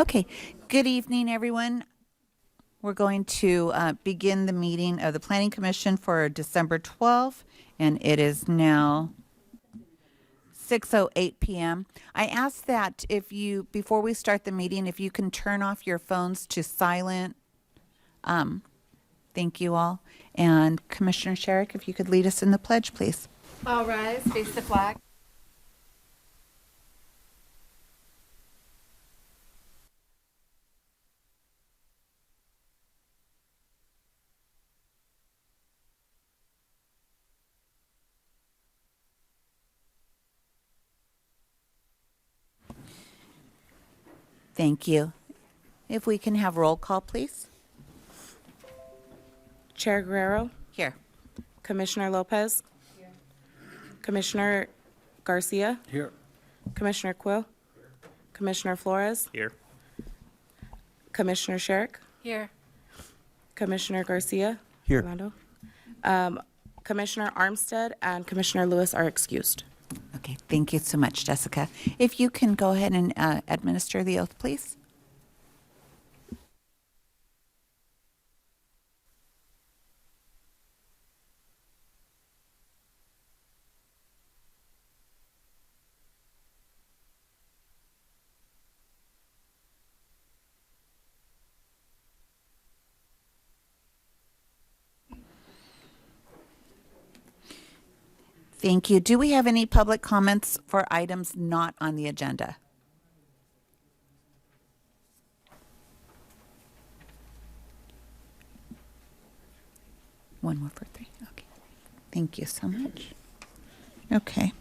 Okay, good evening, everyone. We're going to begin the meeting of the Planning Commission for December 12th, and it is now 6:08 p.m. I ask that before we start the meeting, if you can turn off your phones to silent. Thank you all. And Commissioner Sherrick, if you could lead us in the pledge, please. All rise, face the flag. Thank you. If we can have roll call, please. Chair Guerrero, Here. Commissioner Lopez, Commissioner Garcia, Here. Commissioner Quill, Commissioner Flores, Here. Commissioner Sherrick, Here. Commissioner Garcia, Here. Orlando, Commissioner Armstead, and Commissioner Lewis are excused. Okay, thank you so much, Jessica. If you can go ahead and administer the oath, please. Thank you. Do we have any public comments for items not on the agenda? One more for three. Okay. Thank you so much. Okay.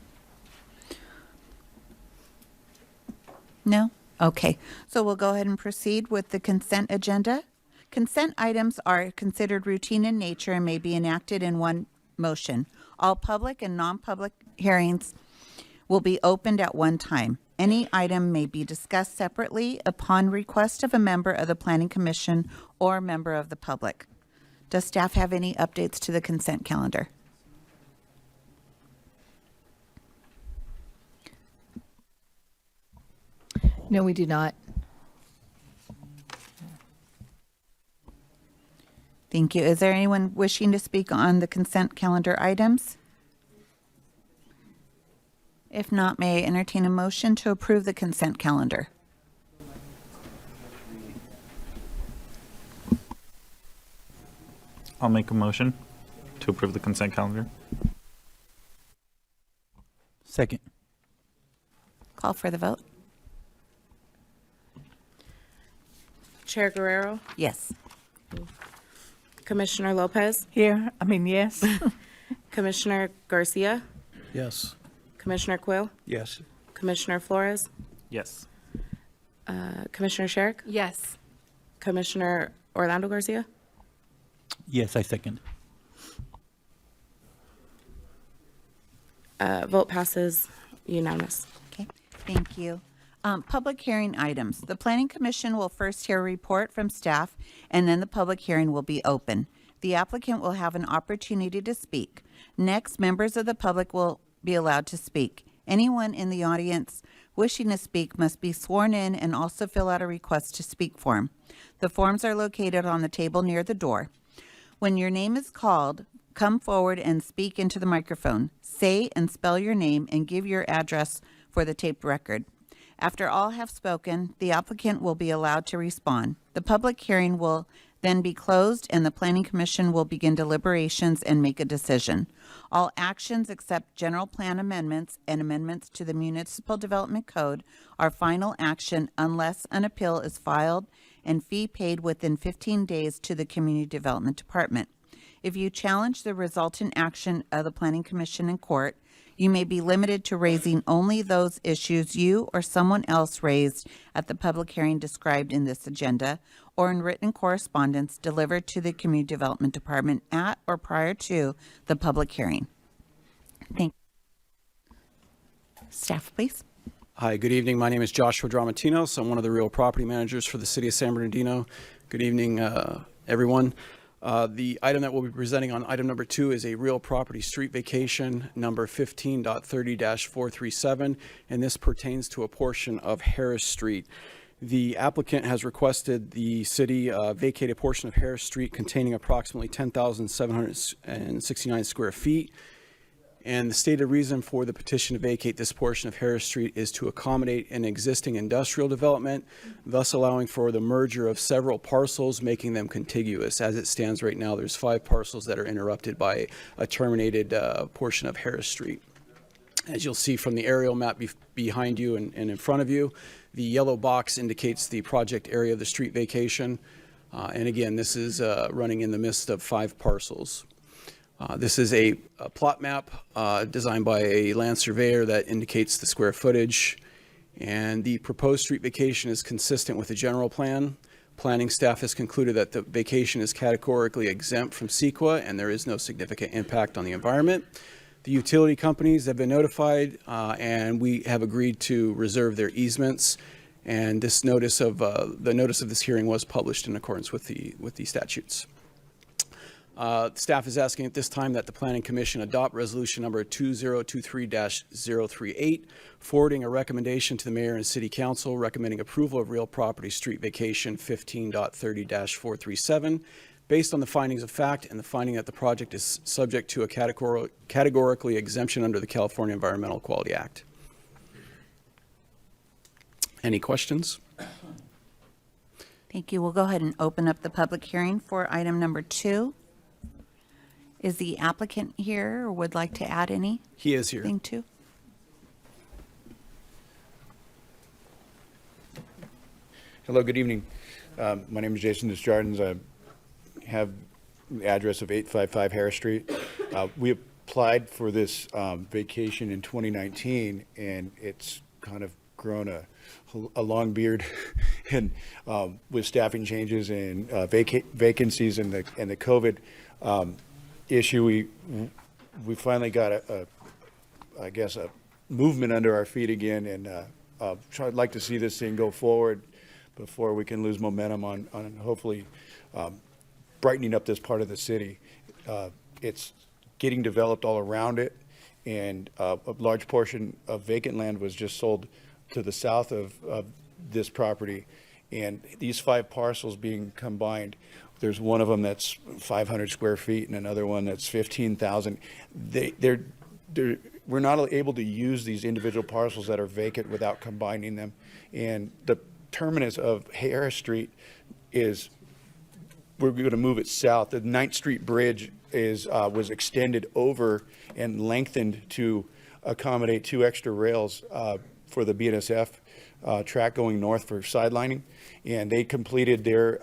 No? Okay. So we'll go ahead and proceed with the consent agenda. Consent items are considered routine in nature and may be enacted in one motion. All public and non-public hearings will be opened at one time. Any item may be discussed separately upon request of a member of the Planning Commission or member of the public. Does staff have any updates to the consent calendar? No, we do not. Thank you. Is there anyone wishing to speak on the consent calendar items? If not, may I entertain a motion to approve the consent calendar? I'll make a motion to approve the consent calendar. Second. Call for the vote. Chair Guerrero, Yes. Commissioner Lopez, Yes. Commissioner Garcia, Yes. Commissioner Quill, Yes. Commissioner Flores, Yes. Commissioner Sherrick, Yes. Commissioner Orlando Garcia. Yes, I second. Vote passes unanimous. Okay, thank you. Public hearing items. The Planning Commission will first hear a report from staff, and then the public hearing will be open. The applicant will have an opportunity to speak. Next, members of the public will be allowed to speak. Anyone in the audience wishing to speak must be sworn in and also fill out a request to speak form. The forms are located on the table near the door. When your name is called, come forward and speak into the microphone. Say and spell your name and give your address for the taped record. After all have spoken, the applicant will be allowed to respond. The public hearing will then be closed and the Planning Commission will begin deliberations and make a decision. All actions except general plan amendments and amendments to the Municipal Development Code are final action unless an appeal is filed and fee paid within 15 days to the Community Development Department. If you challenge the resultant action of the Planning Commission in court, you may be limited to raising only those issues you or someone else raised at the public hearing described in this agenda or in written correspondence delivered to the Community Development Department at or prior to the public hearing. Thank you. Staff, please. Hi, good evening. My name is Joshua Dramatinos. I'm one of the real property managers for the city of San Bernardino. Good evening, everyone. The item that we'll be presenting on item number 2 is a real property street vacation number 15.30-437, and this pertains to a portion of Harris Street. The applicant has requested the city vacate a portion of Harris Street containing approximately 10,769 square feet. And the stated reason for the petition to vacate this portion of Harris Street is to accommodate an existing industrial development, thus allowing for the merger of several parcels, making them contiguous. As it stands right now, there's 5 parcels that are interrupted by a terminated portion of Harris Street. As you'll see from the aerial map behind you and in front of you, the yellow box indicates the project area of the street vacation. And again, this is running in the midst of 5 parcels. This is a plot map designed by a land surveyor that indicates the square footage. And the proposed street vacation is consistent with the general plan. Planning staff has concluded that the vacation is categorically exempt from CEQA and there is no significant impact on the environment. The utility companies have been notified and we have agreed to reserve their easements. And this notice of the notice of this hearing was published in accordance with the statutes. Staff is asking at this time that the Planning Commission adopt resolution number 2023-038, forwarding a recommendation to the Mayor and City Council recommending approval of real property street vacation 15.30-437, based on the findings of fact and the finding that the project is subject to a categorically exemption under the California Environmental Quality Act. Any questions? Thank you. We'll go ahead and open up the public hearing for item number 2. Is the applicant here or would like to add anything He is here. to? Hello, good evening. My name is Jason Desjardins. I have the address of 855 Harris Street. We applied for this vacation in 2019, and it's kind of grown a long beard. And with staffing changes and vacancies and the COVID issue, we finally got I guess a movement under our feet again, and I'd like to see this thing go forward before we can lose momentum on hopefully brightening up this part of the city. It's getting developed all around it, and a large portion of vacant land was just sold to the south of this property, and these 5 parcels being combined, there's one of them that's 500 square feet and another one that's 15,000. We're not able to use these individual parcels that are vacant without combining them. And the terminus of Harris Street is, we're going to move it south. The 9th Street Bridge was extended over and lengthened to accommodate 2 extra rails for the BNSF track going north for sidelining. And they completed their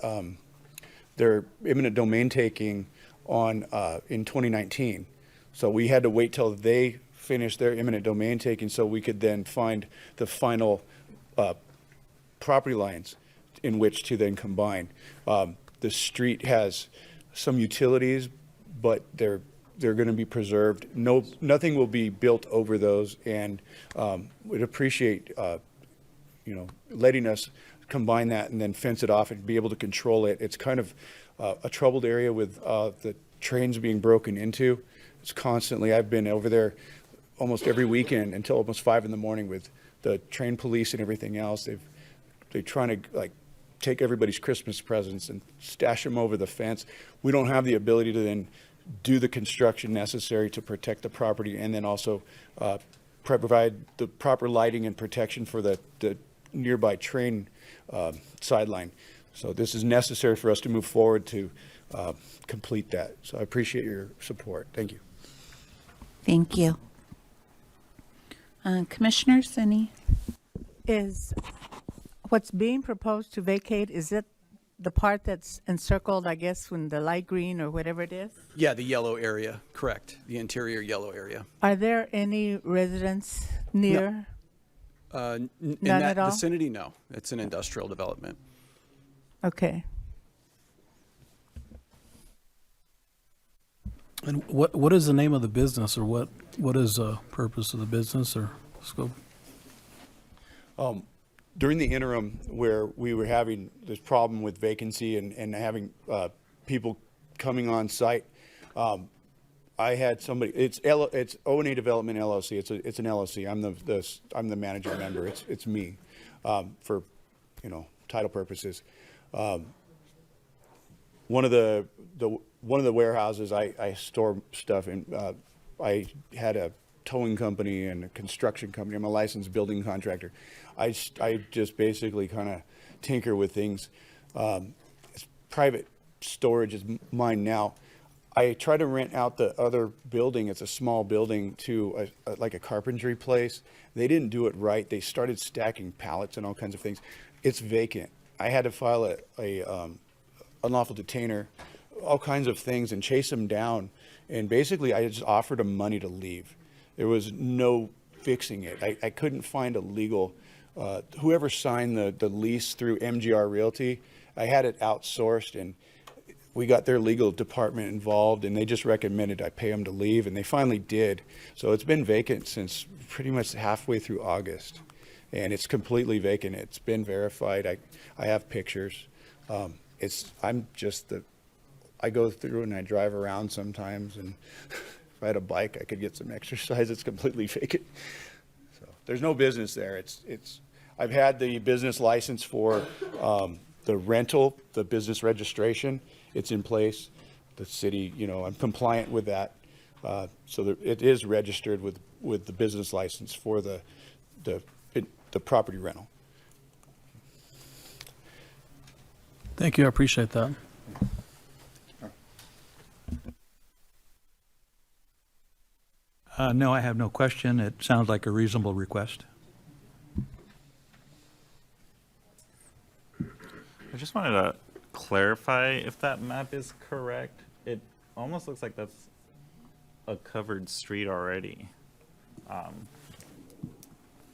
eminent domain taking in 2019. So we had to wait till they finished their eminent domain taking so we could then find the final property lines in which to then combine. The street has some utilities, but they're going to be preserved. Nothing will be built over those, and would appreciate letting us combine that and then fence it off and be able to control it. It's kind of a troubled area with the trains being broken into. It's constantly, I've been over there almost every weekend until almost 5 in the morning with the train police and everything else. They're trying to take everybody's Christmas presents and stash them over the fence. We don't have the ability to then do the construction necessary to protect the property and then also provide the proper lighting and protection for the nearby train sideline. So this is necessary for us to move forward to complete that. So I appreciate your support. Thank you. Thank you. Commissioners, any? Is what's being proposed to vacate, is it the part that's encircled, I guess, when the light green or whatever it is? Yeah, the yellow area, correct. The interior yellow area. Are there any residents near? In None that at all? vicinity, no. It's an industrial development. Okay. And what is the name of the business, or what is the purpose of the business or scope? During the interim where we were having this problem with vacancy and having people coming on site, I had somebody. It's O&A Development LLC. It's an LLC. I'm the managing member. It's me for title purposes. One of the warehouses I store stuff in, I had a towing company and a construction company. I'm a licensed building contractor. I just basically kind of tinker with things. It's private storage is mine now. I try to rent out the other building. It's a small building to like a carpentry place. They didn't do it right. They started stacking pallets and all kinds of things. It's vacant. I had to file a unlawful detainer, all kinds of things, and chase them down. And basically, I just offered them money to leave. There was no fixing it. I couldn't find a legal, whoever signed the lease through MGR Realty, I had it outsourced, and we got their legal department involved, and they just recommended I pay them to leave, and they finally did. So it's been vacant since pretty much halfway through August, and it's completely vacant. It's been verified. I have pictures. I go through and I drive around sometimes, and if I had a bike, I could get some exercise. It's completely vacant. So there's no business there. I've had the business license for the rental, the business registration. It's in place. The city, I'm compliant with that. So that it is registered with the business license for the property rental. Thank you, I appreciate that. No, I have no question. It sounds like a reasonable request. I just wanted to clarify if that map is correct. It almost looks like that's a covered street already.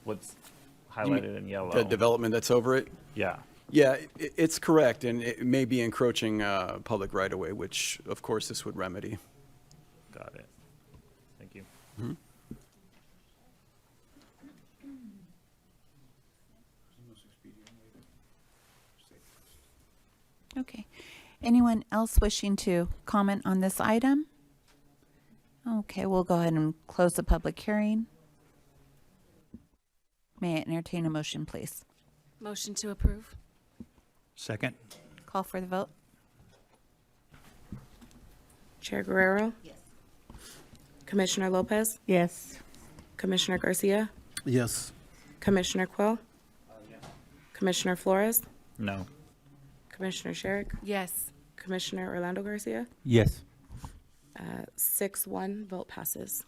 What's highlighted in yellow? The development that's over it? Yeah. Yeah, it's correct, and it may be encroaching public right-of-way, which, of course, this would remedy. Got it. Thank you. Okay. Anyone else wishing to comment on this item? Okay, we'll go ahead and close the public hearing. May I entertain a motion, please? Motion to approve. Second? Call for the vote. Chair Guerrero? Yes. Commissioner Lopez? Yes. Commissioner Garcia? Yes. Commissioner Quill? Commissioner Flores? No. Commissioner Sherrick? Yes. Commissioner Orlando Garcia? Yes. 6-1, vote passes.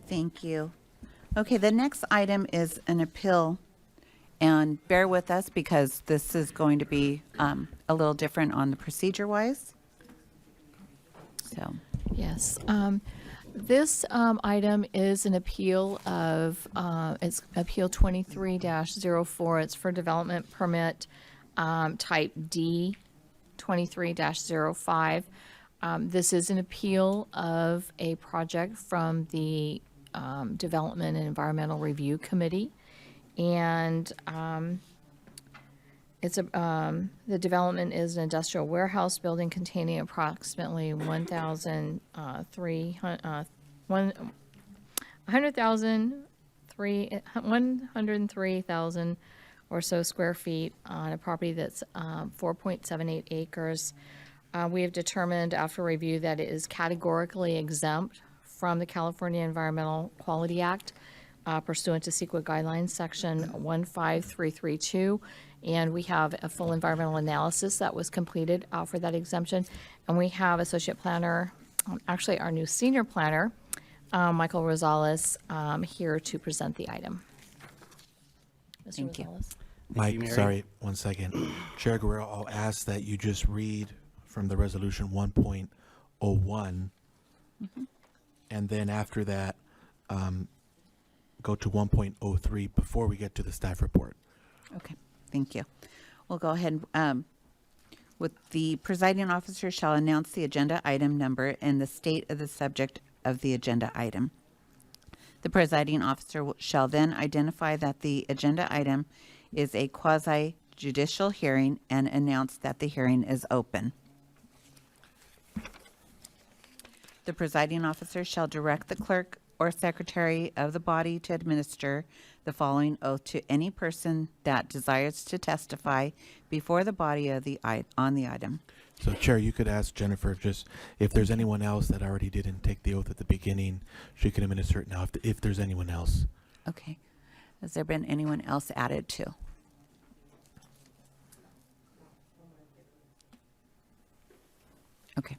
Thank you. Okay, the next item is an appeal, and bear with us because this is going to be a little different on the procedure-wise. So, Yes. This item is an appeal of, it's Appeal 23-04. It's for development permit type D 23-05. This is an appeal of a project from the Development and Environmental Review Committee. And it's the development is an industrial warehouse building containing approximately 103,000 or so square feet on a property that's 4.78 acres. We have determined after review that it is categorically exempt from the California Environmental Quality Act pursuant to CEQA guidelines section 15332. And we have a full environmental analysis that was completed for that exemption. And we have Associate Planner, actually our new Senior Planner, Michael Rosales, here to present the item. Mr. Thank you. Rosales. Mike, Mary. sorry, 1 second. Chair Guerrero, I'll ask that you just read from the resolution 1.01, and then after that, go to 1.03 before we get to the staff report. okay, thank you. We'll go ahead with the presiding officer shall announce the agenda item number and the state of the subject of the agenda item. The presiding officer shall then identify that the agenda item is a quasi-judicial hearing and announce that the hearing is open. The presiding officer shall direct the clerk or secretary of the body to administer the following oath to any person that desires to testify before the body of on the item. So Chair, you could ask Jennifer just if there's anyone else that already didn't take the oath at the beginning, she can administer it now if there's anyone else. Okay. Has there been anyone else added to? Okay.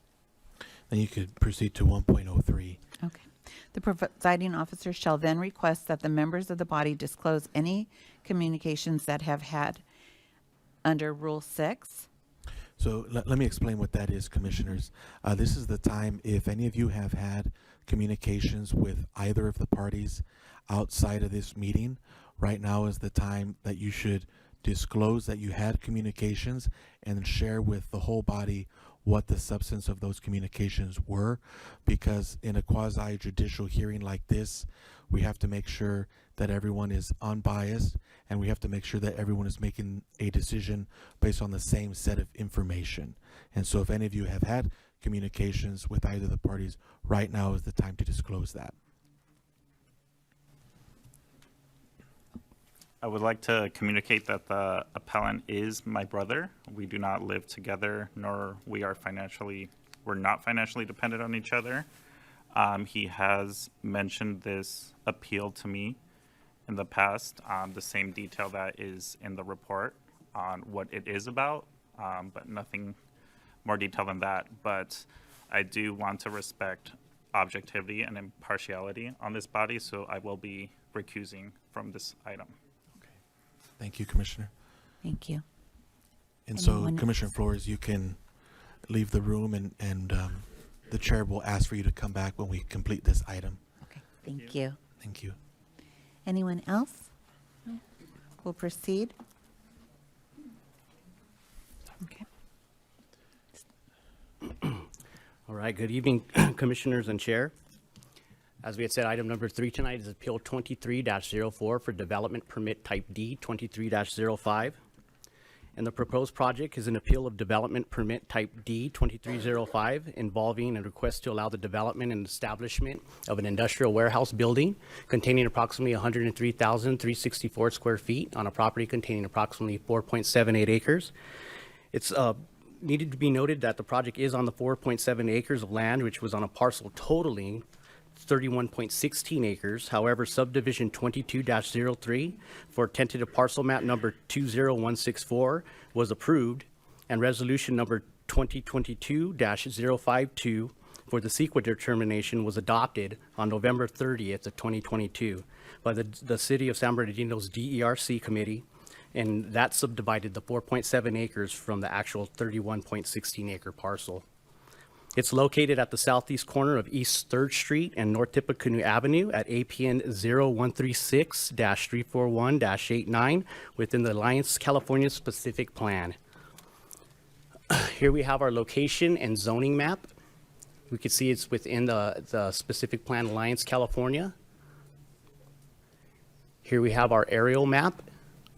Then you could proceed to 1.03. Okay. The presiding officer shall then request that the members of the body disclose any communications that have had under Rule 6. So let me explain what that is, Commissioners. This is the time, if any of you have had communications with either of the parties outside of this meeting, right now is the time that you should disclose that you had communications and share with the whole body what the substance of those communications were, because in a quasi-judicial hearing like this, we have to make sure that everyone is unbiased, and we have to make sure that everyone is making a decision based on the same set of information. And so if any of you have had communications with either of the parties, right now is the time to disclose that. I would like to communicate that the appellant is my brother. We do not live together, nor we're not financially dependent on each other. He has mentioned this appeal to me in the past, the same detail that is in the report on what it is about, but nothing more detail than that. But I do want to respect objectivity and impartiality on this body, so I will be recusing from this item. Thank you, Commissioner. Thank you. And so, Anyone Commissioner else? Flores, you can leave the room, and the chair will ask for you to come back when we complete this item. Okay. Thank you. Thank you. Anyone else? No. We'll proceed. Okay. All right, good evening, Commissioners and Chair. As we had said, item number 3 tonight is Appeal 23-04 for Development Permit Type D 23-05. And the proposed project is an appeal of Development Permit Type D 2305 involving a request to allow the development and establishment of an industrial warehouse building containing approximately 103,364 square feet on a property containing approximately 4.78 acres. It's needed to be noted that the project is on the 4.7 acres of land, which was on a parcel totaling 31.16 acres. However, subdivision 22-03 for tentative parcel map number 20164 was approved, and resolution number 2022-052 for the CEQA determination was adopted on November 30th of 2022 by the City of San Bernardino's DERC committee, and that subdivided the 4.7 acres from the actual 31.16 acre parcel. It's located at the southeast corner of East 3rd Street and North Tippecanoe Avenue at APN 0136-341-89 within the Alliance California Specific Plan. Here we have our location and zoning map. We can see it's within the Specific Plan Alliance California. Here we have our aerial map,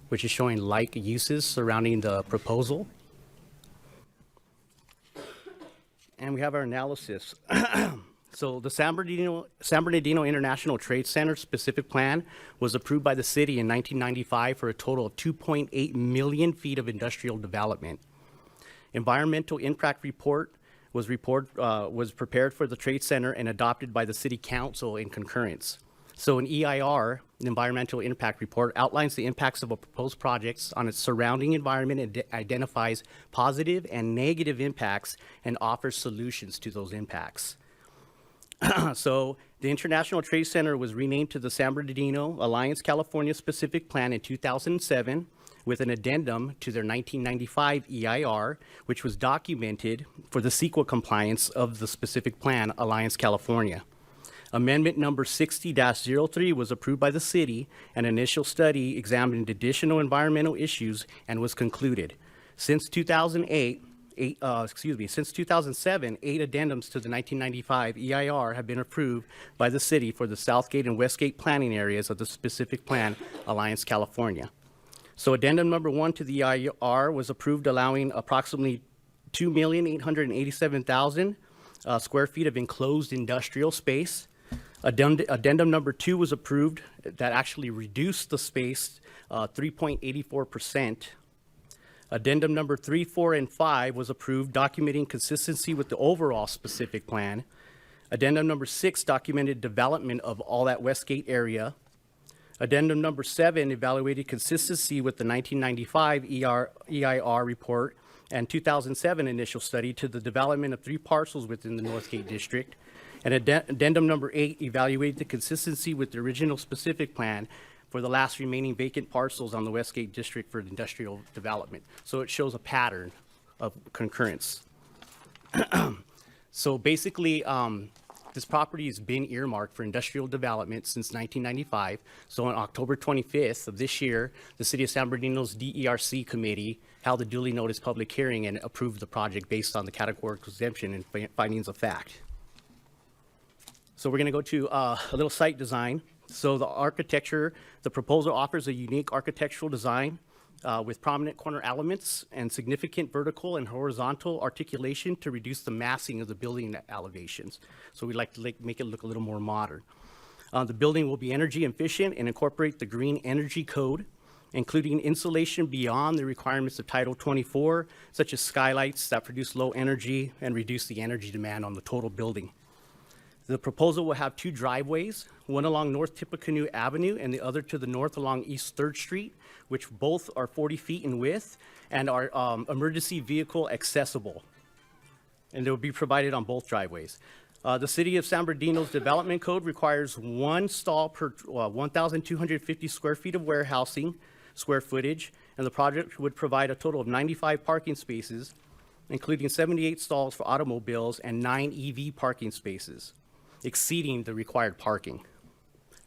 which is showing like uses surrounding the proposal. And we have our analysis. So the San Bernardino International Trade Center specific plan was approved by the city in 1995 for a total of 2.8 million feet of industrial development. Environmental impact report was prepared for the trade center and adopted by the city council in concurrence. So an EIR, an environmental impact report, outlines the impacts of a proposed project on its surrounding environment and identifies positive and negative impacts and offers solutions to those impacts. So the International Trade Center was renamed to the San Bernardino Alliance California Specific Plan in 2007 with an addendum to their 1995 EIR, which was documented for the CEQA compliance of the Specific Plan Alliance California. Amendment number 60-03 was approved by the city. An initial study examined additional environmental issues and was concluded. Since 2007, 8 addendums to the 1995 EIR have been approved by the city for the Southgate and Westgate planning areas of the Specific Plan Alliance California. So addendum number 1 to the EIR was approved, allowing approximately 2,887,000 square feet of enclosed industrial space. Addendum number 2 was approved that actually reduced the space 3.84%. Addendum number 3, 4, and 5 was approved, documenting consistency with the overall specific plan. Addendum number 6 documented development of all that Westgate area. Addendum number 7 evaluated consistency with the 1995 EIR report and 2007 initial study to the development of 3 parcels within the Northgate district. And addendum number 8 evaluated the consistency with the original specific plan for the last remaining vacant parcels on the Westgate district for industrial development. So it shows a pattern of concurrence. So basically, this property has been earmarked for industrial development since 1995. So on October 25th of this year, the City of San Bernardino's DERC committee held a duly noticed public hearing and approved the project based on the categorical exemption and findings of fact. So we're going to go to a little site design. So the architecture, the proposal offers a unique architectural design with prominent corner elements and significant vertical and horizontal articulation to reduce the massing of the building elevations. So we like to make it look a little more modern. The building will be energy efficient and incorporate the Green Energy Code, including insulation beyond the requirements of Title 24, such as skylights that produce low energy and reduce the energy demand on the total building. The proposal will have 2 driveways, one along North Tippecanoe Avenue and the other to the north along East 3rd Street, which both are 40 feet in width and are emergency vehicle accessible. And they will be provided on both driveways. The City of San Bernardino's Development Code requires 1 stall per 1,250 square feet of warehousing square footage, and the project would provide a total of 95 parking spaces, including 78 stalls for automobiles and 9 EV parking spaces, exceeding the required parking.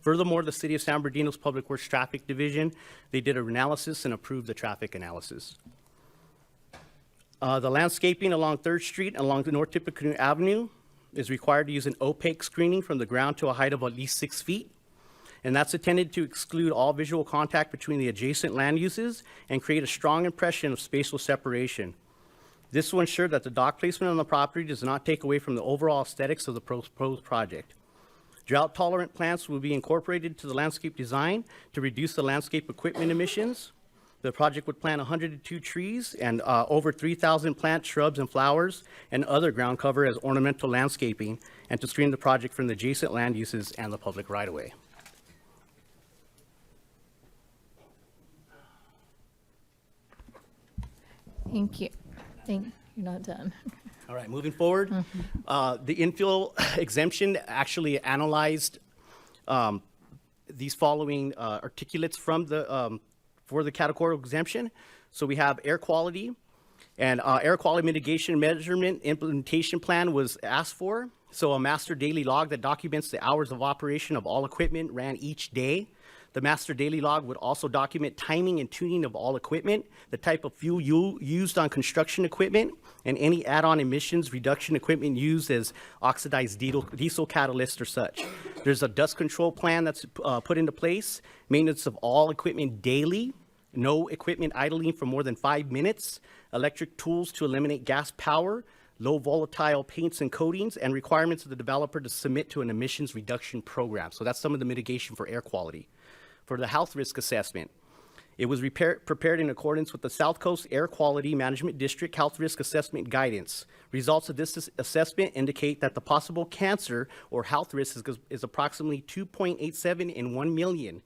Furthermore, the City of San Bernardino's Public Works Traffic Division, they did an analysis and approved the traffic analysis. The landscaping along 3rd Street along the North Tippecanoe Avenue is required to use an opaque screening from the ground to a height of at least 6 feet. And that's intended to exclude all visual contact between the adjacent land uses and create a strong impression of spatial separation. This will ensure that the dock placement on the property does not take away from the overall aesthetics of the proposed project. Drought-tolerant plants will be incorporated to the landscape design to reduce the landscape equipment emissions. The project would plant 102 trees and over 3,000 plants, shrubs, and flowers, and other ground cover as ornamental landscaping, and to screen the project from the adjacent land uses and the public right-of-way. Thank you. You're not done. All right, moving forward, the infill exemption actually analyzed these following articulates from the for the categorical exemption. So we have air quality, and air quality mitigation measurement implementation plan was asked for. So a master daily log that documents the hours of operation of all equipment ran each day. The master daily log would also document timing and tuning of all equipment, the type of fuel used on construction equipment, and any add-on emissions reduction equipment used as oxidized diesel catalyst or such. There's a dust control plan that's put into place, maintenance of all equipment daily, no equipment idling for more than 5 minutes, electric tools to eliminate gas power, low volatile paints and coatings, and requirements of the developer to submit to an emissions reduction program. So that's some of the mitigation for air quality. For the health risk assessment, it was prepared in accordance with the South Coast Air Quality Management District Health Risk Assessment Guidance. Results of this assessment indicate that the possible cancer or health risk is approximately 2.87 in 1 million,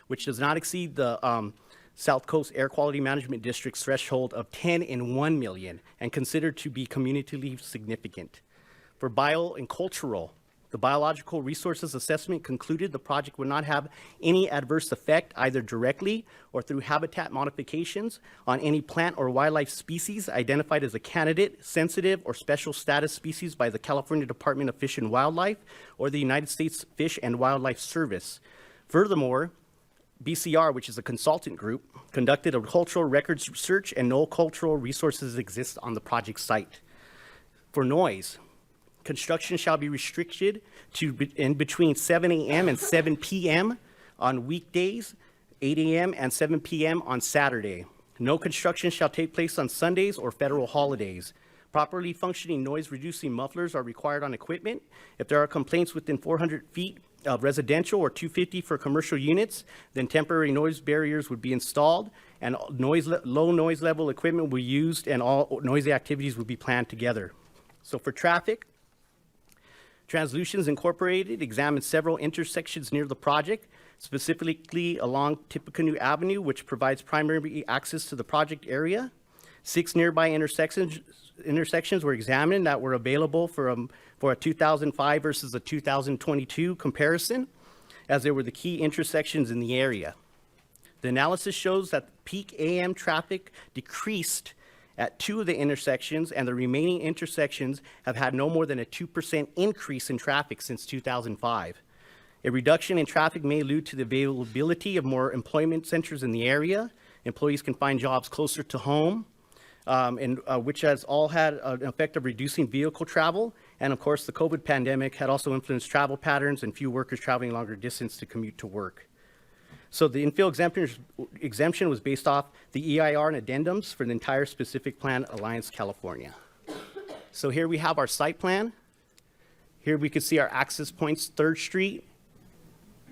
which does not exceed the South Coast Air Quality Management District's threshold of 10 in 1 million and considered to be community significant. For bio and cultural, the biological resources assessment concluded the project would not have any adverse effect either directly or through habitat modifications on any plant or wildlife species identified as a candidate, sensitive, or special status species by the California Department of Fish and Wildlife or the United States Fish and Wildlife Service. Furthermore, BCR, which is a consultant group, conducted a cultural records search and no cultural resources exist on the project site. For noise, construction shall be restricted to in between 7 a.m. and 7 p.m. on weekdays, 8 a.m. and 7 p.m. on Saturday. No construction shall take place on Sundays or federal holidays. Properly functioning noise-reducing mufflers are required on equipment. If there are complaints within 400 feet residential or 250 for commercial units, then temporary noise barriers would be installed, and low noise level equipment will be used, and all noisy activities would be planned together. So for traffic, Translutions Incorporated examined several intersections near the project, specifically along Tippecanoe Avenue, which provides primary access to the project area. 6 nearby intersections were examined that were available for a 2005 versus a 2022 comparison, as they were the key intersections in the area. The analysis shows that peak AM traffic decreased at 2 of the intersections, and the remaining intersections have had no more than a 2% increase in traffic since 2005. A reduction in traffic may allude to the availability of more employment centers in the area. Employees can find jobs closer to home, which has all had an effect of reducing vehicle travel. And of course, the COVID pandemic had also influenced travel patterns and few workers traveling longer distance to commute to work. So the infill exemption was based off the EIR and addendums for the entire specific plan, Alliance, California. So here we have our site plan. Here we can see our access points, 3rd Street,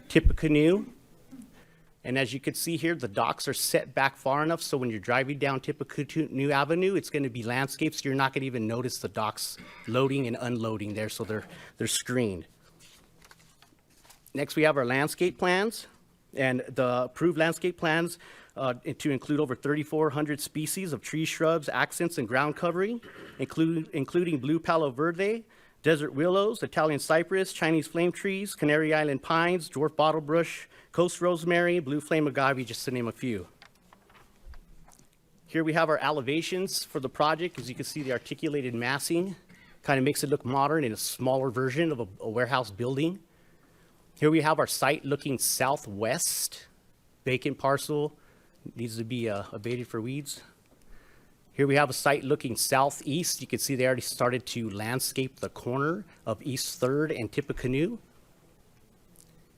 Tippecanoe. And as you can see here, the docks are set back far enough so when you're driving down Tippecanoe Avenue, it's going to be landscaped, so you're not going to even notice the docks loading and unloading there, so they're screened. Next, we have our landscape plans. And the approved landscape plans to include over 3,400 species of trees, shrubs, accents, and ground covering, including blue palo verde, desert willows, Italian cypress, Chinese flame trees, Canary Island pines, dwarf bottlebrush, coast rosemary, blue flame agave, just to name a few. Here we have our elevations for the project. As you can see, the articulated massing kind of makes it look modern in a smaller version of a warehouse building. Here we have our site looking southwest. Vacant parcel needs to be abated for weeds. Here we have a site looking southeast. You can see they already started to landscape the corner of East 3rd and Tippecanoe.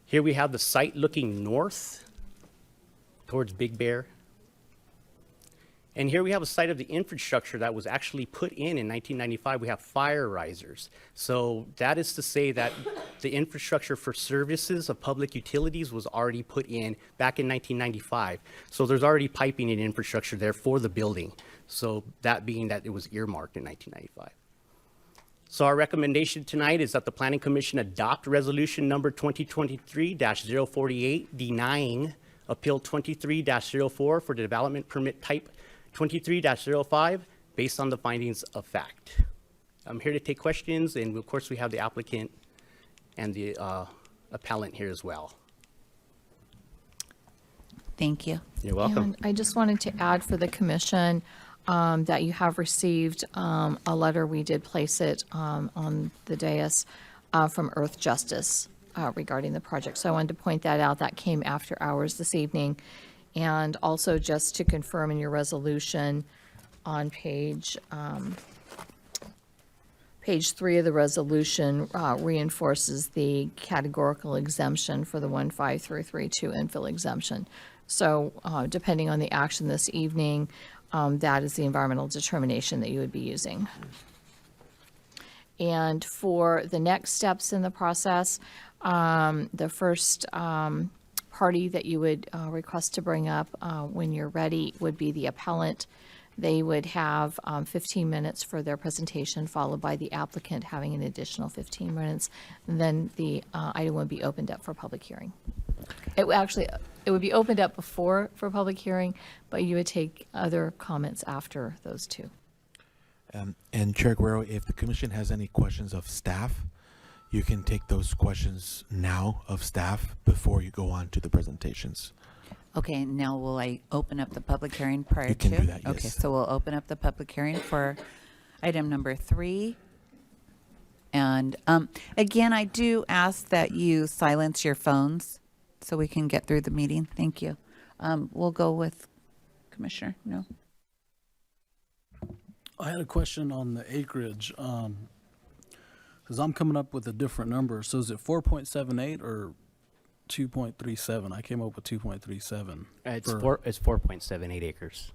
Here we have the site looking north towards Big Bear. And here we have a site of the infrastructure that was actually put in 1995. We have fire risers. So that is to say that the infrastructure for services of public utilities was already put in back in 1995. So there's already piping and infrastructure there for the building. So that being that it was earmarked in 1995. So our recommendation tonight is that the Planning Commission adopt resolution number 2023-048 denying Appeal 23-04 for the development permit type 23-05 based on the findings of fact. I'm here to take questions, and of course we have the applicant and the appellant here as well. Thank you. You're welcome. And I just wanted to add for the commission that you have received a letter. We did place it on the dais from Earth Justice regarding the project. So I wanted to point that out. That came after hours this evening. And also just to confirm in your resolution on page 3 of the resolution reinforces the categorical exemption for the 15332 infill exemption. So depending on the action this evening, that is the environmental determination that you would be using. And for the next steps in the process, the first party that you would request to bring up when you're ready would be the appellant. They would have 15 minutes for their presentation, followed by the applicant having an additional 15 minutes. And then the item would be opened up for public hearing. It would be opened up before for public hearing, but you would take other comments after those two. And Chair Guerrero, if the commission has any questions of staff, you can take those questions now of staff before you go on to the presentations. Okay, now will I open up the public hearing prior to? You can do that, yes. Okay, so we'll open up the public hearing for item number 3. And again, I do ask that you silence your phones so we can get through the meeting. Thank you. We'll go with Commissioner. No? I had a question on the acreage, because I'm coming up with a different number. So is it 4.78 or 2.37? I came up with 2.37. It's 4.78 acres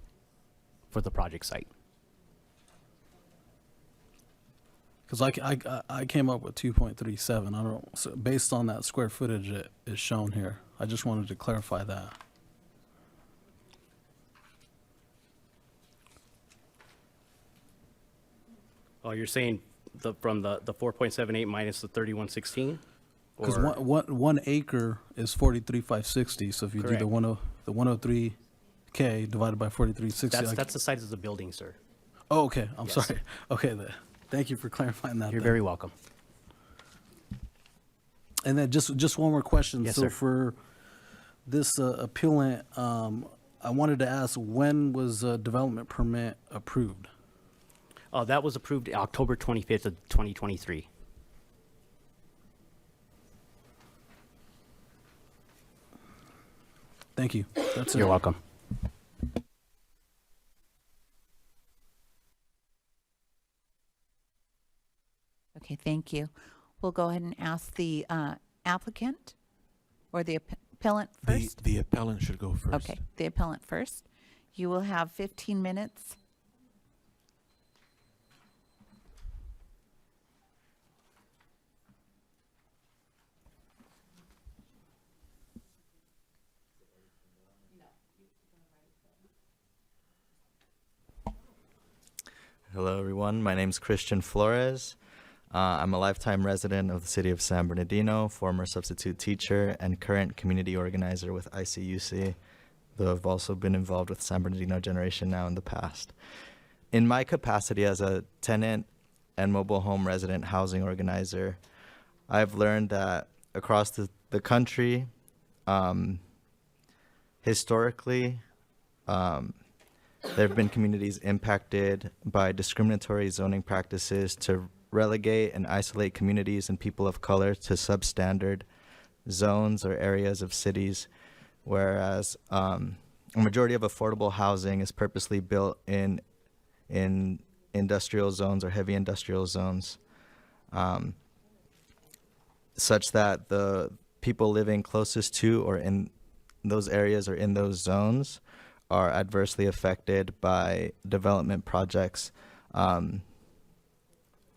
for the project site. Because I came up with 2.37. I don't, so based on that square footage it is shown here. I just wanted to clarify that. Oh, you're saying from the 4.78 minus the 3116? Because one acre is 43,560. So if you do the Correct. 103K divided by 4360. That's the size of the building, sir. Oh, okay. I'm Yes. sorry. Okay, thank you for clarifying that. You're then. very welcome. And then just one more question. Yes, So sir. for this appellant, I wanted to ask, when was a development permit approved? That was approved October 25th of 2023. Thank you. That's it. You're welcome. Okay, thank you. We'll go ahead and ask the applicant or the appellant first. The appellant should go first. Okay, the appellant first. You will have 15 minutes. Hello, everyone. My name is Christian Flores. I'm a lifetime resident of the city of San Bernardino, former substitute teacher, and current community organizer with ICUC, though I've also been involved with San Bernardino Generation now in the past. In my capacity as a tenant and mobile home resident housing organizer, I've learned that across the country, historically, there have been communities impacted by discriminatory zoning practices to relegate and isolate communities and people of color to substandard zones or areas of cities, whereas a majority of affordable housing is purposely built in industrial zones or heavy industrial zones, such that the people living closest to or in those areas or in those zones are adversely affected by development projects,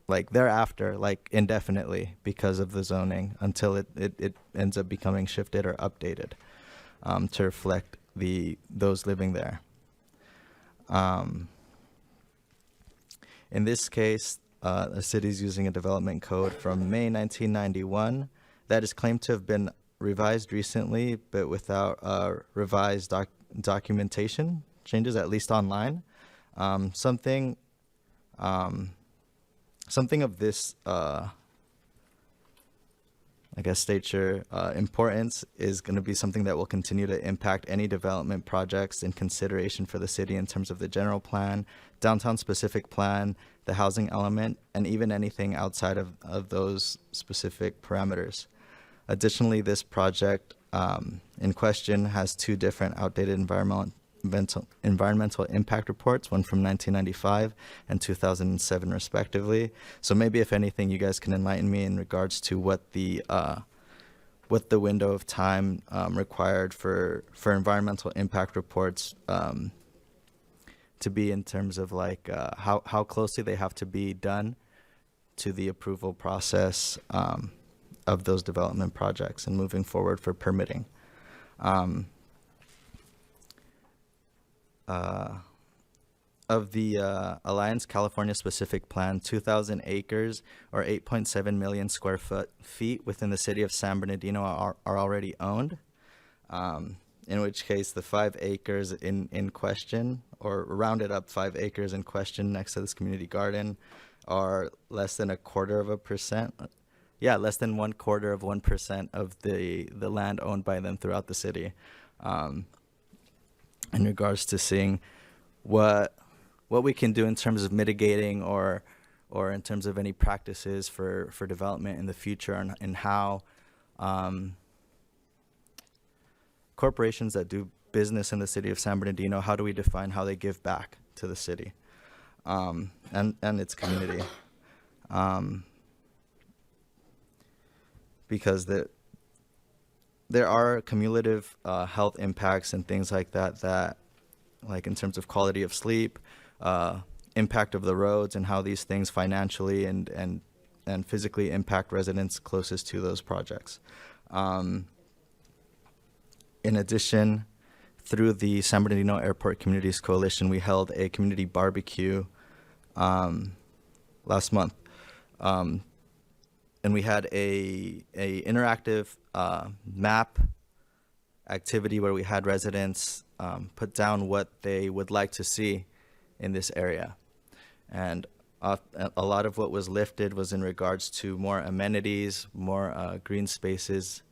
like thereafter, like indefinitely, because of the zoning, until it ends up becoming shifted or updated to reflect those living there. In this case, the city is using a development code from May 1991 that is claimed to have been revised recently, but without revised documentation changes, at least online. Something of this, I guess, stature importance is going to be something that will continue to impact any development projects in consideration for the city in terms of the general plan, downtown specific plan, the housing element, and even anything outside of those specific parameters. Additionally, this project in question has two different outdated environmental impact reports, one from 1995 and 2007 respectively. So maybe if anything, you guys can enlighten me in regards to what the window of time required for environmental impact reports to be, in terms of like how closely they have to be done to the approval process of those development projects and moving forward for permitting. Of the Alliance California Specific Plan, 2,000 acres or 8.7 million square feet within the city of San Bernardino are already owned, in which case the 5 acres in question, or rounded up 5 acres in question next to this community garden, are less than 1/4%. Yeah, less than 1/4% of the land owned by them throughout the city. In regards to seeing what we can do in terms of mitigating or in terms of any practices for development in the future, and how corporations that do business in the city of San Bernardino, how do we define how they give back to the city and its community? Because there are cumulative health impacts and things like that, like in terms of quality of sleep, impact of the roads and how these things financially and physically impact residents closest to those projects. In addition, through the San Bernardino Airport Communities Coalition, we held a community barbecue last month. And we had a interactive map activity where we had residents put down what they would like to see in this area. And a lot of what was lifted was in regards to more amenities, more green spaces,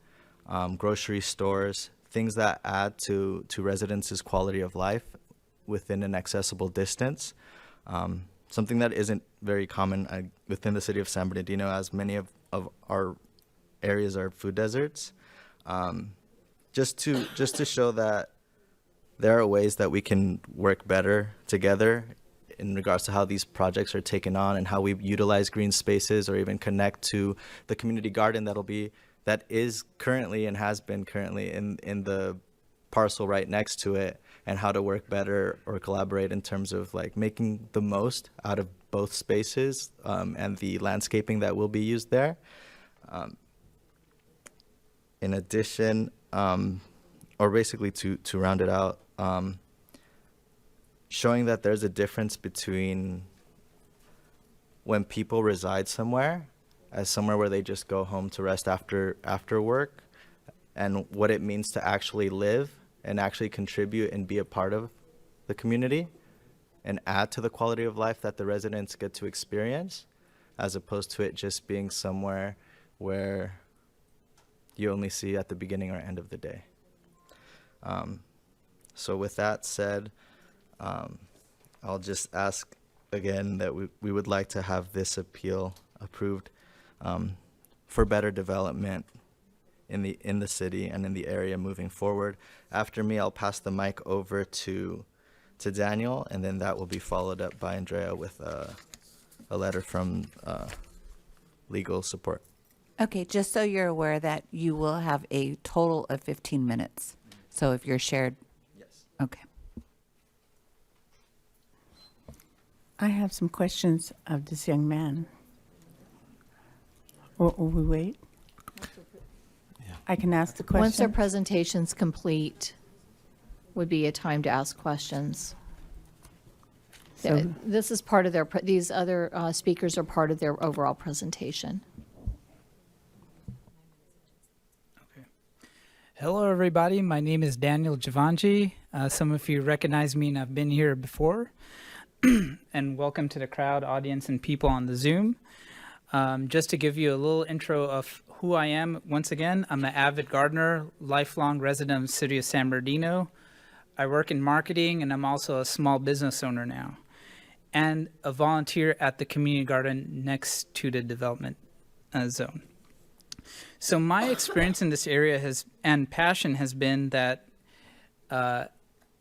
grocery stores, things that add to residents' quality of life within an accessible distance. Something that isn't very common within the city of San Bernardino, as many of our areas are food deserts. Just to show that there are ways that we can work better together in regards to how these projects are taken on and how we utilize green spaces, or even connect to the community garden that is currently and has been currently in the parcel right next to it, and how to work better or collaborate in terms of like making the most out of both spaces and the landscaping that will be used there. In addition, or basically to round it out, showing that there's a difference between when people reside somewhere as somewhere where they just go home to rest after work, and what it means to actually live and actually contribute and be a part of the community and add to the quality of life that the residents get to experience, as opposed to it just being somewhere where you only see at the beginning or end of the day. So with that said, I'll just ask again that we would like to have this appeal approved for better development in the city and in the area moving forward. After me, I'll pass the mic over to Daniel, and then that will be followed up by Andrea with a letter from legal support. Okay, just so you're aware that you will have a total of 15 minutes. So if you're shared. Yes. Okay. I have some questions of this young man. Or we wait? I can ask the question. Once their presentation's complete, would be a time to ask questions. So- This is part of these other speakers are part of their overall presentation. Hello, everybody. My name is Daniel Giovanci. Some of you recognize me, and I've been here before. And welcome to the crowd, audience, and people on the Zoom. Just to give you a little intro of who I am, once again, I'm an avid gardener, lifelong resident of the city of San Bernardino. I work in marketing, and I'm also a small business owner now, and a volunteer at the community garden next to the development zone. So my experience in this area and passion has been that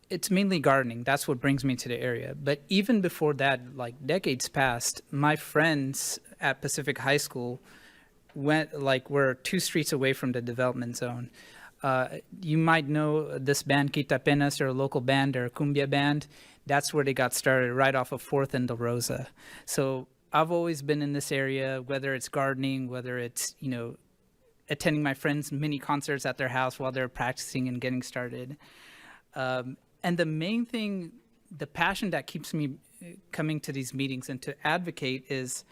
it's mainly gardening. That's what brings me to the area. But even before that, like decades past, my friends at Pacific High School were 2 streets away from the development zone. You might know this band Quitapenas, or a local band, or a cumbia band. That's where they got started, right off of 4th and La Rosa. So I've always been in this area, whether it's gardening, whether it's, attending my friends' mini concerts at their house while they're practicing and getting started. And the main thing, the passion that keeps me coming to these meetings and to advocate is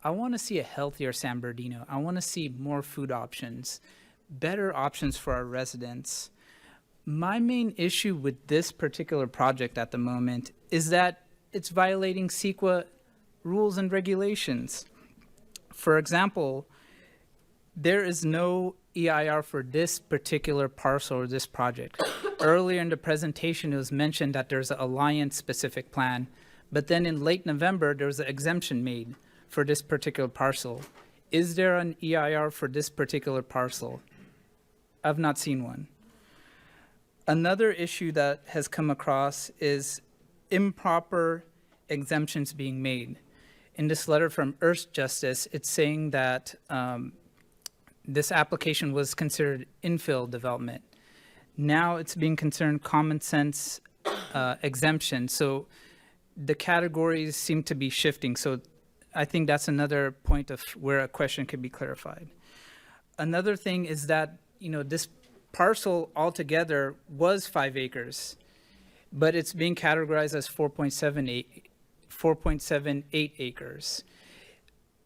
I want to see a healthier San Bernardino. I want to see more food options, better options for our residents. My main issue with this particular project at the moment is that it's violating CEQA rules and regulations. For example, there is no EIR for this particular parcel or this project. Earlier in the presentation, it was mentioned that there's an Alliance-specific plan, but then in late November, there was an exemption made for this particular parcel. Is there an EIR for this particular parcel? I've not seen one. Another issue that has come across is improper exemptions being made. In this letter from Earth Justice, it's saying that this application was considered infill development. Now it's being considered common sense exemption. So the categories seem to be shifting. So I think that's another point of where a question could be clarified. Another thing is that, this parcel altogether was 5 acres, but it's being categorized as 4.78 acres.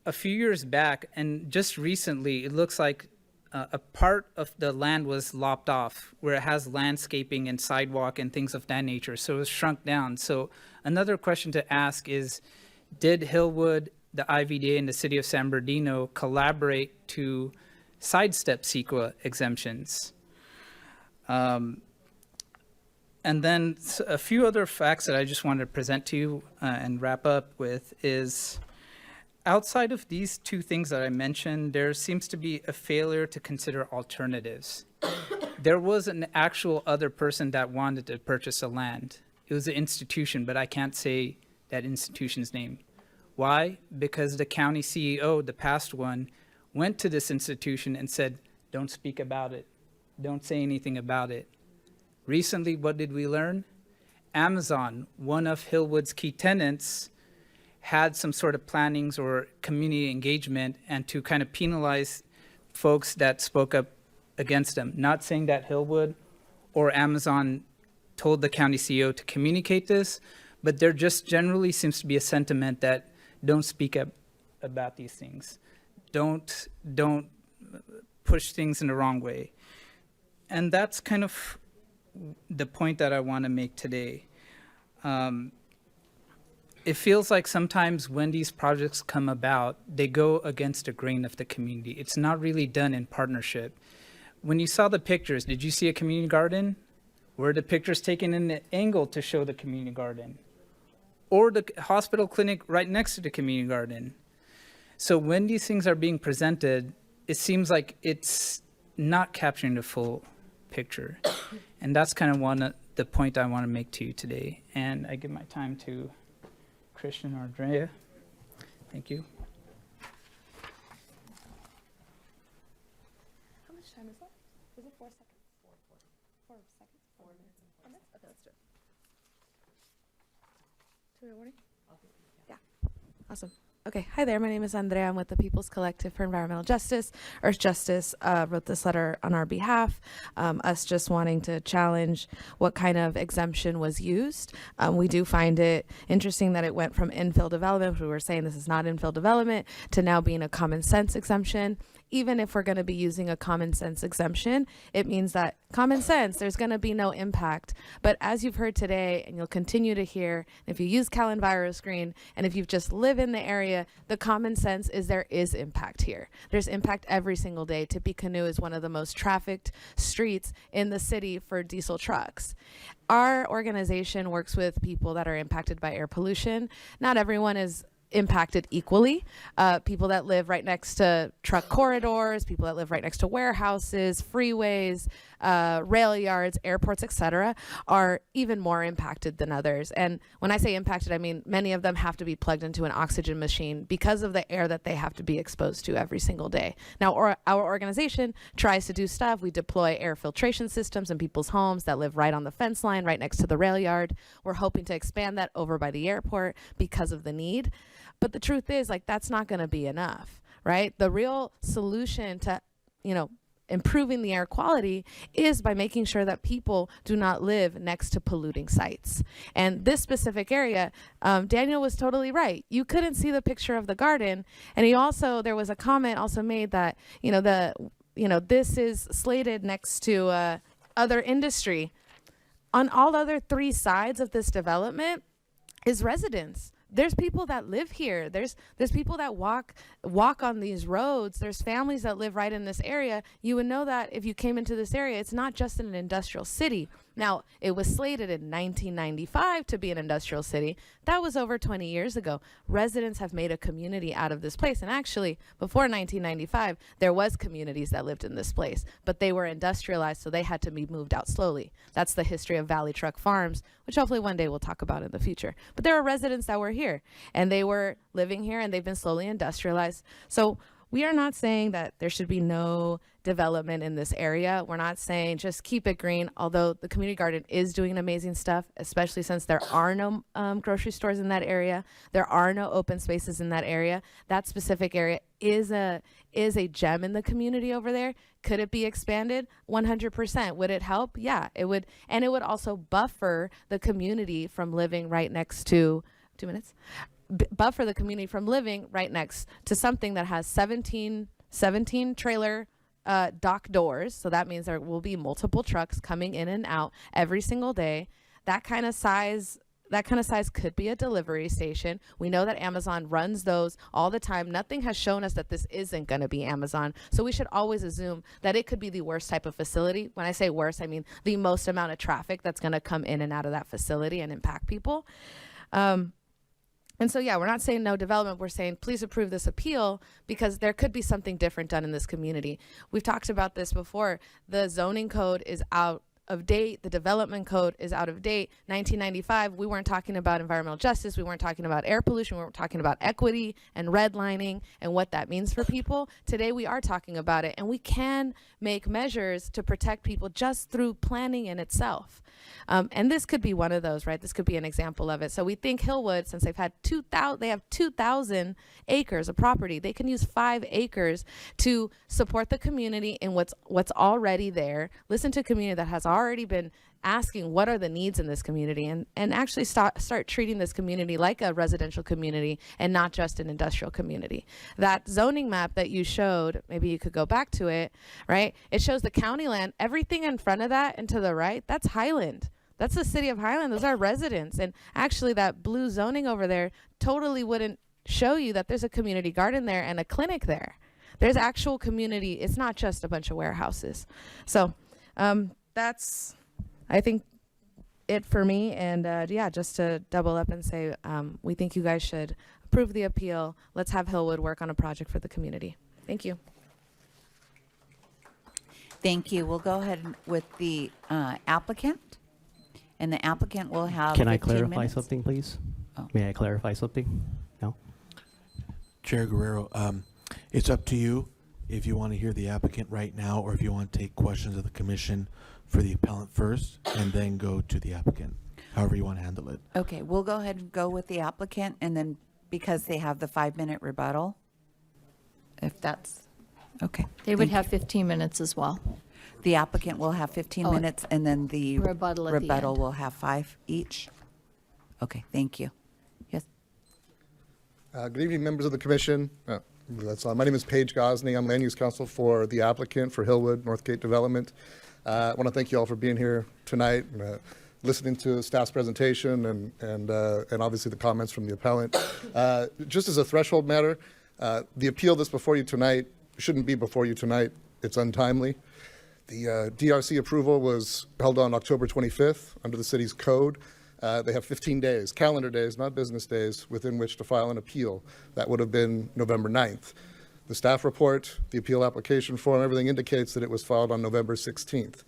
A few years back, and just recently, it looks like a part of the land was lopped off where it has landscaping and sidewalk and things of that nature. So it was shrunk down. So another question to ask is, did Hillwood, the IVDA, and the city of San Bernardino collaborate to sidestep CEQA exemptions? And then a few other facts that I just wanted to present to you and wrap up with is, outside of these two things that I mentioned, there seems to be a failure to consider alternatives. There was an actual other person that wanted to purchase a land. It was an institution, but I can't say that institution's name. Why? Because the county CEO, the past one, went to this institution and said, don't speak about it. Don't say anything about it. Recently, what did we learn? Amazon, one of Hillwood's key tenants, had some sort of plannings or community engagement and to kind of penalize folks that spoke up against them. Not saying that Hillwood or Amazon told the county CEO to communicate this, but there just generally seems to be a sentiment that don't speak up about these things. Don't push things in the wrong way. And that's kind of the point that I want to make today. It feels like sometimes when these projects come about, they go against the grain of the community. It's not really done in partnership. When you saw the pictures, did you see a community garden? Were the pictures taken in an angle to show the community garden? Or the hospital clinic right next to the community garden? So when these things are being presented, it seems like it's not capturing the full picture. And that's kind of the point I want to make to you today. And I give my time to Christian or Andrea. Thank you. How much time is left? Is it 4 seconds? 4 seconds? 4 minutes and 4 minutes? Okay, let's do it. 2-minute warning? Yeah. Awesome. Okay. Hi there. My name is Andrea. I'm with the People's Collective for Environmental Justice. Earth Justice wrote this letter on our behalf, us just wanting to challenge what kind of exemption was used. We do find it interesting that it went from infill development, which we were saying this is not infill development, to now being a common sense exemption. Even if we're going to be using a common sense exemption, it means that common sense, there's going to be no impact. But as you've heard today, and you'll continue to hear, if you use Cal Screen, and if you just live in the area, the common sense is there is impact here. There's impact every single day. Tippecanoe is one of the most trafficked streets in the city for diesel trucks. Our organization works with people that are impacted by air pollution. Not everyone is impacted equally. People that live right next to truck corridors, people that live right next to warehouses, freeways, rail yards, airports, etc., are even more impacted than others. And when I say impacted, I mean many of them have to be plugged into an oxygen machine because of the air that they have to be exposed to every single day. Now, our organization tries to do stuff. We deploy air filtration systems in people's homes that live right on the fence line, right next to the rail yard. We're hoping to expand that over by the airport because of the need. But the truth is, that's not going to be enough, right? The real solution to, improving the air quality is by making sure that people do not live next to polluting sites. And this specific area, Daniel was totally right. You couldn't see the picture of the garden. And there was a comment also made that, this is slated next to other industry. On all other 3 sides of this development is residents. There's people that live here. There's people that walk on these roads. There's families that live right in this area. You would know that if you came into this area, it's not just in an industrial city. Now, it was slated in 1995 to be an industrial city. That was over 20 years ago. Residents have made a community out of this place. And actually, before 1995, there was communities that lived in this place, but they were industrialized, so they had to be moved out slowly. That's the history of Valley Truck Farms, which hopefully one day we'll talk about in the future. But there are residents that were here, and they were living here, and they've been slowly industrialized. So we are not saying that there should be no development in this area. We're not saying just keep it green, although the community garden is doing amazing stuff, especially since there are no grocery stores in that area. There are no open spaces in that area. That specific area is a gem in the community over there. Could it be expanded? 100%. Would it help? Yeah, it would. And it would also buffer the community from living right next to, 2 minutes, buffer the community from living right next to something that has 17 trailer dock doors. So that means there will be multiple trucks coming in and out every single day. That kind of size could be a delivery station. We know that Amazon runs those all the time. Nothing has shown us that this isn't going to be Amazon. So we should always assume that it could be the worst type of facility. When I say worst, I mean the most amount of traffic that's going to come in and out of that facility and impact people. And so, yeah, we're not saying no development. We're saying please approve this appeal because there could be something different done in this community. We've talked about this before. The zoning code is out of date. The development code is out of date. 1995, we weren't talking about environmental justice. We weren't talking about air pollution. We weren't talking about equity and redlining and what that means for people. Today, we are talking about it, and we can make measures to protect people just through planning in itself. And this could be one of those, right? This could be an example of it. So we think Hillwood, since they have 2,000 acres of property, they can use 5 acres to support the community in what's already there. Listen to a community that has already been asking what are the needs in this community, and actually start treating this community like a residential community and not just an industrial community. That zoning map that you showed, maybe you could go back to it, right? It shows the county land, everything in front of that and to the right, that's Highland. That's the city of Highland. Those are residents. And actually that blue zoning over there totally wouldn't show you that there's a community garden there and a clinic there. There's actual community. It's not just a bunch of warehouses. So that's, I think, it for me. And yeah, just to double up and say, we think you guys should approve the appeal. Let's have Hillwood work on a project for the community. Thank you. Thank you. We'll go ahead with the applicant. And the applicant will have Can I 15 clarify minutes. something, please? Oh. May I clarify something? No? Chair Guerrero, it's up to you if you want to hear the applicant right now or if you want to take questions of the commission for the appellant first and then go to the applicant, however you want to handle it. Okay, we'll go ahead and go with the applicant, and then because they have the 5-minute rebuttal, if that's, okay. They would Thank have 15 minutes as well. The applicant will have 15 Oh, minutes, and then the rebuttal at the end. will have 5 each. Okay, thank you. Yes. Good evening, members of the commission. My name is Paige Gosney. I'm land use counsel for the applicant for Hillwood Northgate Development. I want to thank you all for being here tonight, listening to staff's presentation and obviously the comments from the appellant. Just as a threshold matter, the appeal that's before you tonight shouldn't be before you tonight. It's untimely. The DRC approval was held on October 25th under the city's code. They have 15 days, calendar days, not business days, within which to file an appeal. That would have been November 9th. The staff report, the appeal application form, everything indicates that it was filed on November 16th.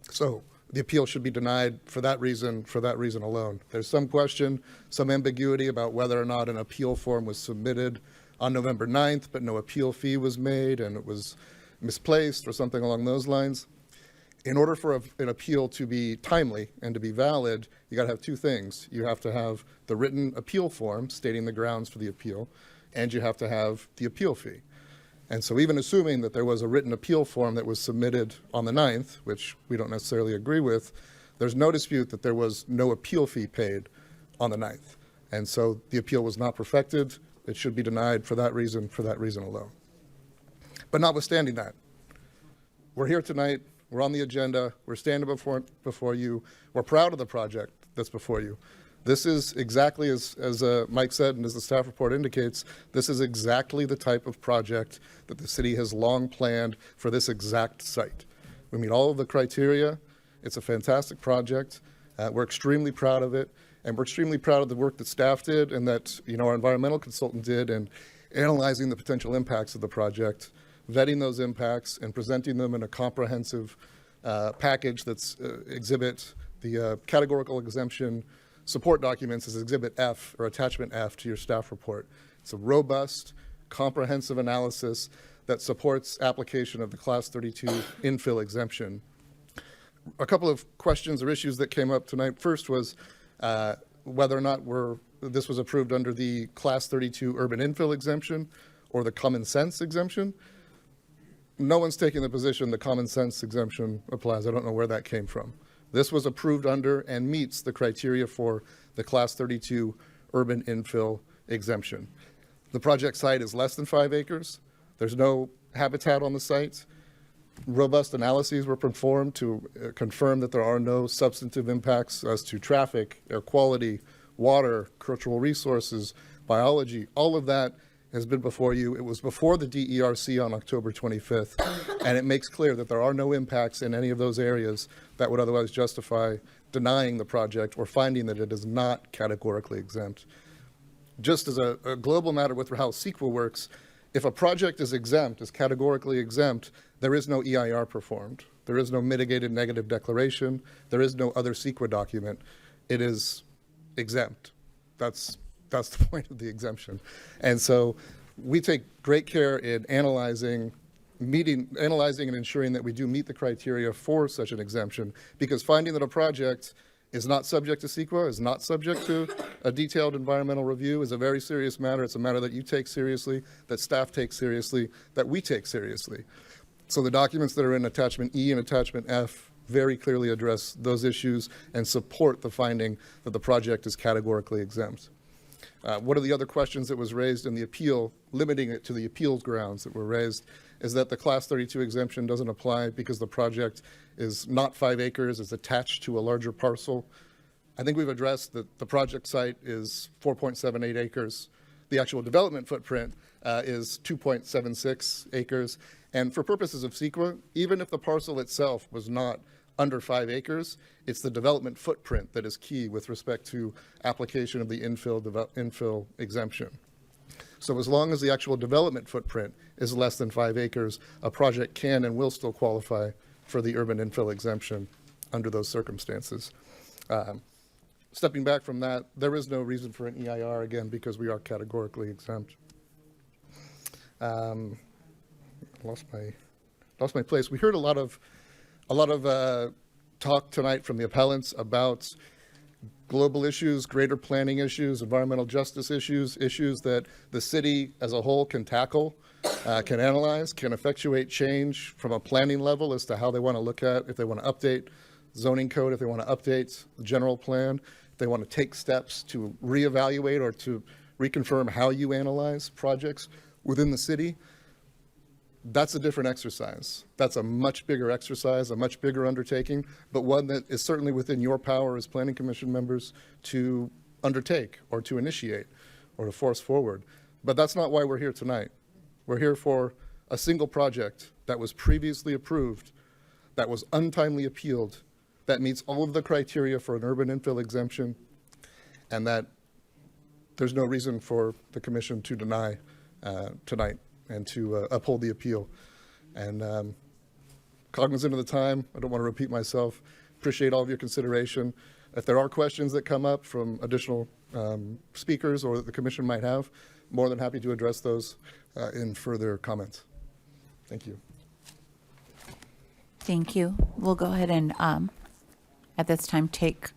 So the appeal should be denied for that reason alone. There's some question, some ambiguity about whether or not an appeal form was submitted on November 9th, but no appeal fee was made and it was misplaced or something along those lines. In order for an appeal to be timely and to be valid, you got to have 2 things. You have to have the written appeal form stating the grounds for the appeal, and you have to have the appeal fee. And so even assuming that there was a written appeal form that was submitted on the 9th, which we don't necessarily agree with, there's no dispute that there was no appeal fee paid on the 9th. And so the appeal was not perfected. It should be denied for that reason alone. But notwithstanding that, we're here tonight. We're on the agenda. We're standing before you. We're proud of the project that's before you. This is exactly as Mike said and as the staff report indicates, this is exactly the type of project that the city has long planned for this exact site. We meet all of the criteria. It's a fantastic project. We're extremely proud of it. And we're extremely proud of the work that staff did and that our environmental consultant did in analyzing the potential impacts of the project, vetting those impacts and presenting them in a comprehensive package that's exhibit the categorical exemption support documents as Exhibit F or Attachment F to your staff report. It's a robust, comprehensive analysis that supports application of the Class 32 infill exemption. A couple of questions or issues that came up tonight. First was whether or not this was approved under the Class 32 urban infill exemption or the common sense exemption. No one's taking the position the common sense exemption applies. I don't know where that came from. This was approved under and meets the criteria for the Class 32 urban infill exemption. The project site is less than 5 acres. There's no habitat on the site. Robust analyses were performed to confirm that there are no substantive impacts as to traffic, air quality, water, cultural resources, biology. All of that has been before you. It was before the DERC on October 25th, and it makes clear that there are no impacts in any of those areas that would otherwise justify denying the project or finding that it is not categorically exempt. Just as a global matter with how CEQA works, if a project is exempt, is categorically exempt, there is no EIR performed. There is no mitigated negative declaration. There is no other CEQA document. It is exempt. That's the point of the exemption. And so we take great care in analyzing and ensuring that we do meet the criteria for such an exemption, because finding that a project is not subject to CEQA, is not subject to a detailed environmental review is a very serious matter. It's a matter that you take seriously, that staff takes seriously, that we take seriously. So the documents that are in Attachment E and Attachment F very clearly address those issues and support the finding that the project is categorically exempt. One of the other questions that was raised in the appeal, limiting it to the appeals grounds that were raised, is that the Class 32 exemption doesn't apply because the project is not 5 acres, it's attached to a larger parcel. I think we've addressed that the project site is 4.78 acres. The actual development footprint is 2.76 acres. And for purposes of CEQA, even if the parcel itself was not under 5 acres, it's the development footprint that is key with respect to application of the infill exemption. So as long as the actual development footprint is less than 5 acres, a project can and will still qualify for the urban infill exemption under those circumstances. Stepping back from that, there is no reason for an EIR, again, because we are categorically exempt. Lost my place. We heard a lot of talk tonight from the appellants about global issues, greater planning issues, environmental justice issues, issues that the city as a whole can tackle, can analyze, can effectuate change from a planning level as to how they want to look at, if they want to update zoning code, if they want to update the general plan, if they want to take steps to reevaluate or to reconfirm how you analyze projects within the city. That's a different exercise. That's a much bigger exercise, a much bigger undertaking, but one that is certainly within your power as Planning Commission members to undertake or to initiate or to force forward. But that's not why we're here tonight. We're here for a single project that was previously approved, that was untimely appealed, that meets all of the criteria for an urban infill exemption, and that there's no reason for the commission to deny tonight and to uphold the appeal. And cognizant of the time, I don't want to repeat myself, appreciate all of your consideration. If there are questions that come up from additional speakers or that the commission might have, more than happy to address those in further comments. Thank you. Thank you. We'll go ahead and at this time take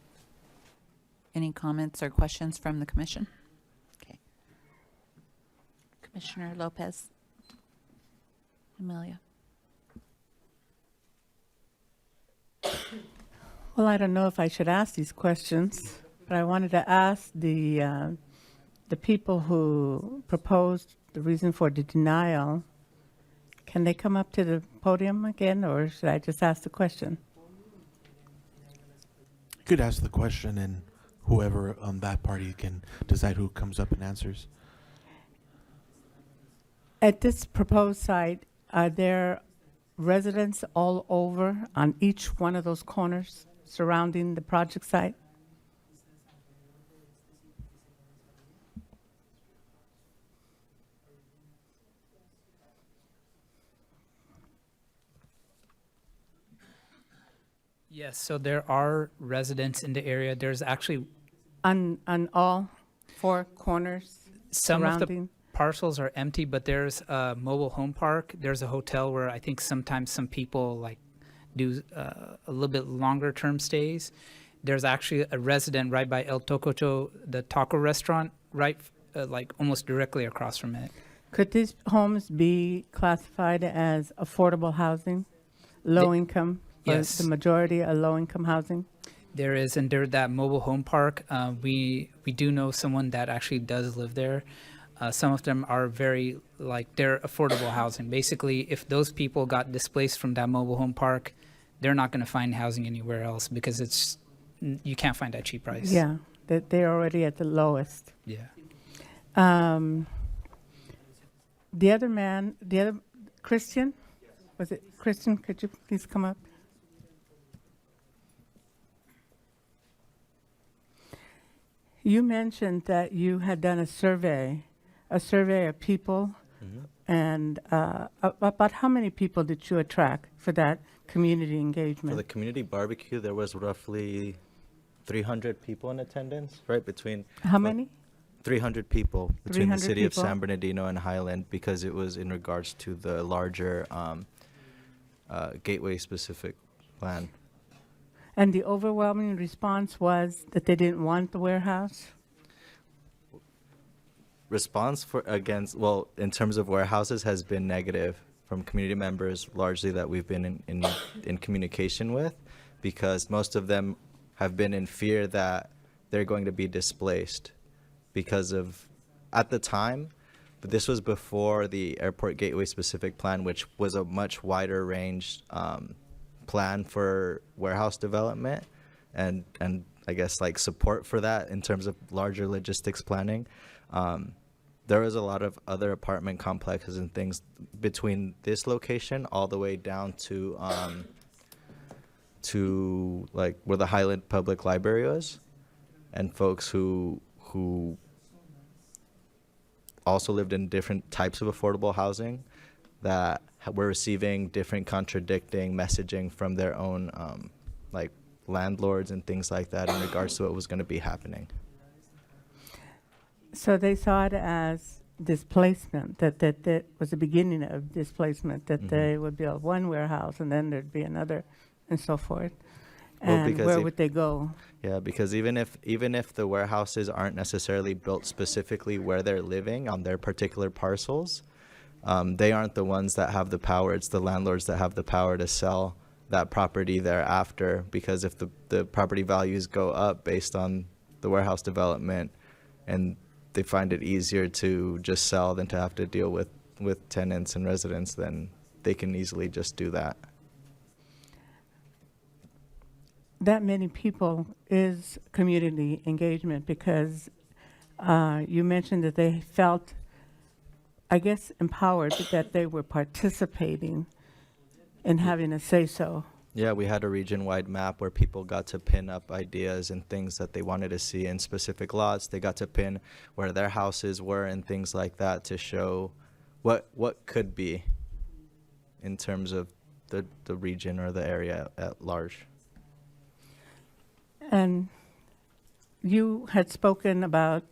any comments or questions from the commission. Okay. Commissioner Lopez. Amelia. Well, I don't know if I should ask these questions, but I wanted to ask the people who proposed the reason for the denial, can they come up to the podium again, or should I just ask the question? You could ask the question, and whoever on that party can decide who comes up and answers. At this proposed site, are there residents all over on each one of those corners surrounding the project site? Yes, so there are residents in the area. There's actually On all 4 corners some of the surrounding? parcels are empty, but there's a mobile home park. There's a hotel where I think sometimes some people like do a little bit longer term stays. There's actually a resident right by El Tococho, the taco restaurant, right like almost directly across from it. Could these homes be classified as affordable housing, low income? Or Yes. the majority are low income housing? There is, and there that mobile home park. We do know someone that actually does live there. Some of them are very like they're affordable housing. Basically, if those people got displaced from that mobile home park, they're not going to find housing anywhere else because you can't find that cheap price. Yeah, that they're already at the lowest. Yeah. The other Christian, was it Christian? Could you please come up? You mentioned that you had done a survey of people, and about how many people did you attract for that community engagement? For the community barbecue, there was roughly 300 people in attendance, right? Between How many? 300 people between the 300 city of people. San Bernardino and Highland, because it was in regards to the larger gateway specific plan. And the overwhelming response was that they didn't want the warehouse? Response in terms of warehouses has been negative from community members, largely that we've been in communication with, because most of them have been in fear that they're going to be displaced because of, at the time, but this was before the airport gateway specific plan, which was a much wider range plan for warehouse development and I guess like support for that in terms of larger logistics planning. There was a lot of other apartment complexes and things between this location all the way down to like where the Highland Public Library was, and folks who also lived in different types of affordable housing that were receiving different contradicting messaging from their own like landlords and things like that in regards to what was going to be happening. So they saw it as displacement, that was the beginning of displacement, that they would build one warehouse and then there'd be another and so forth. Well, And because where if- would they go? Yeah, because even if the warehouses aren't necessarily built specifically where they're living on their particular parcels, they aren't the ones that have the power. It's the landlords that have the power to sell that property thereafter, because if the property values go up based on the warehouse development and they find it easier to just sell than to have to deal with tenants and residents, then they can easily just do that. That many people is community engagement, because you mentioned that they felt, I guess, empowered that they were participating in having a say-so. Yeah, we had a region-wide map where people got to pin up ideas and things that they wanted to see in specific lots. They got to pin where their houses were and things like that to show what could be in terms of the region or the area at large. And you had spoken about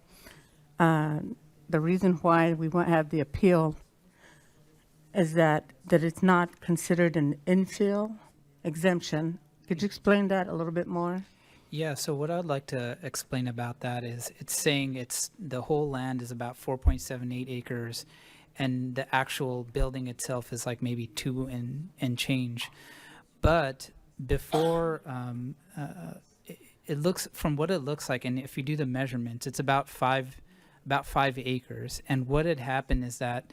the reason why we won't have the appeal is that it's not considered an infill exemption. Could you explain that a little bit more? Yeah, so what I'd like to explain about that is it's saying the whole land is about 4.78 acres and the actual building itself is like maybe 2 and change. But before, it looks, from what it looks like, and if you do the measurements, it's about 5 acres. And what had happened is that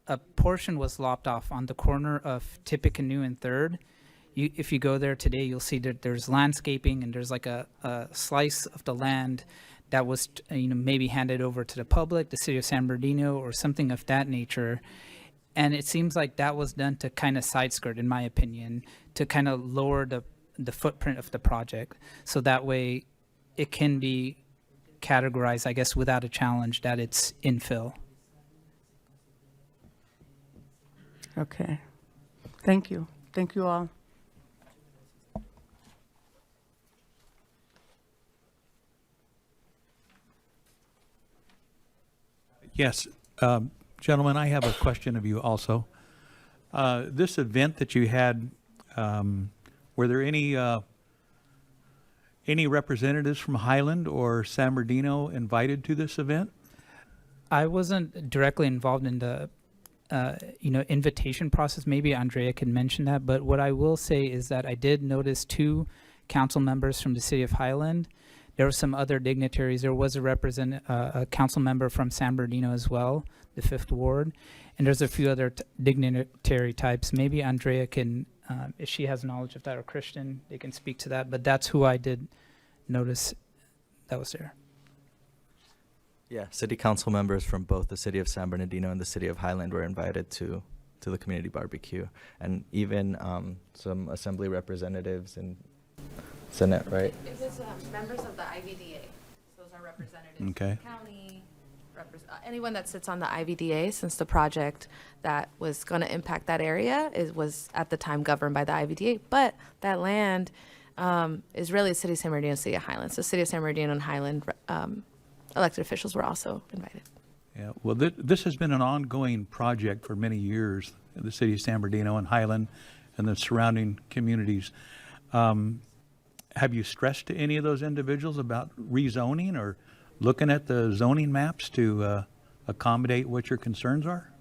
a portion was lopped off on the corner of Tippecanoe and 3rd. If you go there today, you'll see that there's landscaping and there's like a slice of the land that was maybe handed over to the public, the city of San Bernardino, or something of that nature. And it seems like that was done to kind of side skirt, in my opinion, to kind of lower the footprint of the project. So that way it can be categorized, I guess, without a challenge that it's infill. Okay. Thank you. Thank you all. Yes, Gentlemen, I have a question of you also. This event that you had, were there any representatives from Highland or San Bernardino invited to this event? I wasn't directly involved in the invitation process. Maybe Andrea can mention that, but what I will say is that I did notice 2 council members from the city of Highland. There were some other dignitaries. There was a council member from San Bernardino as well, the 5th Ward, and there's a few other dignitary types. Maybe Andrea can, if she has knowledge of that, or Christian, they can speak to that, but that's who I did notice that was there. Yeah, city council members from both the city of San Bernardino and the city of Highland were invited to the community barbecue, and even some assembly representatives and Senate, right? It was members of the IVDA. Those are representatives Okay. from the county, anyone that sits on the IVDA, since the project that was going to impact that area was at the time governed by the IVDA. But that land is really the city of San Bernardino, city of Highland. So city of San Bernardino and Highland elected officials were also invited. Yeah, well, this has been an ongoing project for many years, in the city of San Bernardino and Highland and the surrounding communities. Have you stressed to any of those individuals about rezoning or looking at the zoning maps to accommodate what your concerns are?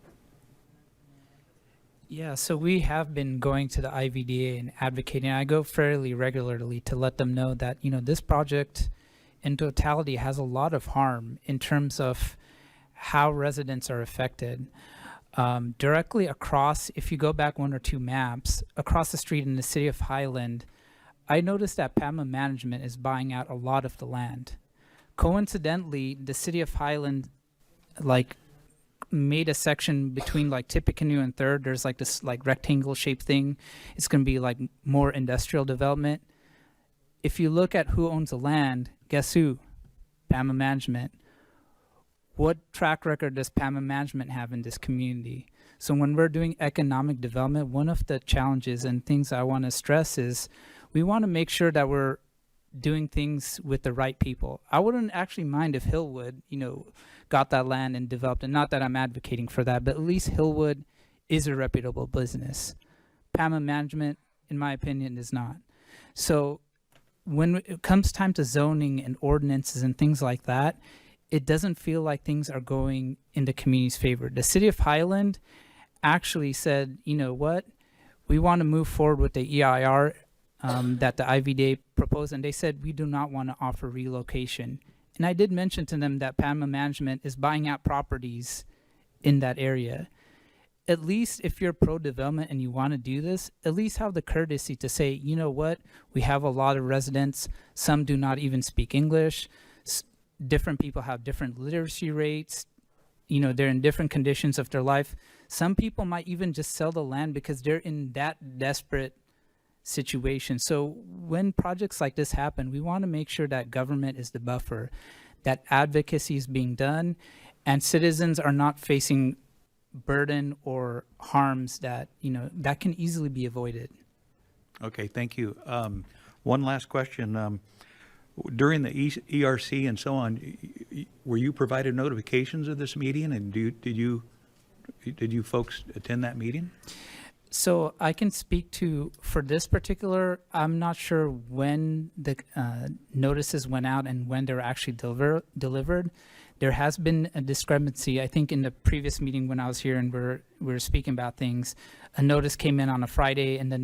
Yeah, so we have been going to the IVDA and advocating. I go fairly regularly to let them know that, this project in totality has a lot of harm in terms of how residents are affected. Directly across, if you go back 1 or 2 maps, across the street in the city of Highland, I noticed that PAMA Management is buying out a lot of the land. Coincidentally, the city of Highland, made a section between Tippecanoe and 3rd. There's this rectangle shaped thing. It's going to be more industrial development. If you look at who owns the land, guess who? PAMA Management. What track record does PAMA Management have in this community? So when we're doing economic development, one of the challenges and things I want to stress is we want to make sure that we're doing things with the right people. I wouldn't actually mind if Hillwood, got that land and developed it. Not that I'm advocating for that, but at least Hillwood is a reputable business. PAMA Management, in my opinion, is not. So when it comes time to zoning and ordinances and things like that, it doesn't feel like things are going in the community's favor. The city of Highland actually said, you know what, we want to move forward with the EIR that the IVDA proposed, and they said we do not want to offer relocation. And I did mention to them that PAMA Management is buying out properties in that area. At least if you're pro-development and you want to do this, at least have the courtesy to say, you know what, we have a lot of residents, some do not even speak English, different people have different literacy rates, they're in different conditions of their life. Some people might even just sell the land because they're in that desperate situation. So when projects like this happen, we want to make sure that government is the buffer, that advocacy is being done, and citizens are not facing burden or harms that that can easily be avoided. Okay, thank you. One last question. During the ERC and so on, were you provided notifications of this meeting, and did you folks attend that meeting? So I can speak to, for this particular, I'm not sure when the notices went out and when they were actually delivered. There has been a discrepancy. I think in the previous meeting when I was here and we were speaking about things, a notice came in on a Friday, and then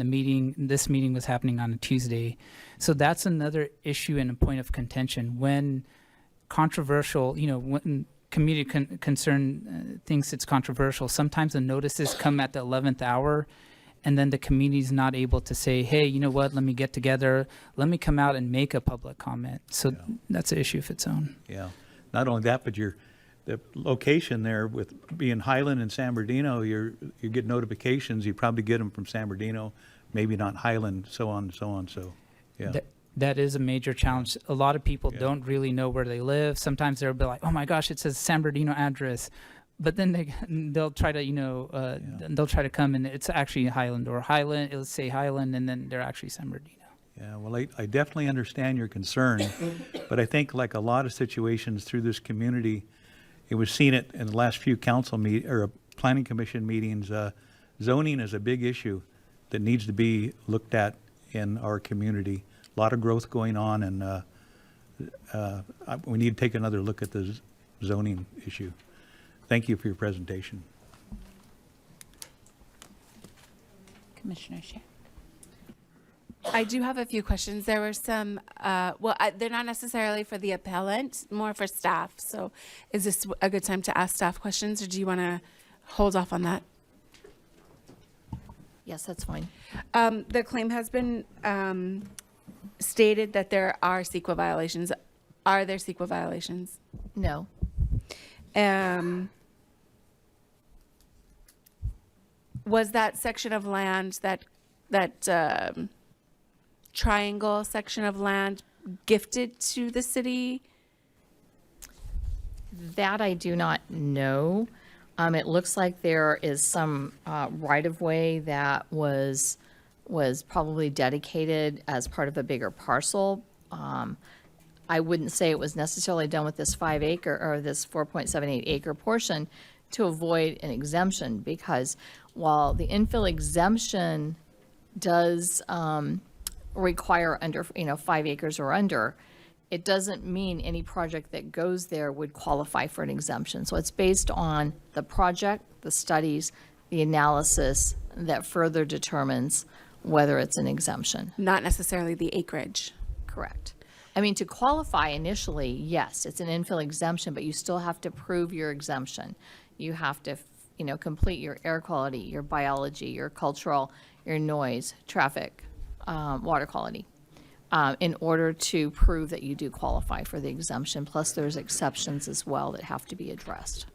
this meeting was happening on a Tuesday. So that's another issue and a point of contention. When controversial, when community concern thinks it's controversial, sometimes the notices come at the 11th hour, and then the community's not able to say, hey, you know what, let me get together, let me come out and make a public comment. So that's an issue of its own. Yeah. Not only that, but the location there with being Highland and San Bernardino, you get notifications. You probably get them from San Bernardino, maybe not Highland, so on and so on. So, yeah. That is a major challenge. A lot of people don't really know where they live. Sometimes they'll be like, oh my gosh, it says San Bernardino address. But then they'll try to, they'll try to come and it's actually Highland, or Highland, it'll say Highland, and then they're actually San Bernardino. Yeah, well, I definitely understand your concern, but I think like a lot of situations through this community, it was seen in the last few planning commission meetings, zoning is a big issue that needs to be looked at in our community. A lot of growth going on, and we need to take another look at the zoning issue. Thank you for your presentation. Commissioner Shea. I do have a few questions. There were some, they're not necessarily for the appellant, more for staff. So is this a good time to ask staff questions, or do you want to hold off on that? Yes, that's fine. The claim has been stated that there are CEQA violations. Are there CEQA violations? No. Was that section of land, that triangle section of land, gifted to the city? That I do not know. It looks like there is some right-of-way that was probably dedicated as part of a bigger parcel. I wouldn't say it was necessarily done with this 5 acre or this 4.78 acre portion to avoid an exemption, because while the infill exemption does require under 5 acres or under, it doesn't mean any project that goes there would qualify for an exemption. So it's based on the project, the studies, the analysis that further determines whether it's an exemption. Not necessarily the acreage. Correct. I mean, to qualify initially, yes, it's an infill exemption, but you still have to prove your exemption. You have to, complete your air quality, your biology, your cultural, your noise, traffic, water quality, in order to prove that you do qualify for the exemption. Plus, there's exceptions as well that have to be addressed.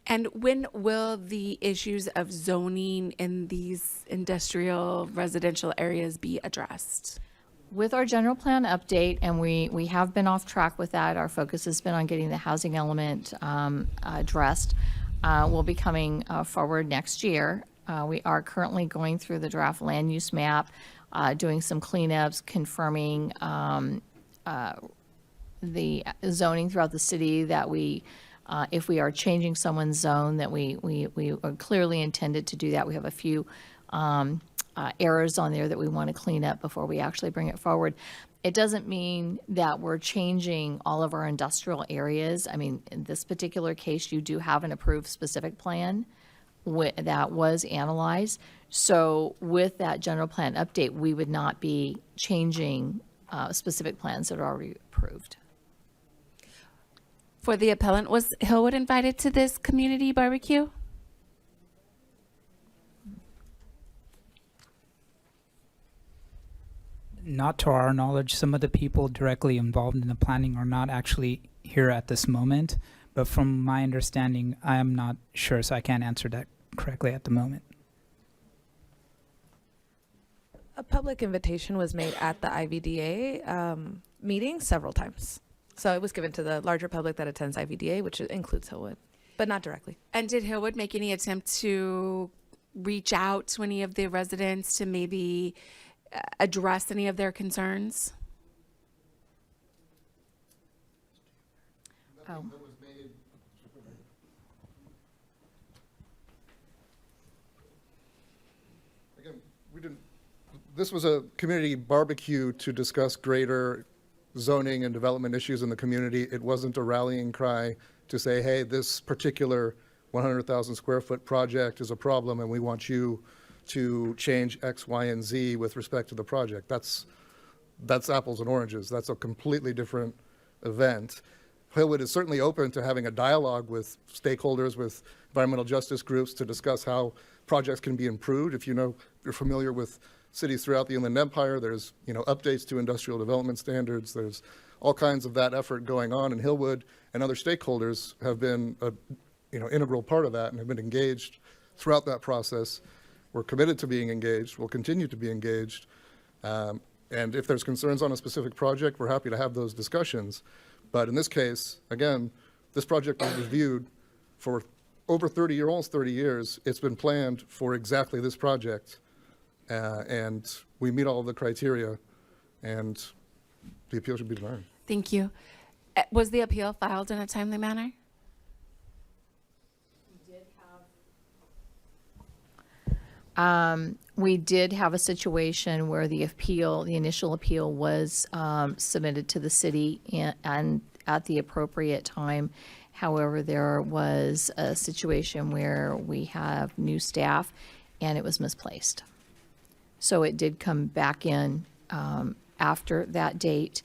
And when will the issues of zoning in these industrial residential areas be addressed? With our general plan update, and we have been off track with that, our focus has been on getting the housing element addressed. We'll be coming forward next year. We are currently going through the draft land use map, doing some cleanups, confirming the zoning throughout the city, that we, if we are changing someone's zone, that we are clearly intended to do that. We have a few errors on there that we want to clean up before we actually bring it forward. It doesn't mean that we're changing all of our industrial areas. I mean, in this particular case, you do have an approved specific plan that was analyzed. So with that general plan update, we would not be changing specific plans that are already approved. For the appellant, was Hillwood invited to this community barbecue? Not to our knowledge. Some of the people directly involved in the planning are not actually here at this moment, but from my understanding, I am not sure, so I can't answer that correctly at the moment. A public invitation was made at the IVDA meeting several times. So it was given to the larger public that attends IVDA, which includes Hillwood, but not directly. And did Hillwood make any attempt to reach out to any of the residents to maybe address any of their concerns? Oh. Again, this was a community barbecue to discuss greater zoning and development issues in the community. It wasn't a rallying cry to say, hey, this particular 100,000 square foot project is a problem and we want you to change X, Y, and Z with respect to the project. That's apples and oranges. That's a completely different event. Hillwood is certainly open to having a dialogue with stakeholders, with environmental justice groups, to discuss how projects can be improved. If you're familiar with cities throughout the Inland Empire, there's updates to industrial development standards. There's all kinds of that effort going on, and Hillwood and other stakeholders have been a integral part of that and have been engaged throughout that process. We're committed to being engaged. We'll continue to be engaged. And if there's concerns on a specific project, we're happy to have those discussions. But in this case, again, this project was reviewed for over 30 years. It's been planned for exactly this project. And we meet all of the criteria, and the appeal should be denied. Thank you. Was the appeal filed in a timely manner? We did have a situation where the initial appeal was submitted to the city and at the appropriate time. However, there was a situation where we have new staff and it was misplaced. So it did come back in after that date,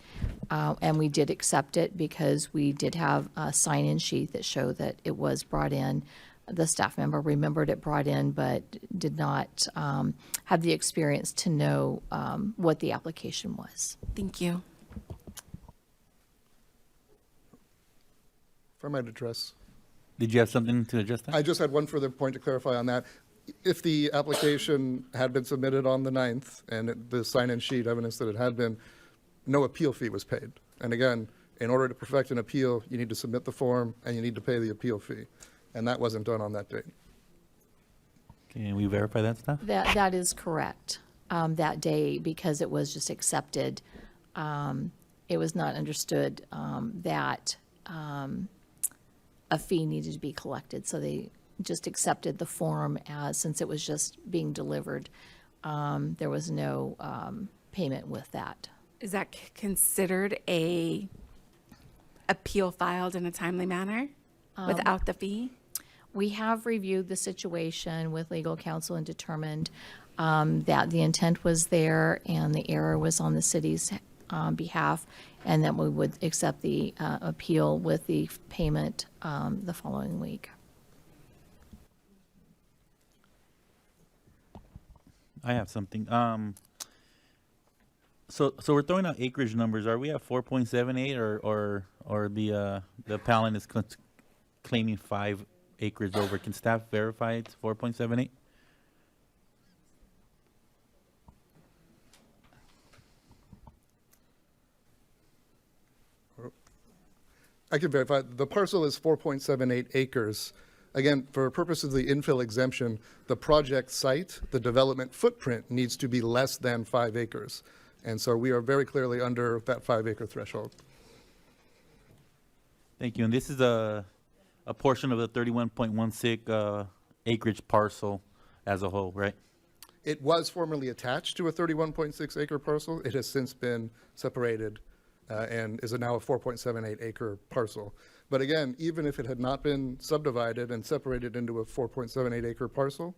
and we did accept it because we did have a sign-in sheet that showed that it was brought in. The staff member remembered it brought in, but did not have the experience to know what the application was. Thank you. If I might address. Did you have something to address that? I just had one further point to clarify on that. If the application had been submitted on the 9th and the sign-in sheet evidence that it had been, no appeal fee was paid. And again, in order to perfect an appeal, you need to submit the form and you need to pay the appeal fee. And that wasn't done on that date. Can we verify that stuff? That is correct. That day, because it was just accepted, it was not understood that a fee needed to be collected. So they just accepted the form as, since it was just being delivered, there was no payment with that. Is that considered a appeal filed in a timely manner without the fee? We have reviewed the situation with legal counsel and determined that the intent was there and the error was on the city's behalf, and that we would accept the appeal with the payment the following week. I have something. So we're throwing out acreage numbers. Are we at 4.78 or the appellant is claiming 5 acres over? Can staff verify it's 4.78? I can verify. The parcel is 4.78 acres. Again, for purposes of the infill exemption, the project site, the development footprint needs to be less than 5 acres. And so we are very clearly under that 5-acre threshold. Thank you. And this is a portion of the 31.16 acreage parcel as a whole, right? It was formerly attached to a 31.6 acre parcel. It has since been separated and is now a 4.78 acre parcel. But again, even if it had not been subdivided and separated into a 4.78 acre parcel,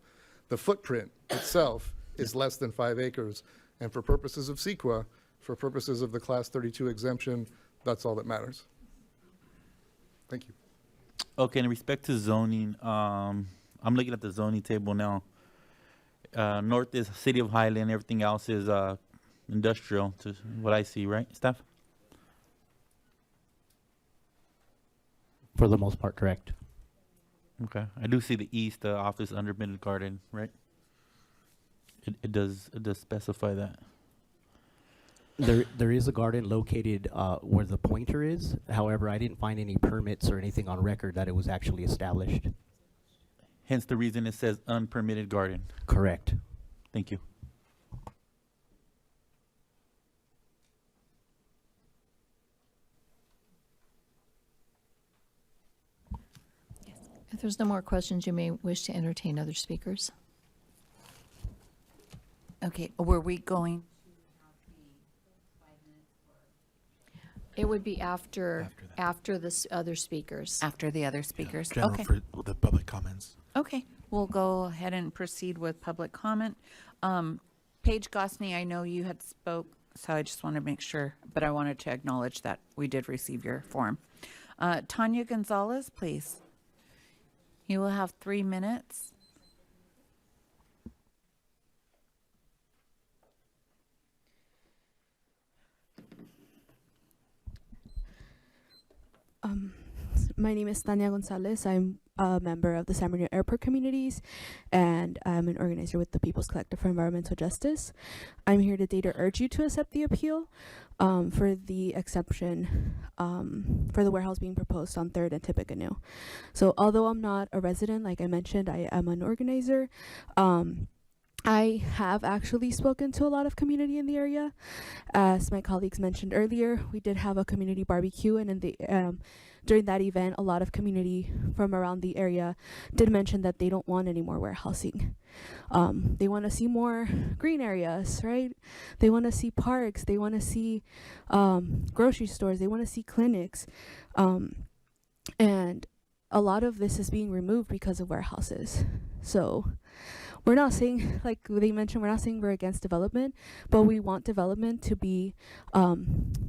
the footprint itself is less than 5 acres. And for purposes of CEQA, for purposes of the Class 32 exemption, that's all that matters. Thank you. Okay, in respect to zoning, I'm looking at the zoning table now. North is City of Highland, everything else is industrial, to what I see, right, staff? For the most part, correct. Okay, I do see the east office unpermitted garden, right? It does specify that. There is a garden located where the pointer is. However, I didn't find any permits or anything on record that it was actually established. Hence the reason it says unpermitted garden. Correct. Thank you. If there's no more questions, you may wish to entertain other speakers. Okay, were we going? It would be after the other speakers. After the other speakers? General Okay. for the public comments. Okay, we'll go ahead and proceed with public comment. Paige Gosney, I know you had spoke, so I just want to make sure, but I wanted to acknowledge that we did receive your form. Tanya Gonzalez, please. You will have 3 minutes. My name is Tanya Gonzalez. I'm a member of the San Bernardino Airport Communities, and I'm an organizer with the People's Collective for Environmental Justice. I'm here today to urge you to accept the appeal for the exception for the warehouse being proposed on 3rd and Tippecanoe. So although I'm not a resident, like I mentioned, I am an organizer. I have actually spoken to a lot of community in the area. As my colleagues mentioned earlier, we did have a community barbecue, and in the during that event, a lot of community from around the area did mention that they don't want any more warehousing. They want to see more green areas, right? They want to see parks. They want to see grocery stores. They want to see clinics. And a lot of this is being removed because of warehouses. So we're not saying, like they mentioned, we're not saying we're against development, but we want development to be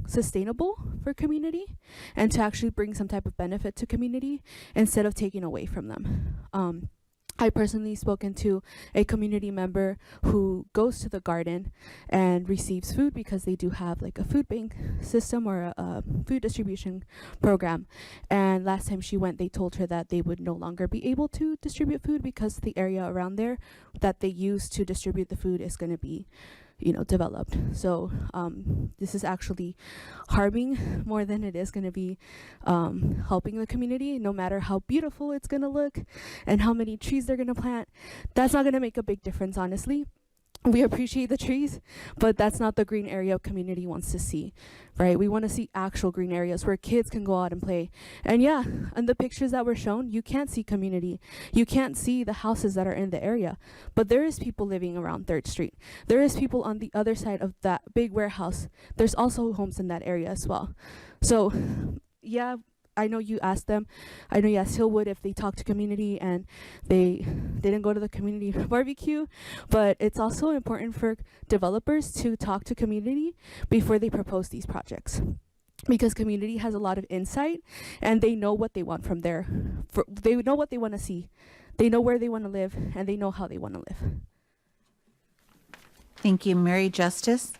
sustainable for community and to actually bring some type of benefit to community instead of taking away from them. I personally spoken to a community member who goes to the garden and receives food because they do have like a food bank system or a food distribution program. And last time she went, they told her that they would no longer be able to distribute food because the area around there that they use to distribute the food is going to be, developed. So this is actually harming more than it is going to be helping the community. No matter how beautiful it's going to look and how many trees they're going to plant, that's not going to make a big difference, honestly. We appreciate the trees, but that's not the green area community wants to see, right? We want to see actual green areas where kids can go out and play. And yeah, in the pictures that were shown, you can't see community. You can't see the houses that are in the area, but there is people living around 3rd Street. There is people on the other side of that big warehouse. There's also homes in that area as well. So yeah, I know you asked them. I know you asked Hillwood if they talked to community and they didn't go to the community barbecue, but it's also important for developers to talk to community before they propose these projects, because community has a lot of insight and they know what they want from there. They know what they want to see. They know where they want to live and they know how they want to live. Thank you. Mary Justice?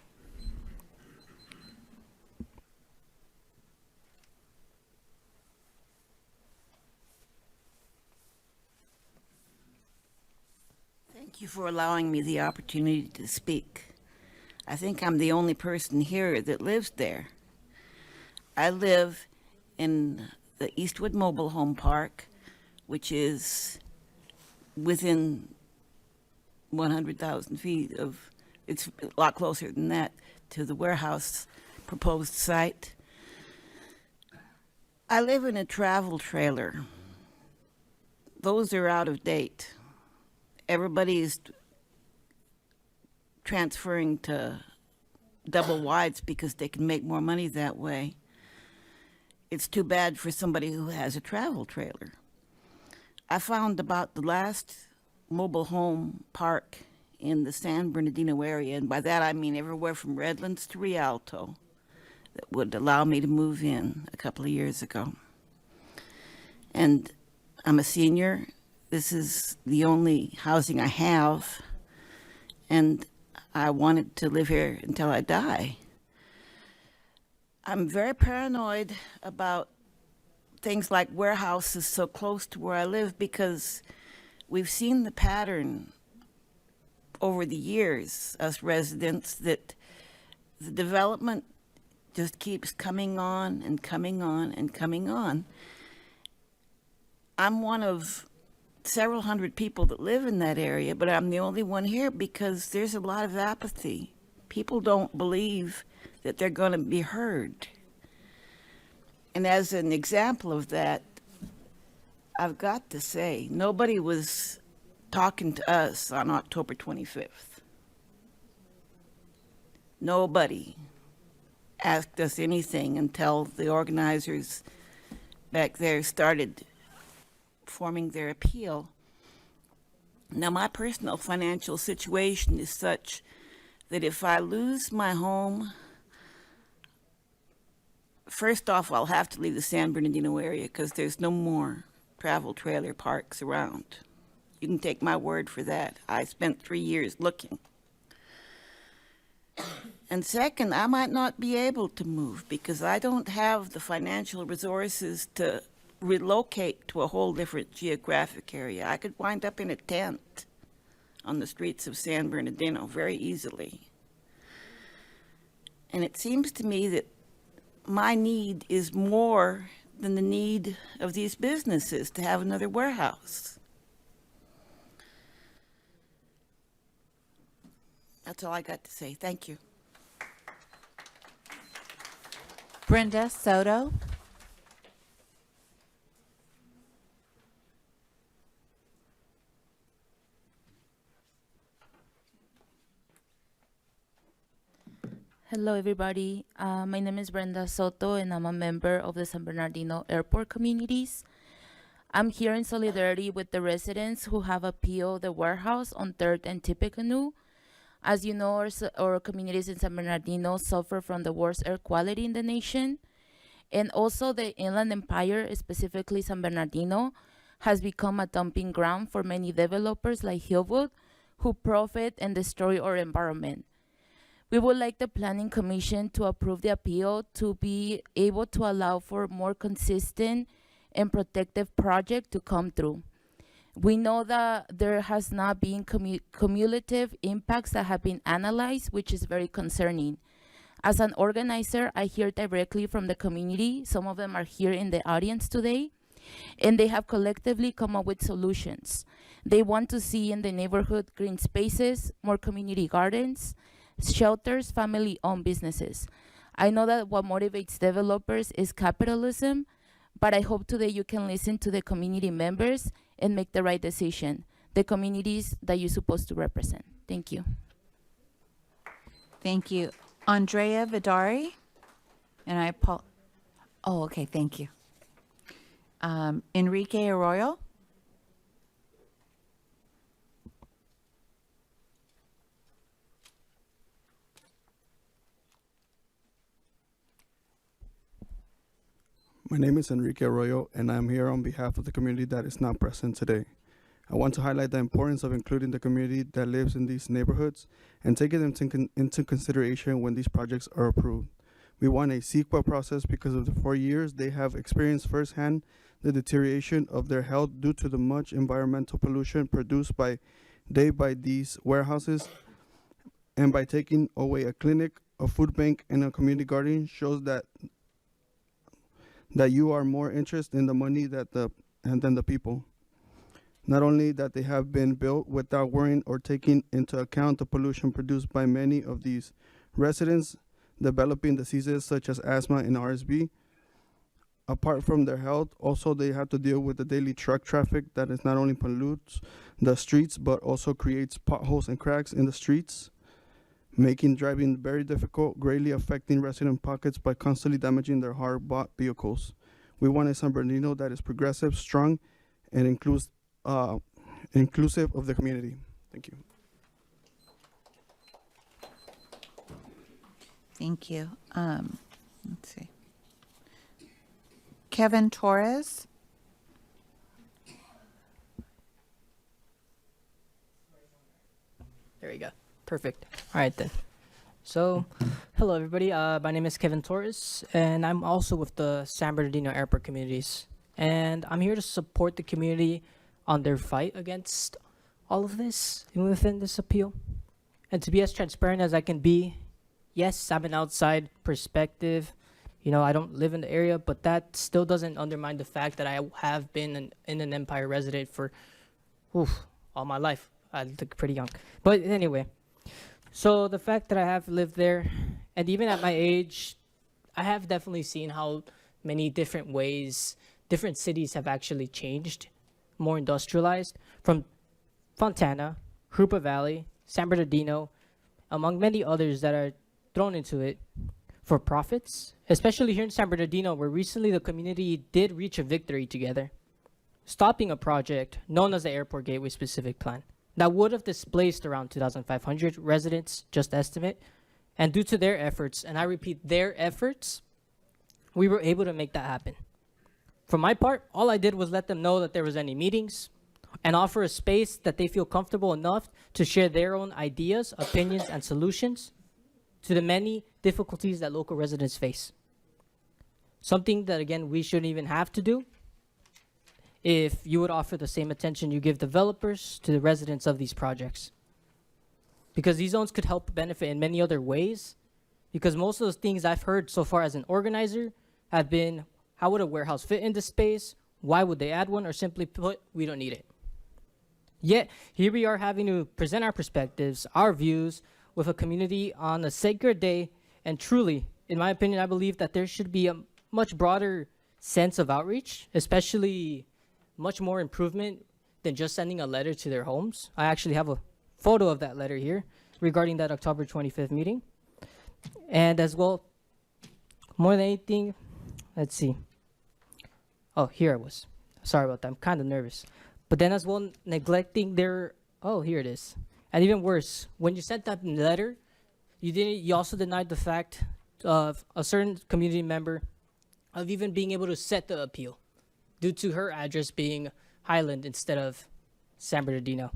Thank you for allowing me the opportunity to speak. I think I'm the only person here that lives there. I live in the Eastwood Mobile Home Park, which is within 100,000 feet of, it's a lot closer than that, to the warehouse proposed site. I live in a travel trailer. Those are out of date. Everybody is transferring to double wides because they can make more money that way. It's too bad for somebody who has a travel trailer. I found about the last mobile home park in the San Bernardino area, and by that I mean everywhere from Redlands to Rialto, that would allow me to move in a couple of years ago. And I'm a senior. This is the only housing I have, and I wanted to live here until I die. I'm very paranoid about things like warehouses so close to where I live because we've seen the pattern over the years, us residents, that the development just keeps coming on and coming on and coming on. I'm one of several hundred people that live in that area, but I'm the only one here because there's a lot of apathy. People don't believe that they're going to be heard. And as an example of that, I've got to say, nobody was talking to us on October 25th. Nobody asked us anything until the organizers back there started forming their appeal. Now, my personal financial situation is such that if I lose my home, first off, I'll have to leave the San Bernardino area because there's no more travel trailer parks around. You can take my word for that. I spent 3 years looking. And second, I might not be able to move because I don't have the financial resources to relocate to a whole different geographic area. I could wind up in a tent on the streets of San Bernardino very easily. And it seems to me that my need is more than the need of these businesses to have another warehouse. That's all I got to say. Thank you. Brenda Soto? Hello, everybody. My name is Brenda Soto, and I'm a member of the San Bernardino Airport Communities. I'm here in solidarity with the residents who have appealed the warehouse on 3rd and Tippecanoe. As you know, our communities in San Bernardino suffer from the worst air quality in the nation. And also the Inland Empire, specifically San Bernardino, has become a dumping ground for many developers like Hillwood, who profit and destroy our environment. We would like the Planning Commission to approve the appeal to be able to allow for more consistent and protective project to come through. We know that there has not been cumulative impacts that have been analyzed, which is very concerning. As an organizer, I hear directly from the community. Some of them are here in the audience today, and they have collectively come up with solutions. They want to see in the neighborhood green spaces, more community gardens, shelters, family-owned businesses. I know that what motivates developers is capitalism, but I hope today you can listen to the community members and make the right decision, the communities that you're supposed to represent. Thank you. Thank you. Andrea Vidari, and oh, okay, thank you. Enrique Arroyo. My name is Enrique Arroyo, and I'm here on behalf of the community that is not present today. I want to highlight the importance of including the community that lives in these neighborhoods and taking them into consideration when these projects are approved. We want a CEQA process because of the 4 years they have experienced firsthand the deterioration of their health due to the much environmental pollution produced by these warehouses, and by taking away a clinic, a food bank, and a community garden shows that you are more interested in the money than the people. Not only that they have been built without worrying or taking into account the pollution produced by many of these residents developing diseases such as asthma and RSV. Apart from their health, also they have to deal with the daily truck traffic that is not only pollutes the streets but also creates potholes and cracks in the streets, making driving very difficult, greatly affecting resident pockets by constantly damaging their hard-bought vehicles. We want a San Bernardino that is progressive, strong, and inclusive of the community. Thank you. Thank you. Let's see. Kevin Torres. There we go. Perfect. All right then. So, hello everybody. My name is Kevin Torres, and I'm also with the San Bernardino Airport Communities. And I'm here to support the community on their fight against all of this within this appeal. And to be as transparent as I can be, yes, I'm an outside perspective. You know, I don't live in the area, but that still doesn't undermine the fact that I have been an Inland Empire resident for all my life. I look pretty young. But anyway, so the fact that I have lived there, and even at my age, I have definitely seen how many different ways different cities have actually changed, more industrialized, from Fontana, Hoopa Valley, San Bernardino, among many others that are thrown into it for profits, especially here in San Bernardino, where recently the community did reach a victory together, stopping a project known as the Airport Gateway Specific Plan that would have displaced around 2,500 residents, just estimate. And due to their efforts, and I repeat, their efforts, we were able to make that happen. For my part, all I did was let them know that there was any meetings and offer a space that they feel comfortable enough to share their own ideas, opinions, and solutions to the many difficulties that local residents face. Something that, again, we shouldn't even have to do if you would offer the same attention you give developers to the residents of these projects. Because these zones could help benefit in many other ways, because most of those things I've heard so far as an organizer have been, how would a warehouse fit into space? Why would they add one? Or simply put, we don't need it. Yet, here we are having to present our perspectives, our views, with a community on a sacred day, and truly, in my opinion, I believe that there should be a much broader sense of outreach, especially much more improvement than just sending a letter to their homes. I actually have a photo of that letter here regarding that October 25th meeting. And as well, more than anything, let's see. Oh, here I was. Sorry about that. I'm kind of nervous. But then as well, neglecting their, oh, here it is. And even worse, when you sent that letter, you also denied the fact of a certain community member of even being able to set the appeal due to her address being Highland instead of San Bernardino.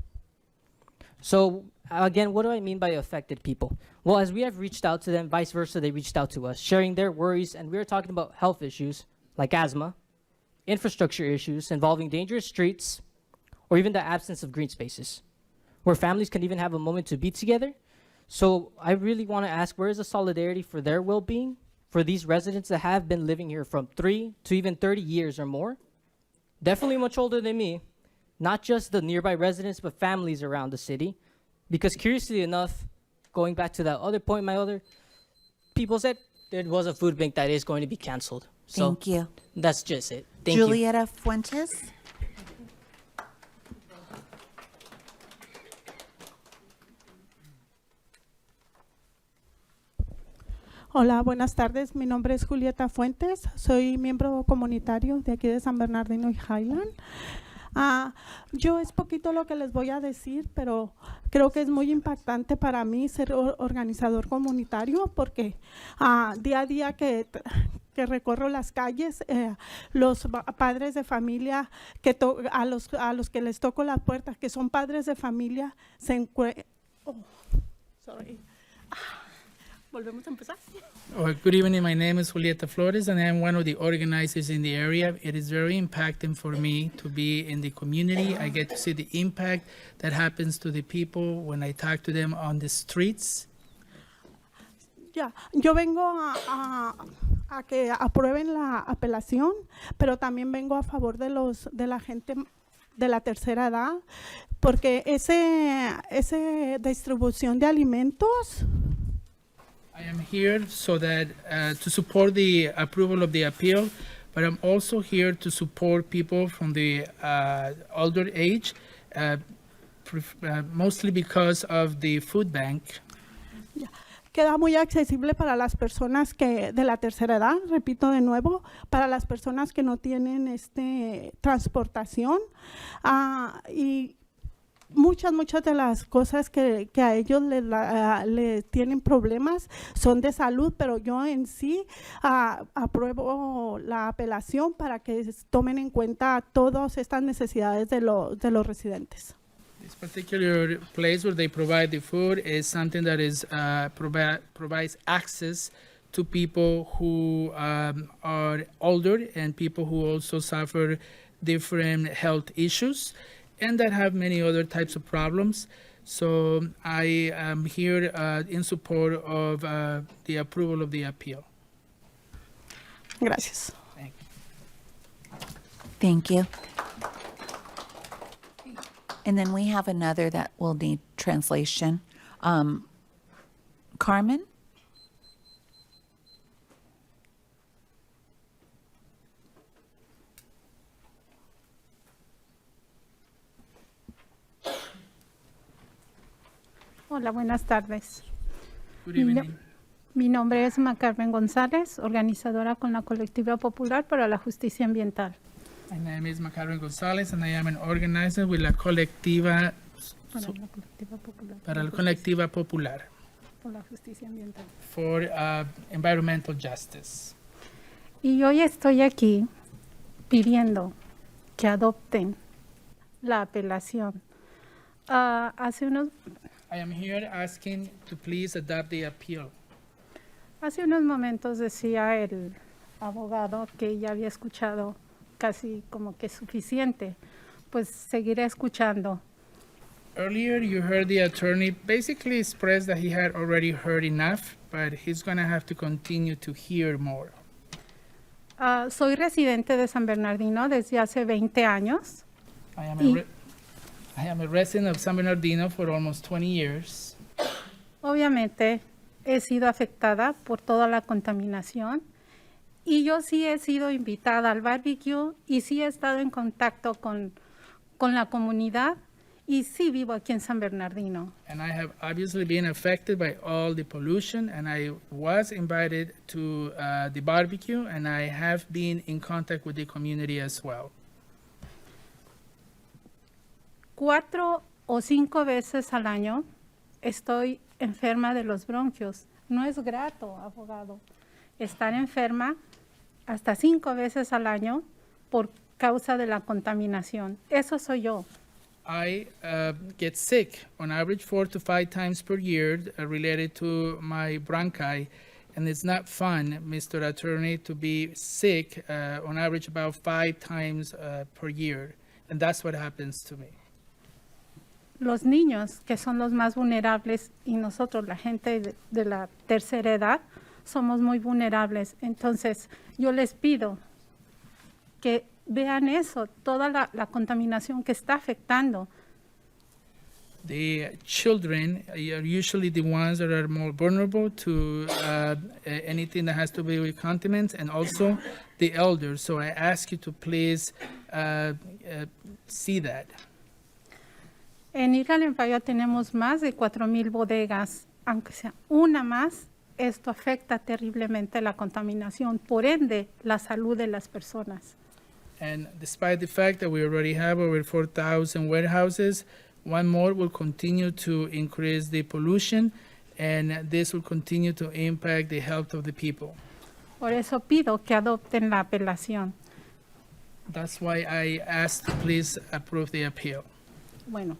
So again, what do I mean by affected people? Well, as we have reached out to them, vice versa, they reached out to us, sharing their worries, and we were talking about health issues like asthma, infrastructure issues involving dangerous streets, or even the absence of green spaces, where families can even have a moment to be together. So I really want to ask, where is the solidarity for their well-being, for these residents that have been living here from 3 to even 30 years or more? Definitely much older than me, not just the nearby residents, but families around the city. Because curiously enough, going back to that other point, my other people said there was a food bank that is going to be canceled. So Thank you. that's just it. Thank you. Julieta Fuentes? Hola, buenas tardes. Mi nombre es Julieta Fuentes. Soy miembro comunitario de aquí de San Bernardino y Highland. Yo es poquito lo que les voy a decir, pero creo que es muy impactante para mí ser organizador comunitario porque día a día que recorro las calles, los padres de familia a los que les toco la puerta, que son padres de familia, se encuentran. Volvemos a empezar. Good evening, my name is Julieta Flores and I am one of the organizers in the area. It is very impacting for me to be in the community. I get to see the impact that happens to the people when I talk to them on the streets. Ya, yo vengo a que aprueben la apelación, pero también vengo a favor de la gente de la tercera edad, porque ese distribución de alimentos. I am here so that to support the approval of the appeal, but I'm also here to support people from the older age, mostly because of the food bank. Queda muy accesible para las personas que de la tercera edad, repito de nuevo, para las personas que no tienen transportación y muchas de las cosas que a ellos le tienen problemas son de salud, pero yo en sí apruebo la apelación para que tomen en cuenta todas estas necesidades de los residentes. This particular place where they provide the food is something that is provides access to people who are older and people who also suffer different health issues and that have many other types of problems. So I am here in support of the approval of the appeal. Gracias. Thank you. And then we have another that will need translation. Carmen? Hola, buenas tardes. Good evening. Mi nombre es Macarmen González, organizadora con la Colectiva Popular para la Justicia Ambiental. My name is Macarmen González and I am an organizer with la Colectiva para la Colectiva Popular Por la Justicia Ambiental. for Environmental Justice. Y hoy estoy aquí pidiendo que adopten la apelación. I am here asking to please adopt the appeal. Hace unos momentos decía el abogado que ya había escuchado casi como que suficiente, pues seguiré escuchando. Earlier, you heard the attorney basically express that he had already heard enough, but he's going to have to continue to hear more. Soy residente de San Bernardino desde hace 20 años. I am a resident of San Bernardino for almost 20 years. Obviamente he sido afectada por toda la contaminación y yo sí he sido invitada al barbecue y sí he estado en contacto con la comunidad Y sí vivo aquí en San Bernardino. And I have obviously been affected by all the pollution, and I was invited to the barbecue, and I have been in contact with the community as well. 4 o 5 veces al año estoy enferma de los bronquios. No es grato, abogado, estar enferma hasta 5 veces al año por causa de la contaminación. Eso soy yo. I get sick on average 4 to 5 times per year related to my bronchi, and it's not fun, Mr. Attorney, to be sick on average about 5 times per year, and that's what happens to me. Los niños, que son los más vulnerables, y nosotros, la gente de la tercera edad, somos muy vulnerables. Entonces, yo les pido que vean eso, toda la contaminación que está afectando. The children are usually the ones that are more vulnerable to anything that has to do with continence, and also the elders. So I ask you to please see that. En Inland Empire tenemos más de 4,000 bodegas, aunque sea una más, esto afecta terriblemente la contaminación, por ende, la salud de las personas. And despite the fact that we already have over 4,000 warehouses, one more will continue to increase the pollution, and this will continue to impact the health of the people. Por eso pido que adopten la apelación. That's why I asked to please approve the appeal. Bueno,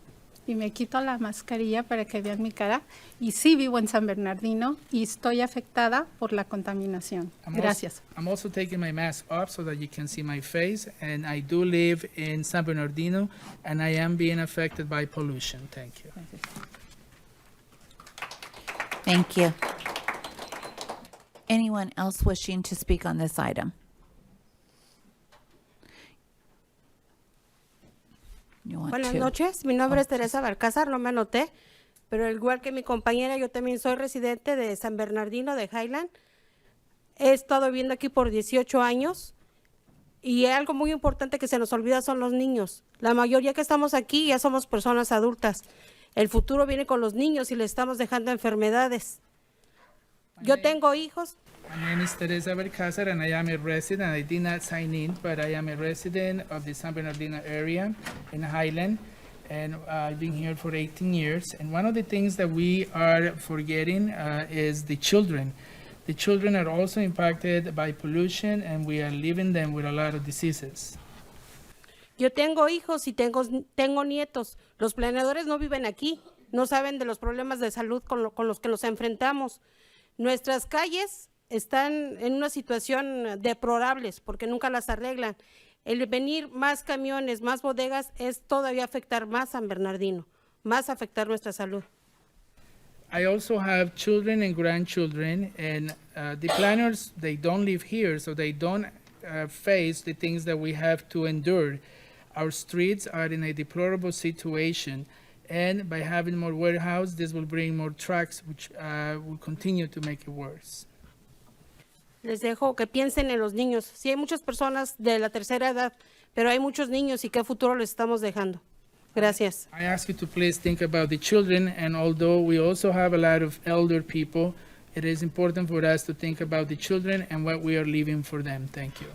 y me quito la mascarilla para que vean mi cara. Y sí vivo en San Bernardino y estoy afectada por la contaminación. Gracias. I'm also taking my mask off so that you can see my face, and I do live in San Bernardino, and I am being affected by pollution. Thank you. Thank you. Anyone else wishing to speak on this item? You want Buenas to- noches, mi nombre es Teresa Balcázar, no me anoté, pero igual que mi compañera, yo también soy residente de San Bernardino, de Highland. He estado viviendo aquí por 18 años y algo muy importante que se nos olvida son los niños. La mayoría que estamos aquí ya somos personas adultas. El futuro viene con los niños y les estamos dejando enfermedades. Yo tengo hijos. My name is Teresa Balcázar, and I am a resident. I did not sign in, but I am a resident of the San Bernardino area in Highland, and I've been here for 18 years. And one of the things that we are forgetting is the children. The children are also impacted by pollution, and we are leaving them with a lot of diseases. Yo tengo hijos y tengo nietos. Los planeadores no viven aquí, no saben de los problemas de salud con los que nos enfrentamos. Nuestras calles están en una situación deplorables porque nunca las arreglan. El venir más camiones, más bodegas, es todavía afectar más San Bernardino, más afectar nuestra salud. I also have children and grandchildren, and the planners, they don't live here, so they don't face the things that we have to endure. Our streets are in a deplorable situation, and by having more warehouse, this will bring more trucks, which will continue to make it worse. Les dejo que piensen en los niños. Sí hay muchas personas de la tercera edad, pero hay muchos niños y qué futuro les estamos dejando. Gracias. I ask you to please think about the children, and although we also have a lot of elder people, it is important for us to think about the children and what we are leaving for them. Thank you.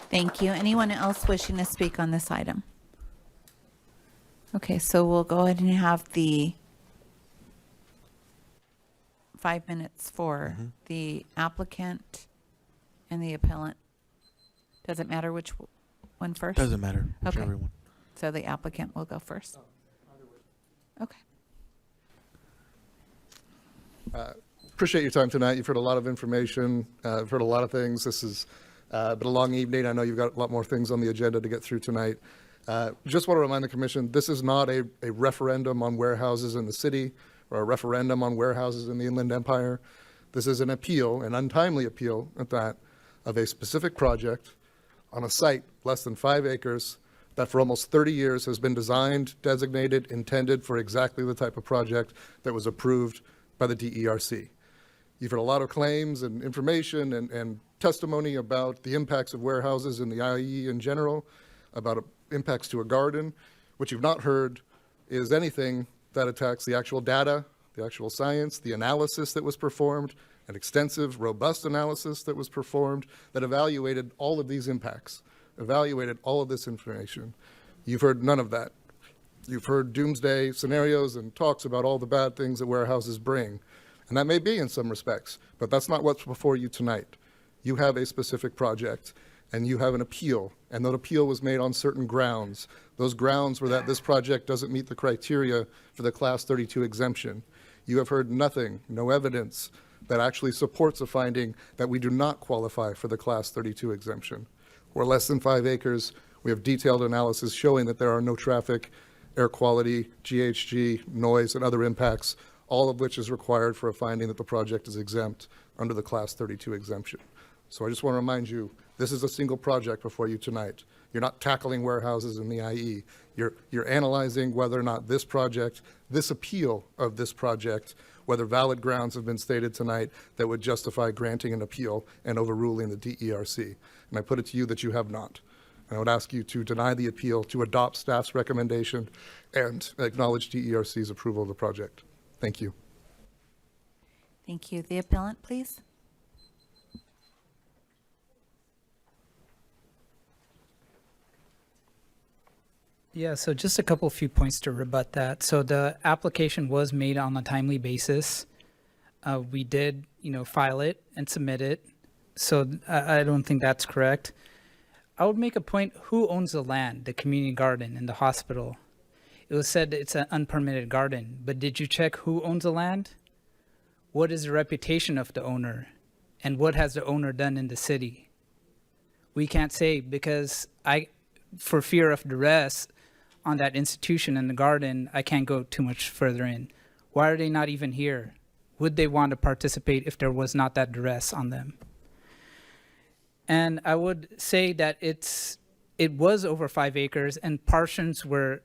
Thank you. Anyone else wishing to speak on this item? Okay, so we'll go ahead and have the 5 minutes for the applicant and the appellant. Does it matter which one first? Doesn't matter, Okay. whichever one. So the applicant will go first. Okay. Appreciate your time tonight. You've heard a lot of information. I've heard a lot of things. This has been a long evening. I know you've got a lot more things on the agenda to get through tonight. Just want to remind the commission, this is not a referendum on warehouses in the city or a referendum on warehouses in the Inland Empire. This is an appeal, an untimely appeal at that, of a specific project on a site less than 5 acres that for almost 30 years has been designed, designated, intended for exactly the type of project that was approved by the DERC. You've heard a lot of claims and information and testimony about the impacts of warehouses in the IE in general. about impacts to a garden. What you've not heard is anything that attacks the actual data, the actual science, the analysis that was performed, an extensive, robust analysis that was performed that evaluated all of these impacts, evaluated all of this information. You've heard none of that. You've heard doomsday scenarios and talks about all the bad things that warehouses bring. And that may be in some respects, but that's not what's before you tonight. You have a specific project, and you have an appeal, and that appeal was made on certain grounds. Those grounds were that this project doesn't meet the criteria for the Class 32 exemption. You have heard nothing, no evidence that actually supports a finding that we do not qualify for the Class 32 exemption. We're less than 5 acres. We have detailed analysis showing that there are no traffic, air quality, GHG, noise, and other impacts, all of which is required for a finding that the project is exempt under the Class 32 exemption. So I just want to remind you, this is a single project before you tonight. You're not tackling warehouses in the IE. You're analyzing whether or not this project, this appeal of this project, whether valid grounds have been stated tonight that would justify granting an appeal and overruling the DERC. And I put it to you that you have not. And I would ask you to deny the appeal, to adopt staff's recommendation, and acknowledge DERC's approval of the project. Thank you. Thank you. The appellant, please. Yeah, so just a couple few points to rebut that. So the application was made on a timely basis. We did, file it and submit it. So I don't think that's correct. I would make a point, who owns the land, the community garden and the hospital? It was said that it's an unpermitted garden, but did you check who owns the land? What is the reputation of the owner? And what has the owner done in the city? We can't say, because for fear of duress on that institution and the garden, I can't go too much further in. Why are they not even here? Would they want to participate if there was not that duress on them? And I would say that it was over 5 acres, and portions were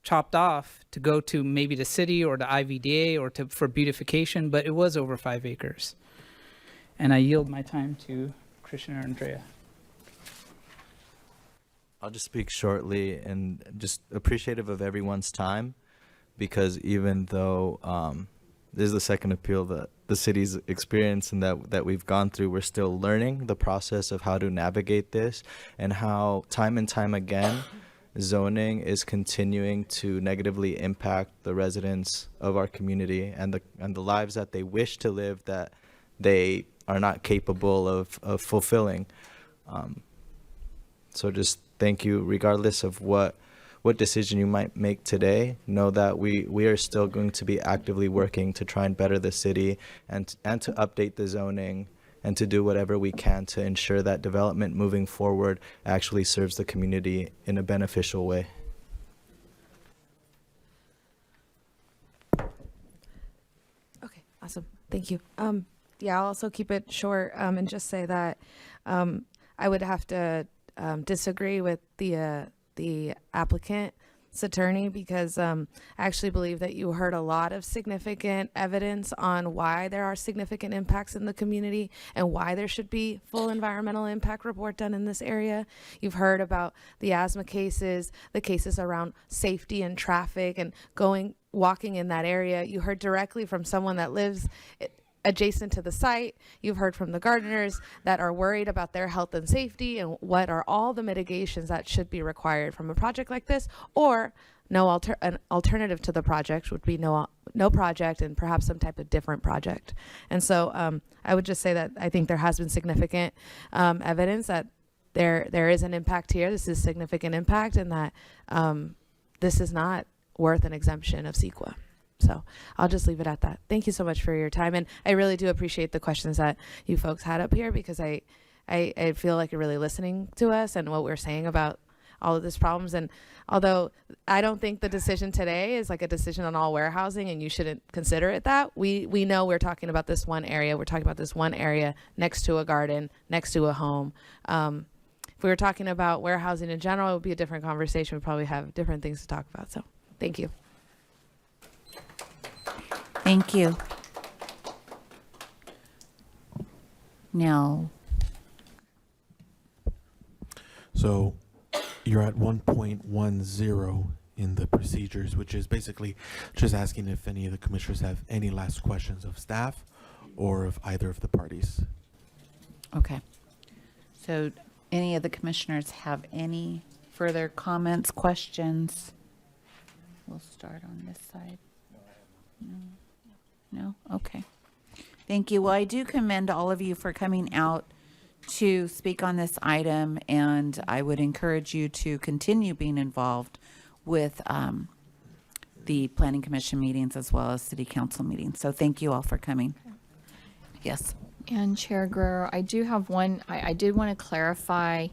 chopped off to go to maybe the city or the IVDA or for beautification, but it was over 5 acres. And I yield my time to Christian or Andrea. I'll just speak shortly and just appreciative of everyone's time, because even though this is the second appeal that the city's experienced and that we've gone through, we're still learning the process of how to navigate this, and how time and time again zoning is continuing to negatively impact the residents of our community and the lives that they wish to live that they are not capable of fulfilling. So just thank you, regardless of what decision you might make today. Know that we are still going to be actively working to try and better the city and to update the zoning and to do whatever we can to ensure that development moving forward actually serves the community in a beneficial way. Okay, awesome. Thank you. Yeah, I'll also keep it short and just say that I would have to disagree with the applicant's attorney, because I actually believe that you heard a lot of significant evidence on why there are significant impacts in the community and why there should be full environmental impact report done in this area. You've heard about the asthma cases, the cases around safety and traffic and walking in that area. You heard directly from someone that lives adjacent to the site. You've heard from the gardeners that are worried about their health and safety and what are all the mitigations that should be required from a project like this, or an alternative to the project would be no project and perhaps some type of different project. And so I would just say that I think there has been significant evidence that there is an impact here. This is significant impact, and that this is not worth an exemption of CEQA. So I'll just leave it at that. Thank you so much for your time. And I really do appreciate the questions that you folks had up here, because I feel like you're really listening to us and what we're saying about all of these problems. And although I don't think the decision today is like a decision on all warehousing, and you shouldn't consider it that, we know we're talking about this one area. We're talking about this one area next to a garden, next to a home. If we were talking about warehousing in general, it would be a different conversation. We'd probably have different things to talk about. So thank you. Thank you. Now. So You're at 1.10 in the procedures, which is basically just asking if any of the commissioners have any last questions of staff or of either of the parties. Okay. So any of the commissioners have any further comments, questions? We'll start on this side. No? No? Okay. Thank you. Well, I do commend all of you for coming out to speak on this item, and I would encourage you to continue being involved with the Planning Commission meetings as well as City Council meetings. So thank you all for coming. Yes. And Chair Guerrero, I do have one, I did want to clarify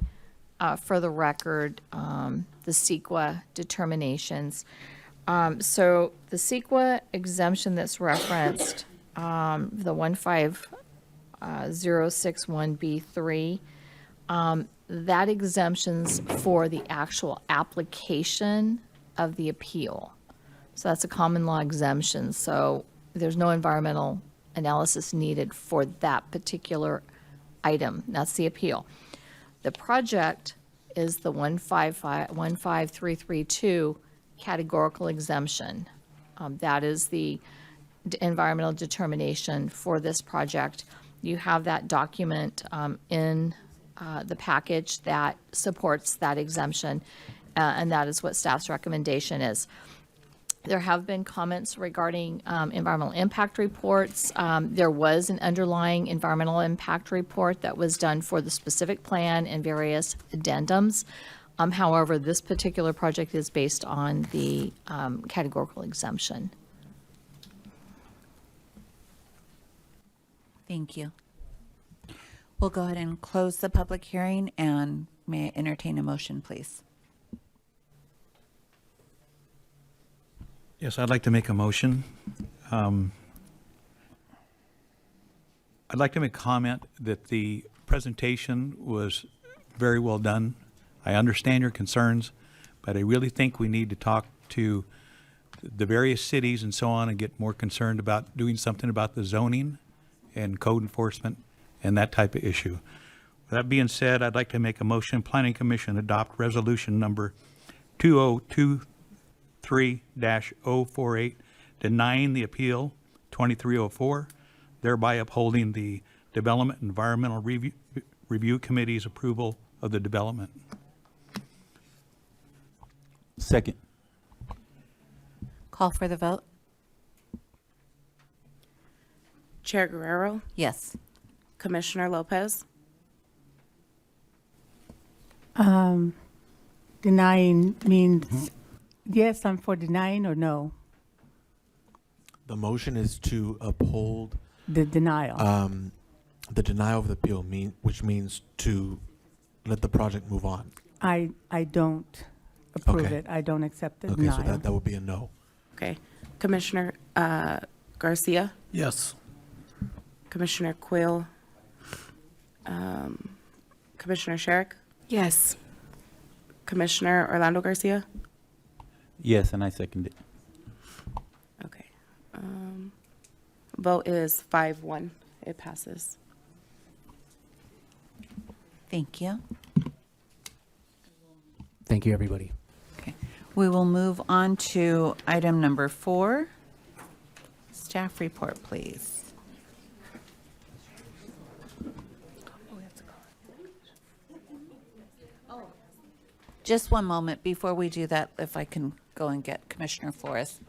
for the record the CEQA determinations. So the CEQA exemption that's referenced, the 15061B3, that exemption's for the actual application of the appeal. So that's a common law exemption. So there's no environmental analysis needed for that particular item. That's the appeal. The project is the 15332 categorical exemption. That is the environmental determination for this project. You have that document in the package that supports that exemption, and that is what staff's recommendation is. There have been comments regarding environmental impact reports. There was an underlying environmental impact report that was done for the specific plan and various addendums. However, this particular project is based on the categorical exemption. Thank you. We'll go ahead and close the public hearing, and may I entertain a motion, please? Yes, I'd like to make a motion. I'd like to make a comment that the presentation was very well done. I understand your concerns, but I really think we need to talk to the various cities and so on and get more concerned about doing something about the zoning and code enforcement and that type of issue. With that being said, I'd like to make a motion, Planning Commission adopt resolution number 2023-048, denying the appeal 2304, thereby upholding the Development Environmental Review Committee's approval of the development. Second. Call for the vote. Chair Guerrero, Yes. Commissioner Lopez, Denying means yes, I'm for denying, or no? The motion is to uphold The denial. the denial of the appeal, which means to let the project move on. I don't approve Okay. it. I don't accept the Okay, denial. so that would be a no. okay. Commissioner Garcia, Yes. Commissioner Quill, Commissioner Sherrick, Yes. Commissioner Orlando Garcia. Yes, and I second it. Okay. Vote is 5-1. It passes. Thank you. Thank you, everybody. Okay. We will move on to item number 4. Staff report, please. Just one moment before we do that, if I can go and get Commissioner Flores.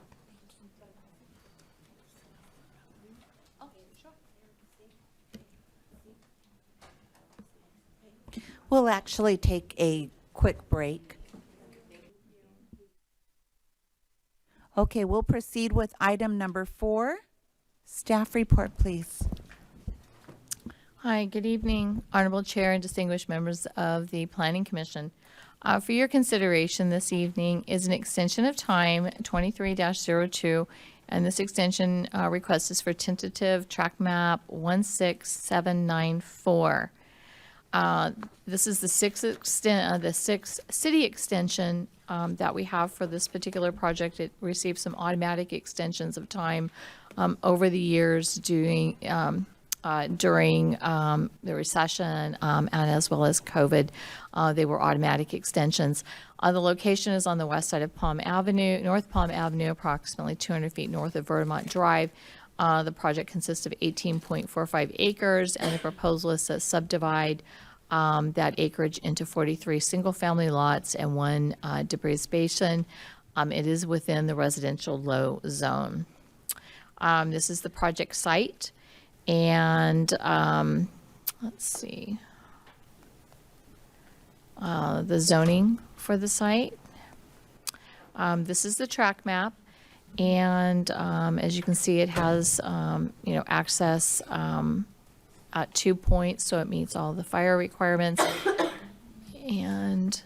We'll actually take a quick break. Okay, we'll proceed with item number 4. Staff report, please. Hi, good evening, Honorable Chair and distinguished members of the Planning Commission. For your consideration this evening is an extension of time 23-02, and this extension request is for tentative track map 16794. This is the sixth city extension that we have for this particular project. It received some automatic extensions of time over the years during the recession and as well as COVID. They were automatic extensions. The location is on the west side of North Palm Avenue, approximately 200 feet north of Vermont Drive. The project consists of 18.45 acres, and the proposal is to subdivide that acreage into 43 single-family lots and one debris basin. It is within the residential low zone. This is the project site, and let's see, the zoning for the site. This is the track map, and as you can see, it has access at 2 points, so it meets all the fire requirements. And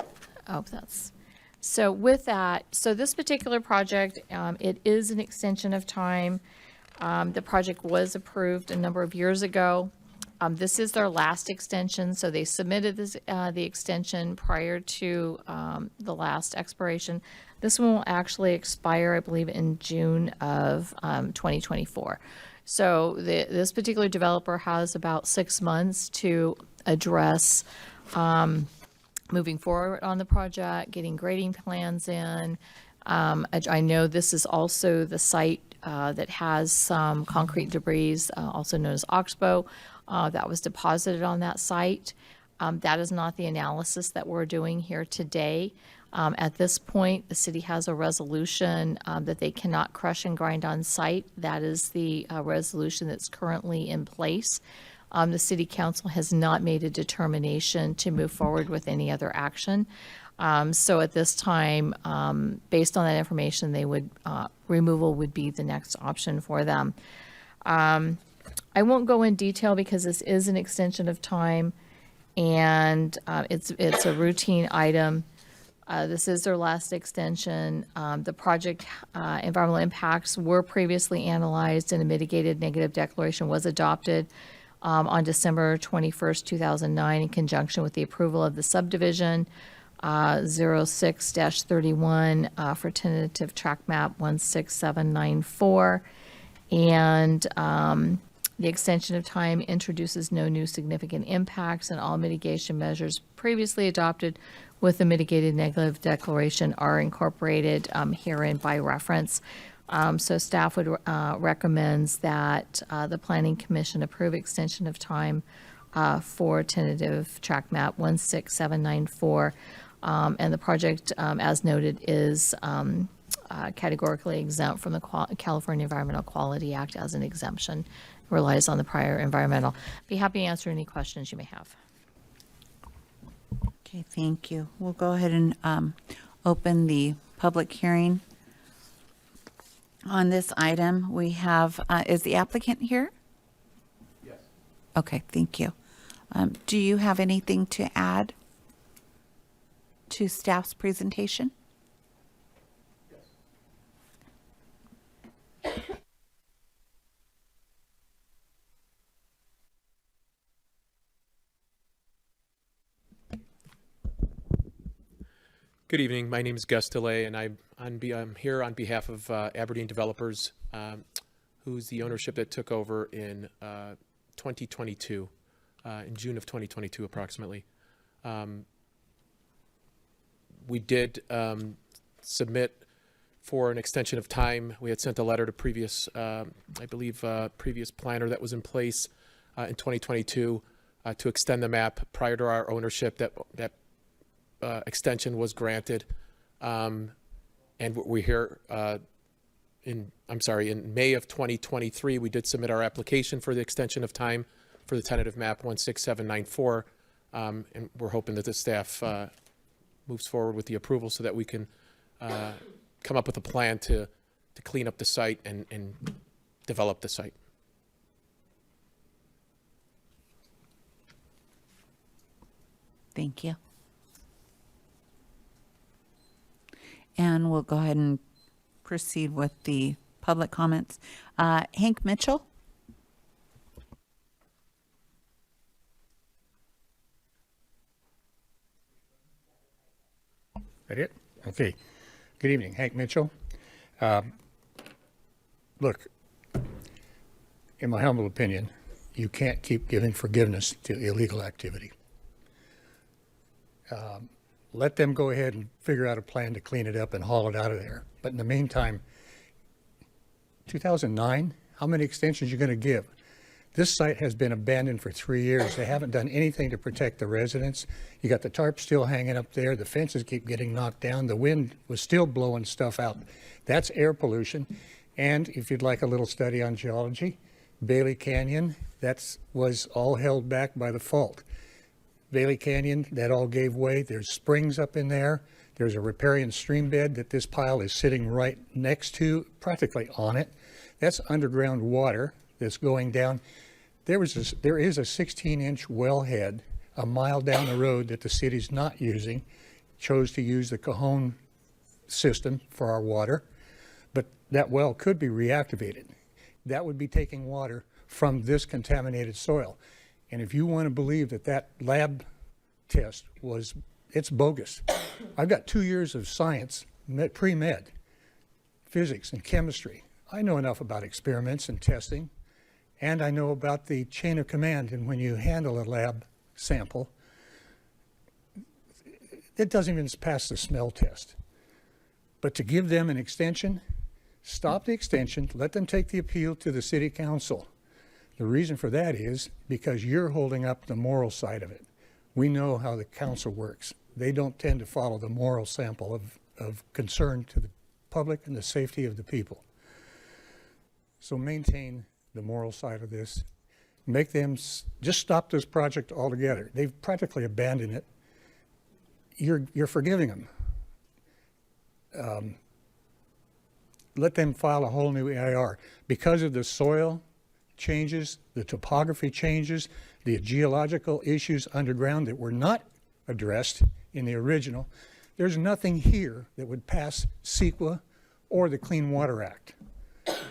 so with that, so this particular project, it is an extension of time. The project was approved a number of years ago. This is their last extension, so they submitted the extension prior to the last expiration. This one will actually expire, I believe, in June of 2024. So this particular developer has about 6 months to address moving forward on the project, getting grading plans in. I know this is also the site that has some concrete debris, also known as oxbow, that was deposited on that site. That is not the analysis that we're doing here today. At this point, the city has a resolution that they cannot crush and grind on site. That is the resolution that's currently in place. The city council has not made a determination to move forward with any other action. So at this time, based on that information, they would removal would be the next option for them. I won't go in detail because this is an extension of time, and it's a routine item. This is their last extension. The project environmental impacts were previously analyzed, and a mitigated negative declaration was adopted on December 21st, 2009, in conjunction with the approval of the subdivision 06-31 for tentative track map 16794. And the extension of time introduces no new significant impacts, and all mitigation measures previously adopted with the mitigated negative declaration are incorporated herein by reference. So staff would recommends that the Planning Commission approve extension of time for tentative track map 16794. And the project, as noted, is categorically exempt from the California Environmental Quality Act as an exemption. Relies on the prior environmental. Be happy to answer any questions you may have. Okay, thank you. We'll go ahead and open the public hearing on this item. We have, is the applicant here? Yes. Okay, thank you. Do you have anything to add to staff's presentation? Good evening. My name is Gus DeLay, and I'm here on behalf of Aberdeen Developers, who's the ownership that took over in 2022, in June of 2022 approximately. We did submit for an extension of time. We had sent a letter to previous, I believe, previous planner that was in place in 2022 to extend the map prior to our ownership. That extension was granted, and we're here in May of 2023. We did submit our application for the extension of time for the tentative map 16794, and we're hoping that the staff moves forward with the approval so that we can come up with a plan to clean up the site and develop the site. Thank you. And we'll go ahead and proceed with the public comments. Hank Mitchell. That it? Okay. Good evening, Hank Mitchell. Look, in my humble opinion, you can't keep giving forgiveness to illegal activity. Let them go ahead and figure out a plan to clean it up and haul it out of there. But in the meantime, 2009, how many extensions are you going to give? This site has been abandoned for 3 years. They haven't done anything to protect the residents. You got the tarp still hanging up there. The fences keep getting knocked down. The wind was still blowing stuff out. That's air pollution. And if you'd like a little study on geology, Bailey Canyon, that was all held back by the fault. Bailey Canyon, that all gave way. There's springs up in there. There's a riparian stream bed that this pile is sitting right next to, practically on it. That's underground water that's going down. There is a 16-inch wellhead a mile down the road that the city's not using, chose to use the Cajon system for our water, but that well could be reactivated. That would be taking water from this contaminated soil. And if you want to believe that that lab test it's bogus. I've got 2 years of science, pre-med, physics and chemistry. I know enough about experiments and testing, and I know about the chain of command. And when you handle a lab sample, it doesn't even pass the smell test. But to give them an extension, stop the extension, let them take the appeal to the city council. The reason for that is because you're holding up the moral side of it. We know how the council works. They don't tend to follow the moral sample of concern to the public and the safety of the people. So maintain the moral side of this. Make them just stop this project altogether. They've practically abandoned it. You're forgiving them. Let them file a whole new EIR. Because of the soil changes, the topography changes, the geological issues underground that were not addressed in the original, there's nothing here that would pass CEQA or the Clean Water Act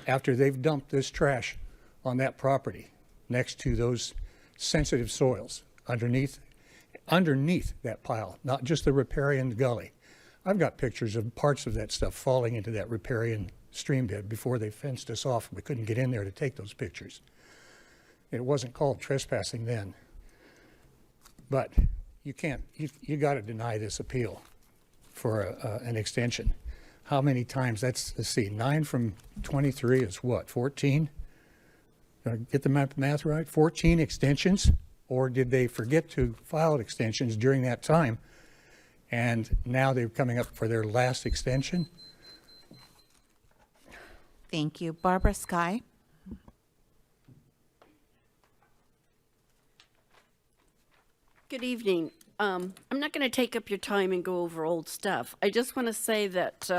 after they've dumped this trash on that property next to those sensitive soils underneath that pile, not just the riparian gully. I've got pictures of parts of that stuff falling into that riparian stream bed before they fenced us off. We couldn't get in there to take those pictures. It wasn't called trespassing then. But you can't, you got to deny this appeal for an extension. How many times? Let's see, 9 from 23 is what, 14? Did I get the math right? 14 extensions? Or did they forget to file extensions during that time? And now they're coming up for their last extension? Thank you. Barbara Sky. Good evening. I'm not going to take up your time and go over old stuff. I just want to say that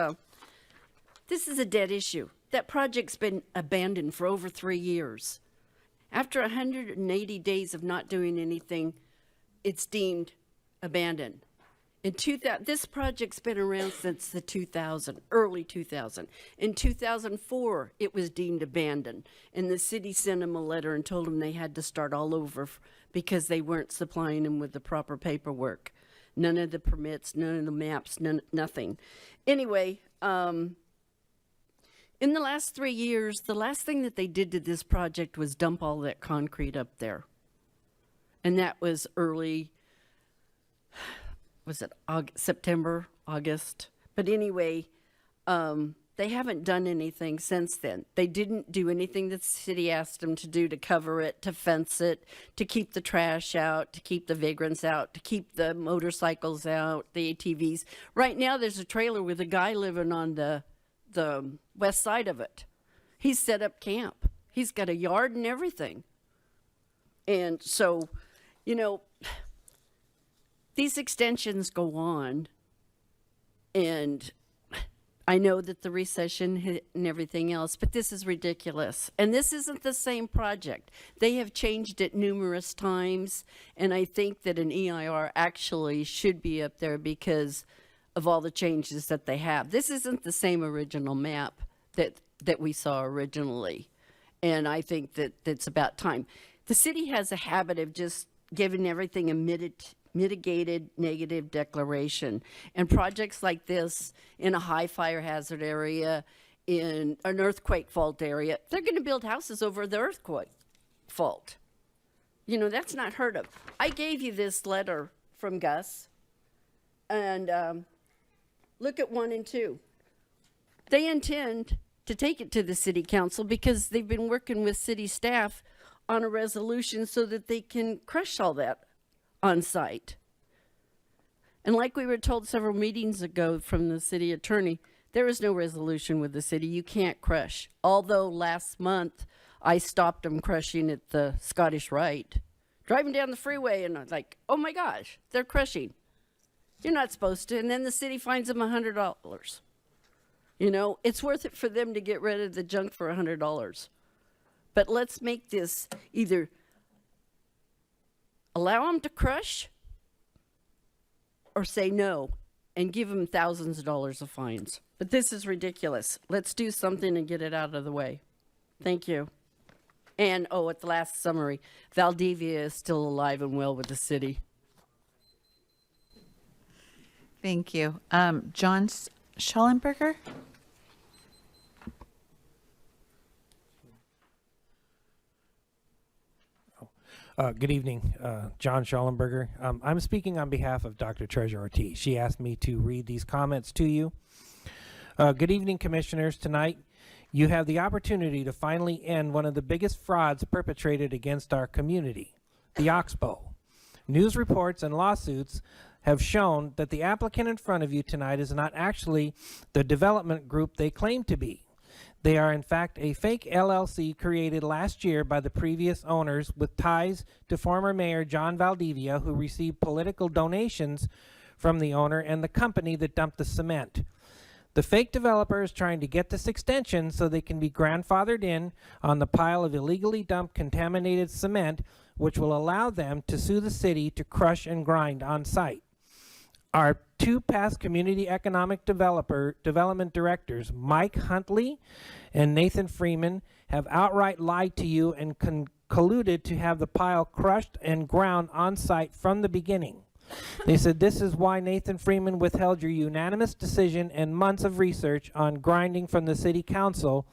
this is a dead issue. That project's been abandoned for over 3 years. After 180 days of not doing anything, it's deemed abandoned. This project's been around since the early 2000. In 2004, it was deemed abandoned, and the city sent them a letter and told them they had to start all over because they weren't supplying them with the proper paperwork. None of the permits, none of the maps, nothing. Anyway, in the last 3 years, the last thing that they did to this project was dump all that concrete up there. And that was early, was it September, August? But anyway, they haven't done anything since then. They didn't do anything that the city asked them to do to cover it, to fence it, to keep the trash out, to keep the vagrants out, to keep the motorcycles out, the ATVs. Right now, there's a trailer with a guy living on the west side of it. He's set up camp. He's got a yard and everything. And so, you know, these extensions go on, and I know that the recession hit and everything else, but this is ridiculous. And this isn't the same project. They have changed it numerous times, and I think that an EIR actually should be up there because of all the changes that they have. This isn't the same original map that we saw originally, and I think that it's about time. The city has a habit of just giving everything a mitigated negative declaration, and projects like this in a high fire hazard area, in an earthquake fault area, they're going to build houses over the earthquake fault. You know, that's not heard of. I gave you this letter from Gus, and look at 1 and 2. They intend to take it to the city council because they've been working with city staff on a resolution so that they can crush all that on site. And like we were told several meetings ago from the city attorney, there is no resolution with the city. You can't crush. Although last month I stopped them crushing at the Scottish Rite, driving down the freeway, and I was like, oh my gosh, they're crushing. You're not supposed to. And then the city fines them $100. You know, it's worth it for them to get rid of the junk for $100. But let's make this either allow them to crush or say no and give them thousands of dollars of fines. But this is ridiculous. Let's do something and get it out of the way. Thank you. And, oh, at the last summary, Valdivia is still alive and well with the city. Thank you. John Schallenberger? Good evening, John Schallenberger. I'm speaking on behalf of Dr. Treasurer Ortiz. She asked me to read these comments to you. Good evening, commissioners. Tonight, you have the opportunity to finally end one of the biggest frauds perpetrated against our community, the Oxbow. News reports and lawsuits have shown that the applicant in front of you tonight is not actually the development group they claim to be. They are in fact a fake LLC created last year by the previous owners with ties to former Mayor John Valdivia, who received political donations from the owner and the company that dumped the cement. The fake developer is trying to get this extension so they can be grandfathered in on the pile of illegally dumped contaminated cement, which will allow them to sue the city to crush and grind on site. Our two past community economic development directors, Mike Huntley and Nathan Freeman, have outright lied to you and colluded to have the pile crushed and ground on site from the beginning. They said this is why Nathan Freeman withheld your unanimous decision and months of research on grinding from the city council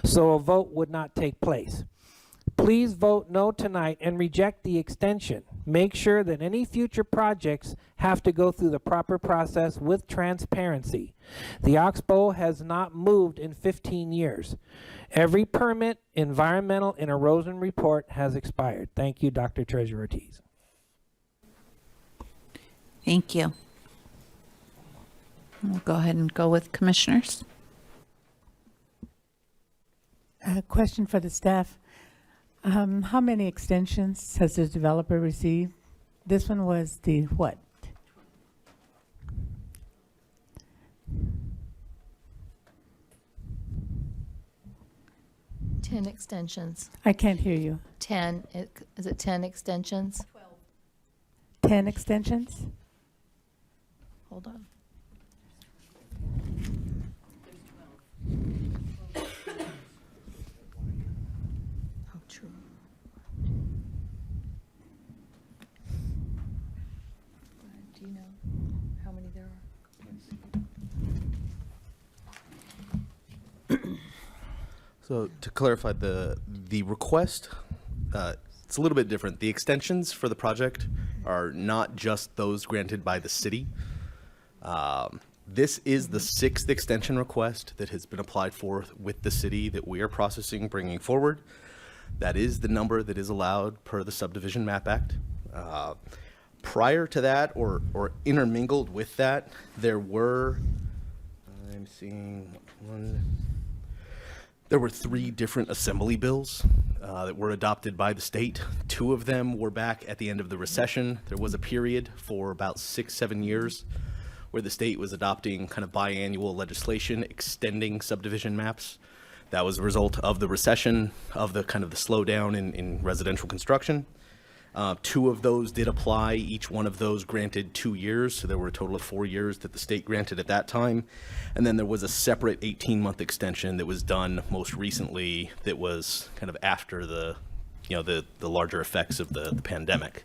so a vote would not take place. Please vote no tonight and reject the extension. Make sure that any future projects have to go through the proper process with transparency. The Oxbow has not moved in 15 years. Every permit, environmental, and erosion report has expired. Thank you, Dr. Treasurer Ortiz. Thank you. We'll go ahead and go with commissioners. A question for the staff. How many extensions has the developer received? This one was the what? Ten extensions. I can't hear you. 10, is it 10 extensions? 10 extensions? Hold on. Oh, true. Do you know how many there are? So to clarify, the request, it's a little bit different. The extensions for the project are not just those granted by the city. This is the 6th extension request that has been applied for with the city that we are processing, bringing forward. That is the number that is allowed per the Subdivision Map Act. Prior to that, or intermingled with that, there were, I'm seeing one, there were 3 different assembly bills that were adopted by the state. 2 of them were back at the end of the recession. There was a period for about 6-7 years where the state was adopting kind of biannual legislation extending subdivision maps. That was a result of the recession, of the kind of the slowdown in residential construction. 2 of those did apply. Each one of those granted 2 years, so there were a total of 4 years that the state granted at that time. And then there was a separate 18-month extension that was done most recently that was kind of after the larger effects of the pandemic.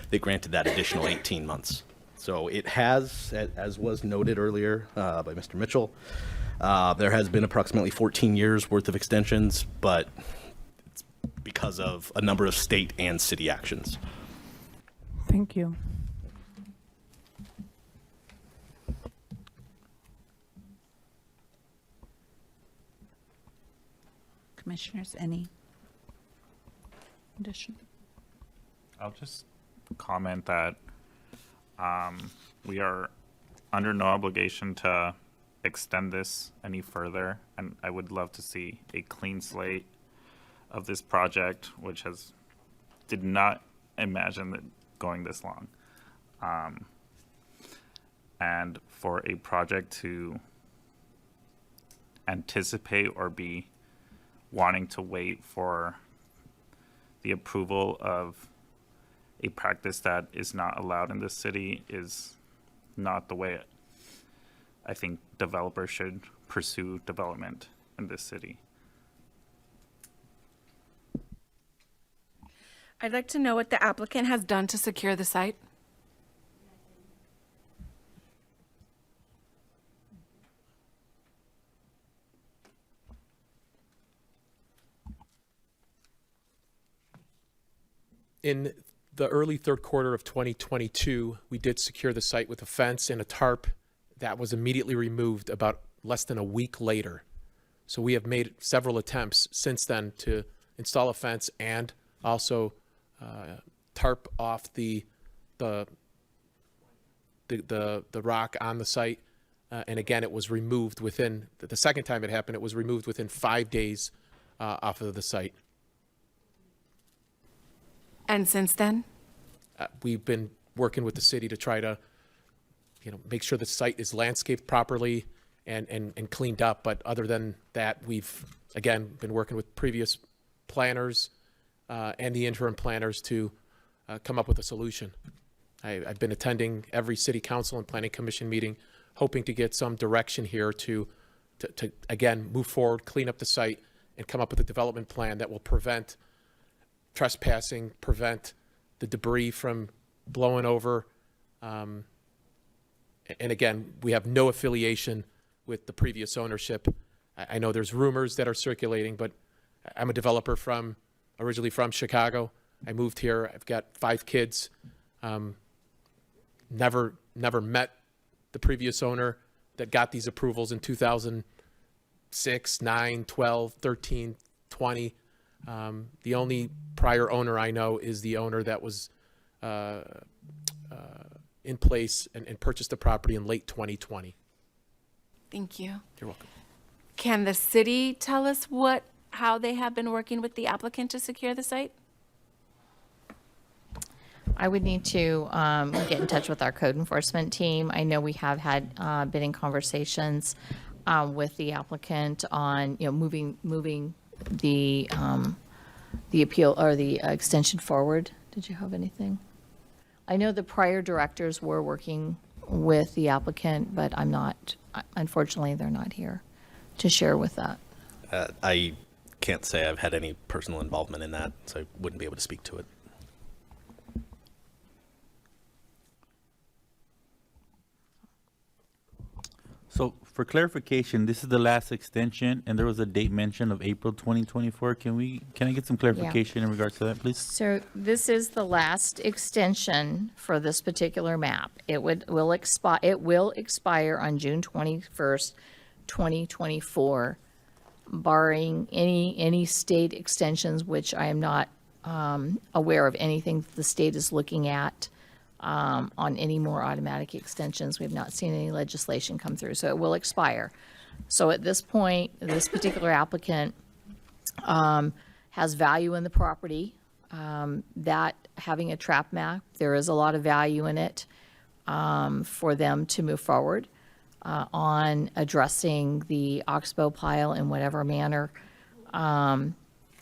They granted that additional 18 months. So it has, as was noted earlier by Mr. Mitchell, there has been approximately 14 years worth of extensions, but it's because of a number of state and city actions. Thank you. Commissioners, any addition? I'll just comment that we are under no obligation to extend this any further, and I would love to see a clean slate of this project, which did not imagine it going this long. And for a project to anticipate or be wanting to wait for the approval of a practice that is not allowed in this city is not the way I think developers should pursue development in this city. I'd like to know what the applicant has done to secure the site. In the early third quarter of 2022, we did secure the site with a fence and a tarp that was immediately removed about less than a week later. So we have made several attempts since then to install a fence and also tarp off the rock on the site. And again, it was removed within, the second time it happened, it was removed within 5 days off of the site. And since then? We've been working with the city to try to, make sure the site is landscaped properly and cleaned up. But other than that, we've, again, been working with previous planners and the interim planners to come up with a solution. I've been attending every city council and planning commission meeting, hoping to get some direction here to again, move forward, clean up the site, and come up with a development plan that will prevent trespassing, prevent the debris from blowing over. And again, we have no affiliation with the previous ownership. I know there's rumors that are circulating, but I'm a developer originally from Chicago. I moved here. I've got 5 kids. Never met the previous owner that got these approvals in 2006, 9, 12, 13, 20. The only prior owner I know is the owner that was in place and purchased the property in late 2020. Thank you. You're welcome. Can the city tell us how they have been working with the applicant to secure the site? I would need to get in touch with our code enforcement team. I know we have had been in conversations with the applicant on moving the appeal or the extension forward. Did you have anything? I know the prior directors were working with the applicant, but unfortunately, they're not here to share with that. I can't say I've had any personal involvement in that, so I wouldn't be able to speak to it. So for clarification, this is the last extension, and there was a date mentioned of April 2024. Can I get some clarification in regards to that, please? So this is the last extension for this particular map. It will expire on June 21st, 2024, barring any state extensions, which I am not aware of anything that the state is looking at on any more automatic extensions. We've not seen any legislation come through, so it will expire. So at this point, this particular applicant has value in the property. That having a trap map, there is a lot of value in it for them to move forward on addressing the oxbow pile in whatever manner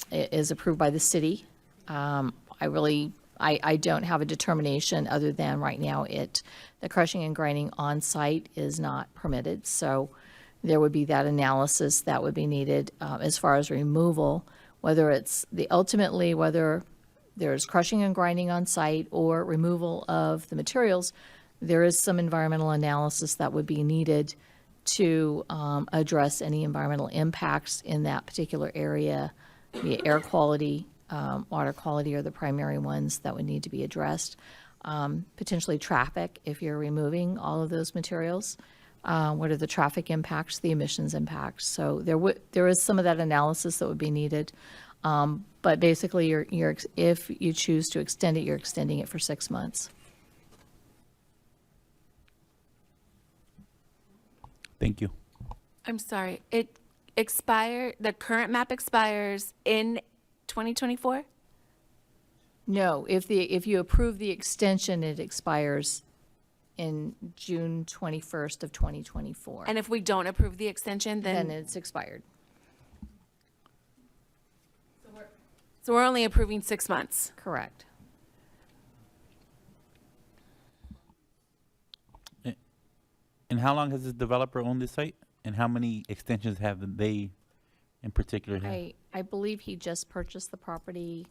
is approved by the city. I don't have a determination other than right now the crushing and grinding on site is not permitted. So there would be that analysis that would be needed as far as removal, whether there's crushing and grinding on site or removal of the materials. There is some environmental analysis that would be needed to address any environmental impacts in that particular area, be it air quality, water quality are the primary ones that would need to be addressed. Potentially traffic, if you're removing all of those materials. What are the traffic impacts, the emissions impacts? So there is some of that analysis that would be needed. But basically, if you choose to extend it, you're extending it for 6 months. Thank you. I'm sorry. The current map expires in 2024? No, if you approve the extension, it expires in June 21st of 2024. And if we don't approve the extension, Then it's expired. So we're only approving 6 months. Correct. And how long has this developer owned this site? And how many extensions have they in particular had? I believe he just purchased the property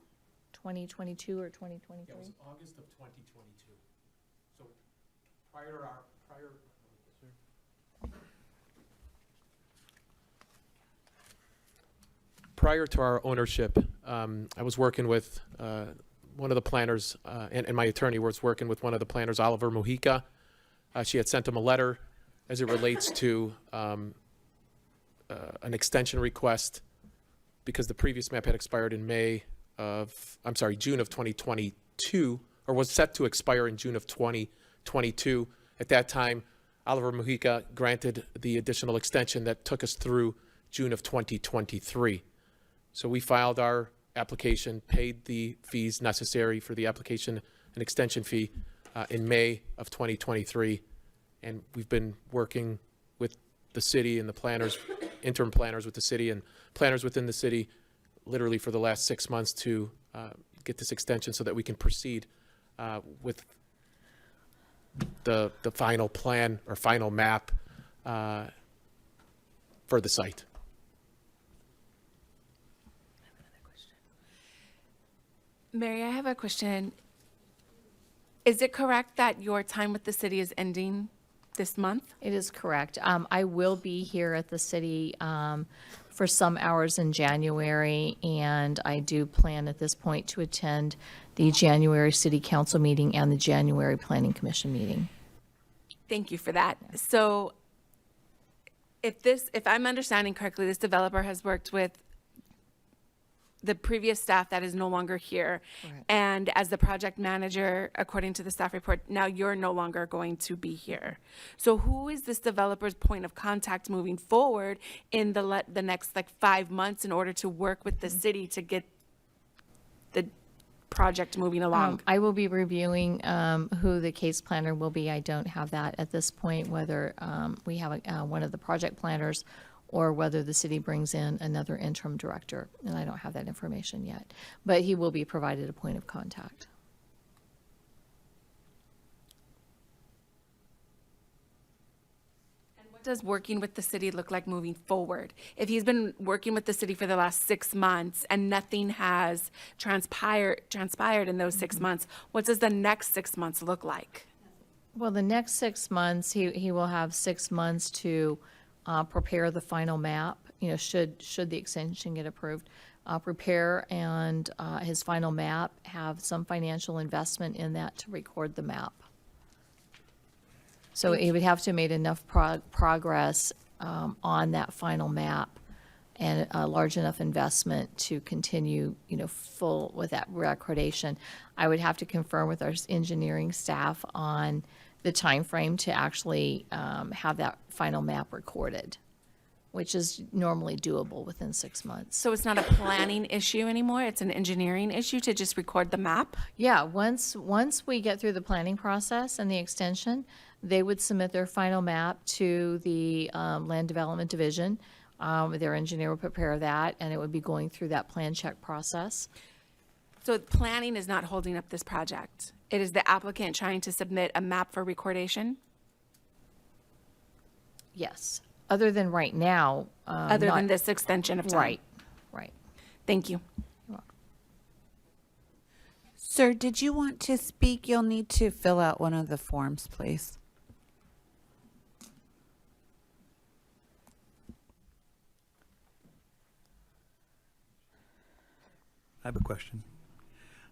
2022 or 2023. It was August of 2022. So prior to our ownership, I was working with one of the planners, and my attorney was working with one of the planners, Oliver Mujica. She had sent him a letter as it relates to an extension request because the previous map had expired in June of 2022, or was set to expire in June of 2022. At that time, Oliver Mujica granted the additional extension that took us through June of 2023. So we filed our application, paid the fees necessary for the application and extension fee in May of 2023. And we've been working with the city and the planners, interim planners with the city and planners within the city literally for the last 6 months to get this extension so that we can proceed with the final plan or final map for the site. Mary, I have a question. Is it correct that your time with the city is ending this month? It is correct. I will be here at the city for some hours in January, and I do plan at this point to attend the January City Council meeting and the January Planning Commission meeting. Thank you for that. So if I'm understanding correctly, this developer has worked with the previous staff that is no longer here. Correct. And as the project manager, according to the staff report, now you're no longer going to be here. So who is this developer's point of contact moving forward in the next 5 months in order to work with the city to get the project moving along? I will be reviewing who the case planner will be. I don't have that at this point, whether we have one of the project planners or whether the city brings in another interim director, and I don't have that information yet. But he will be provided a point of contact. And what does working with the city look like moving forward? If he's been working with the city for the last 6 months and nothing has transpired in those 6 months, what does the next 6 months look like? Well, the next 6 months, he will have 6 months to prepare the final map, should the extension get approved, prepare and his final map, have some financial investment in that to record the map. So he would have to have made enough progress on that final map and a large enough investment to continue, full with that recordation. I would have to confirm with our engineering staff on the time frame to actually have that final map recorded, which is normally doable within 6 months. So it's not a planning issue anymore, it's an engineering issue to just record the map? Yeah, once we get through the planning process and the extension, they would submit their final map to the Land Development Division. Their engineer will prepare that, and it would be going through that plan check process. So planning is not holding up this project? It is the applicant trying to submit a map for recordation? Yes, other than right now. Other than this extension of time? Right. Thank you. Sir, did you want to speak? You'll need to fill out one of the forms, please. I have a question.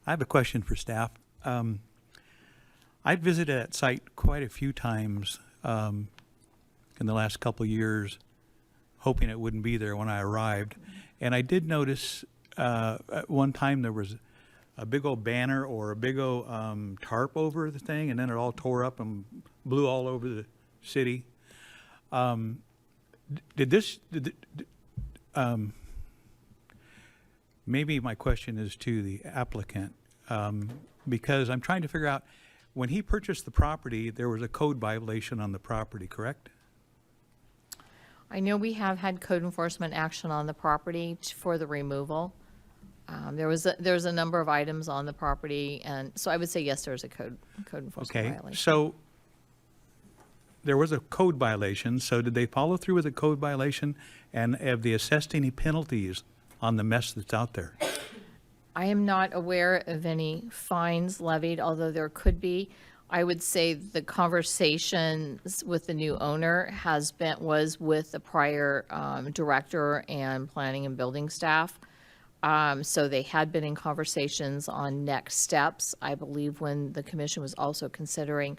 I have a question for staff. I visited that site quite a few times in the last couple of years, hoping it wouldn't be there when I arrived. And I did notice at one time there was a big old banner or a big old tarp over the thing, and then it all tore up and blew all over the city. Maybe my question is to the applicant, because I'm trying to figure out, when he purchased the property, there was a code violation on the property, correct? I know we have had code enforcement action on the property for the removal. There was a number of items on the property, and so I would say yes, there's a code enforcement Okay, violation. so there was a code violation, so did they follow through with the code violation, and have they assessed any penalties on the mess that's out there? I am not aware of any fines levied, although there could be. I would say the conversations with the new owner was with the prior director and planning and building staff. So they had been in conversations on next steps, I believe, when the commission was also considering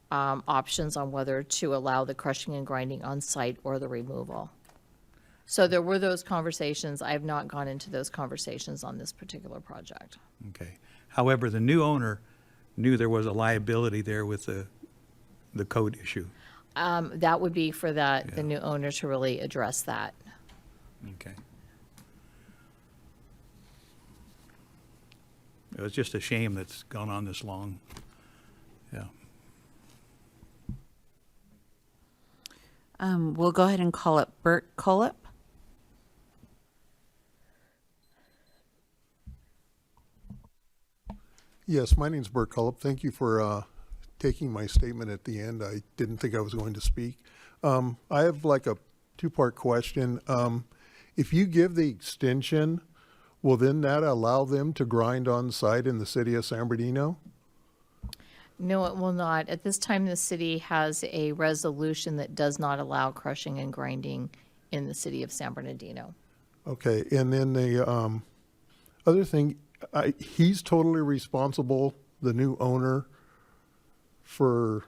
options on whether to allow the crushing and grinding on site or the removal. So there were those conversations. I have not gone into those conversations on this particular project. Okay. However, the new owner knew there was a liability there with the code issue. That would be for the new owner to really address that. Okay. It was just a shame that's gone on this long. Yeah. We'll go ahead and call it Bert Cullip. Yes, my name's Bert Cullip. Thank you for taking my statement at the end. I didn't think I was going to speak. I have like a two-part question. If you give the extension, will then that allow them to grind on site in the city of San Bernardino? No, it will not. At this time, the city has a resolution that does not allow crushing and grinding in the city of San Bernardino. Okay, and then the other thing, he's totally responsible, the new owner, for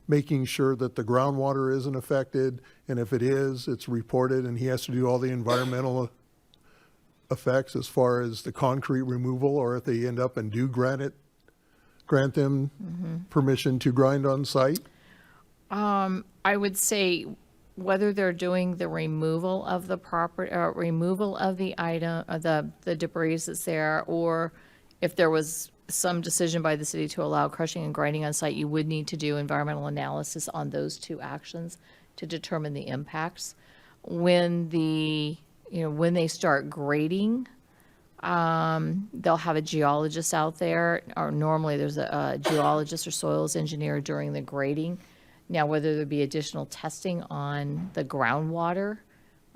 making sure that the groundwater isn't affected, and if it is, it's reported, and he has to do all the environmental effects as far as the concrete removal, or if they end up and do grant them permission to grind on site? I would say whether they're doing the removal of the property, removal of the item, the debris that's there, or if there was some decision by the city to allow crushing and grinding on site, you would need to do environmental analysis on those two actions to determine the impacts. When when they start grading, they'll have a geologist out there, or normally there's a geologist or soils engineer during the grading. Now, whether there be additional testing on the groundwater,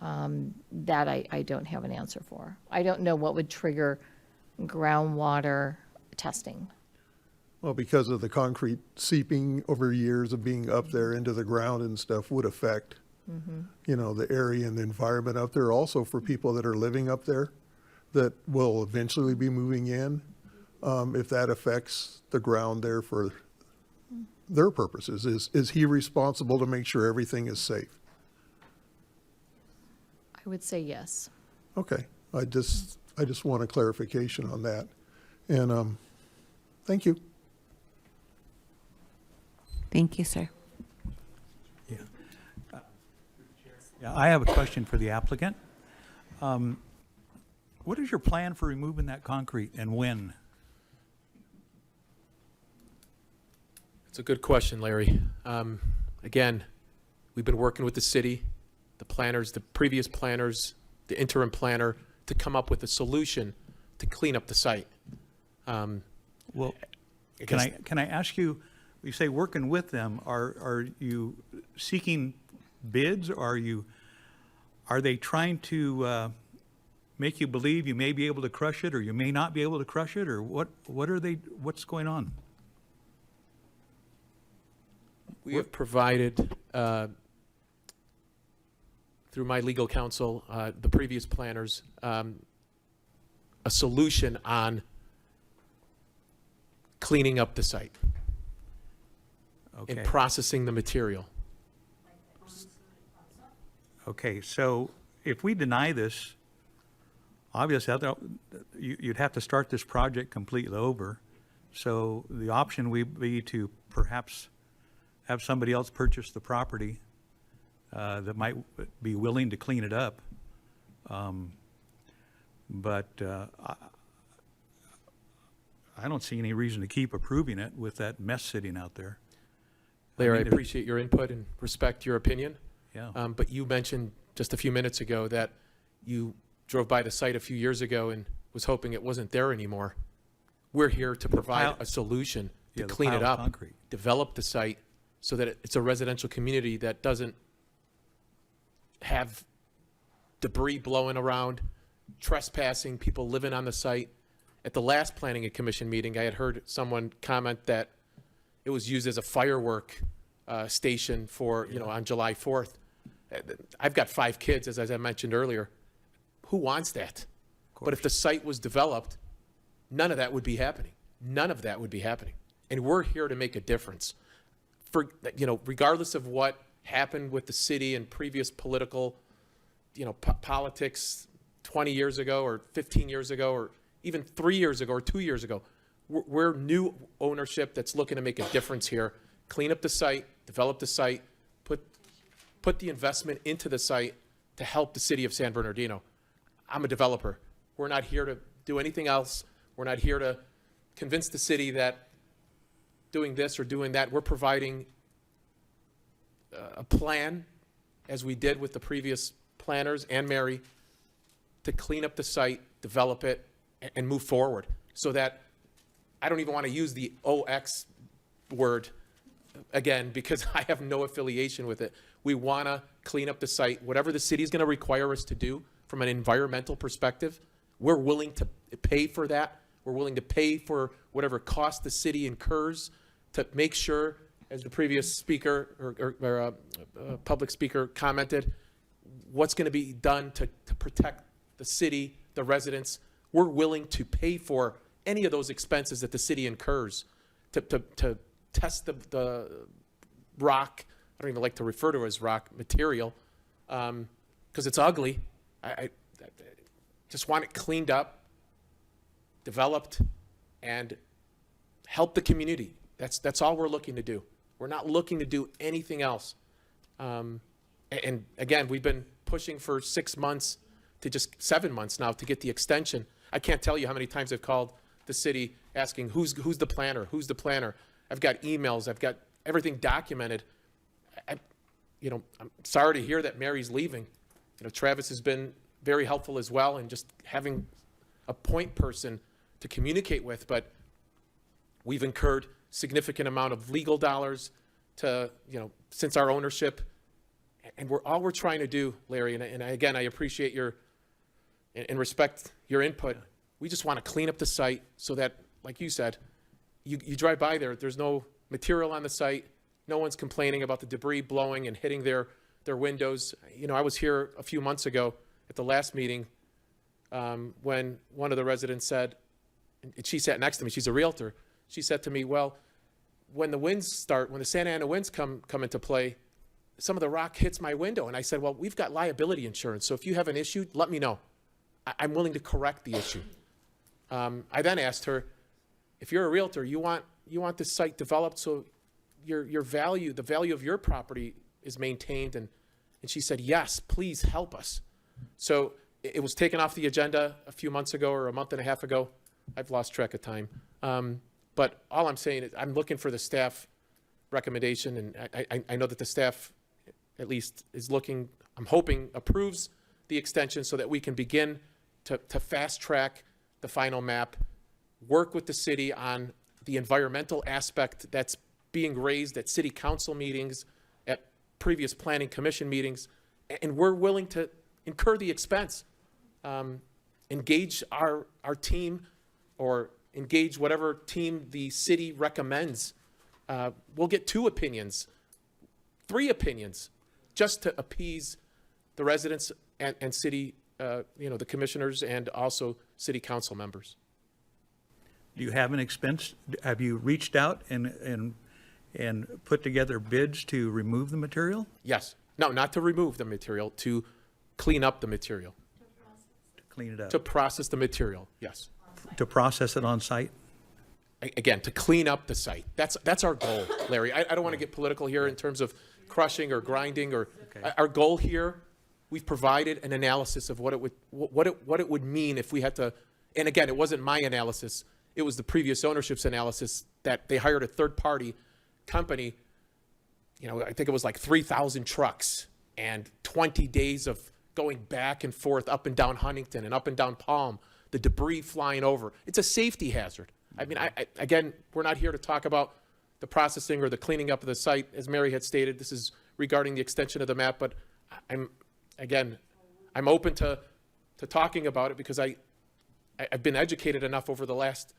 that I don't have an answer for. I don't know what would trigger groundwater testing. Well, because of the concrete seeping over years of being up there into the ground and stuff would affect, the area and the environment up there. Also for people that are living up there that will eventually be moving in, if that affects the ground there for their purposes. Is he responsible to make sure everything is safe? I would say yes. Okay, I just want a clarification on that. And thank you. Thank you, sir. Yeah, I have a question for the applicant. What is your plan for removing that concrete, and when? It's a good question, Larry. Again, we've been working with the city, the planners, the previous planners, the interim planner, to come up with a solution to clean up the site. Well, can I ask you, you say working with them, are you seeking bids? Are they trying to make you believe you may be able to crush it, or you may not be able to crush it, or what's going on? We have provided, through my legal counsel, the previous planners, a solution on cleaning up the site and Okay. processing the material. Okay, so if we deny this, obviously, you'd have to start this project completely over. So the option would be to perhaps have somebody else purchase the property that might be willing to clean it up. But I don't see any reason to keep approving it with that mess sitting out there. Larry, I mean, appreciate your input and respect your opinion. Yeah. But you mentioned just a few minutes ago that you drove by the site a few years ago and was hoping it wasn't there anymore. We're here to provide a solution to Yeah, the clean pile it of up, concrete. develop the site so that it's a residential community that doesn't have debris blowing around, trespassing, people living on the site. At the last Planning and Commission meeting, I had heard someone comment that it was used as a firework station for, on July 4th. I've got 5 kids, as I mentioned earlier. Who wants that? But if the site was developed, none of that would be happening. None of that would be happening. And we're here to make a difference. For, regardless of what happened with the city and previous political, politics 20 years ago or 15 years ago or even 3 years ago or 2 years ago, we're new ownership that's looking to make a difference here. Clean up the site, develop the site, put the investment into the site to help the city of San Bernardino. I'm a developer. We're not here to do anything else. We're not here to convince the city that doing this or doing that. We're providing a plan, as we did with the previous planners and Mary, to clean up the site, develop it, and move forward so that I don't even want to use the OX word again because I have no affiliation with it. We want to clean up the site. Whatever the city is going to require us to do from an environmental perspective, we're willing to pay for that. We're willing to pay for whatever cost the city incurs to make sure, as the previous speaker or public speaker commented, what's going to be done to protect the city, the residents. We're willing to pay for any of those expenses that the city incurs to test the rock. I don't even like to refer to it as rock material because it's ugly. I just want it cleaned up, developed, and help the community. That's all we're looking to do. We're not looking to do anything else. And again, we've been pushing for 6 months to just 7 months now to get the extension. I can't tell you how many times I've called the city asking who's the planner, who's the planner. I've got emails, I've got everything documented. I'm sorry to hear that Mary's leaving. Travis has been very helpful as well in just having a point person to communicate with, but we've incurred significant amount of legal dollars to, since our ownership. And all we're trying to do, Larry, and again, I appreciate your and respect your input. We just want to clean up the site so that, like you said, you drive by there's no material on the site. No one's complaining about the debris blowing and hitting their windows. I was here a few months ago at the last meeting when one of the residents said, and she sat next to me, she's a realtor. She said to me, well, when the Santa Ana winds come into play, some of the rock hits my window. And I said, well, we've got liability insurance. So if you have an issue, let me know. I'm willing to correct the issue. I then asked her, if you're a realtor, you want this site developed so the value of your property is maintained. And she said, yes, please help us. So it was taken off the agenda a few months ago or a month and a half ago. I've lost track of time. But all I'm saying is I'm looking for the staff recommendation. And I know that the staff at least is looking, I'm hoping, approves the extension so that we can begin to fast track the final map, work with the city on the environmental aspect that's being raised at city council meetings, at previous planning commission meetings, and we're willing to incur the expense, engage our team or engage whatever team the city recommends. We'll get 2 opinions, 3 opinions, just to appease the residents and city the commissioners and also city council members. Do you have an expense? Have you reached out and put together bids to remove the material? Yes. No, not to remove the material, to clean up the material. To clean it up? To process the material, yes. To process it on site? Again, to clean up the site. That's our goal, Larry. I don't want to get political here in terms of crushing or grinding or our goal here. We've provided an analysis of what it would mean if we had to. And again, it wasn't my analysis. It was the previous ownership's analysis that they hired a third-party company. I think it was like 3,000 trucks and 20 days of going back and forth up and down Huntington and up and down Palm, the debris flying over. It's a safety hazard. I mean, again, we're not here to talk about the processing or the cleaning up of the site. As Mary had stated, this is regarding the extension of the map, but I'm open to talking about it because I've been educated enough over the last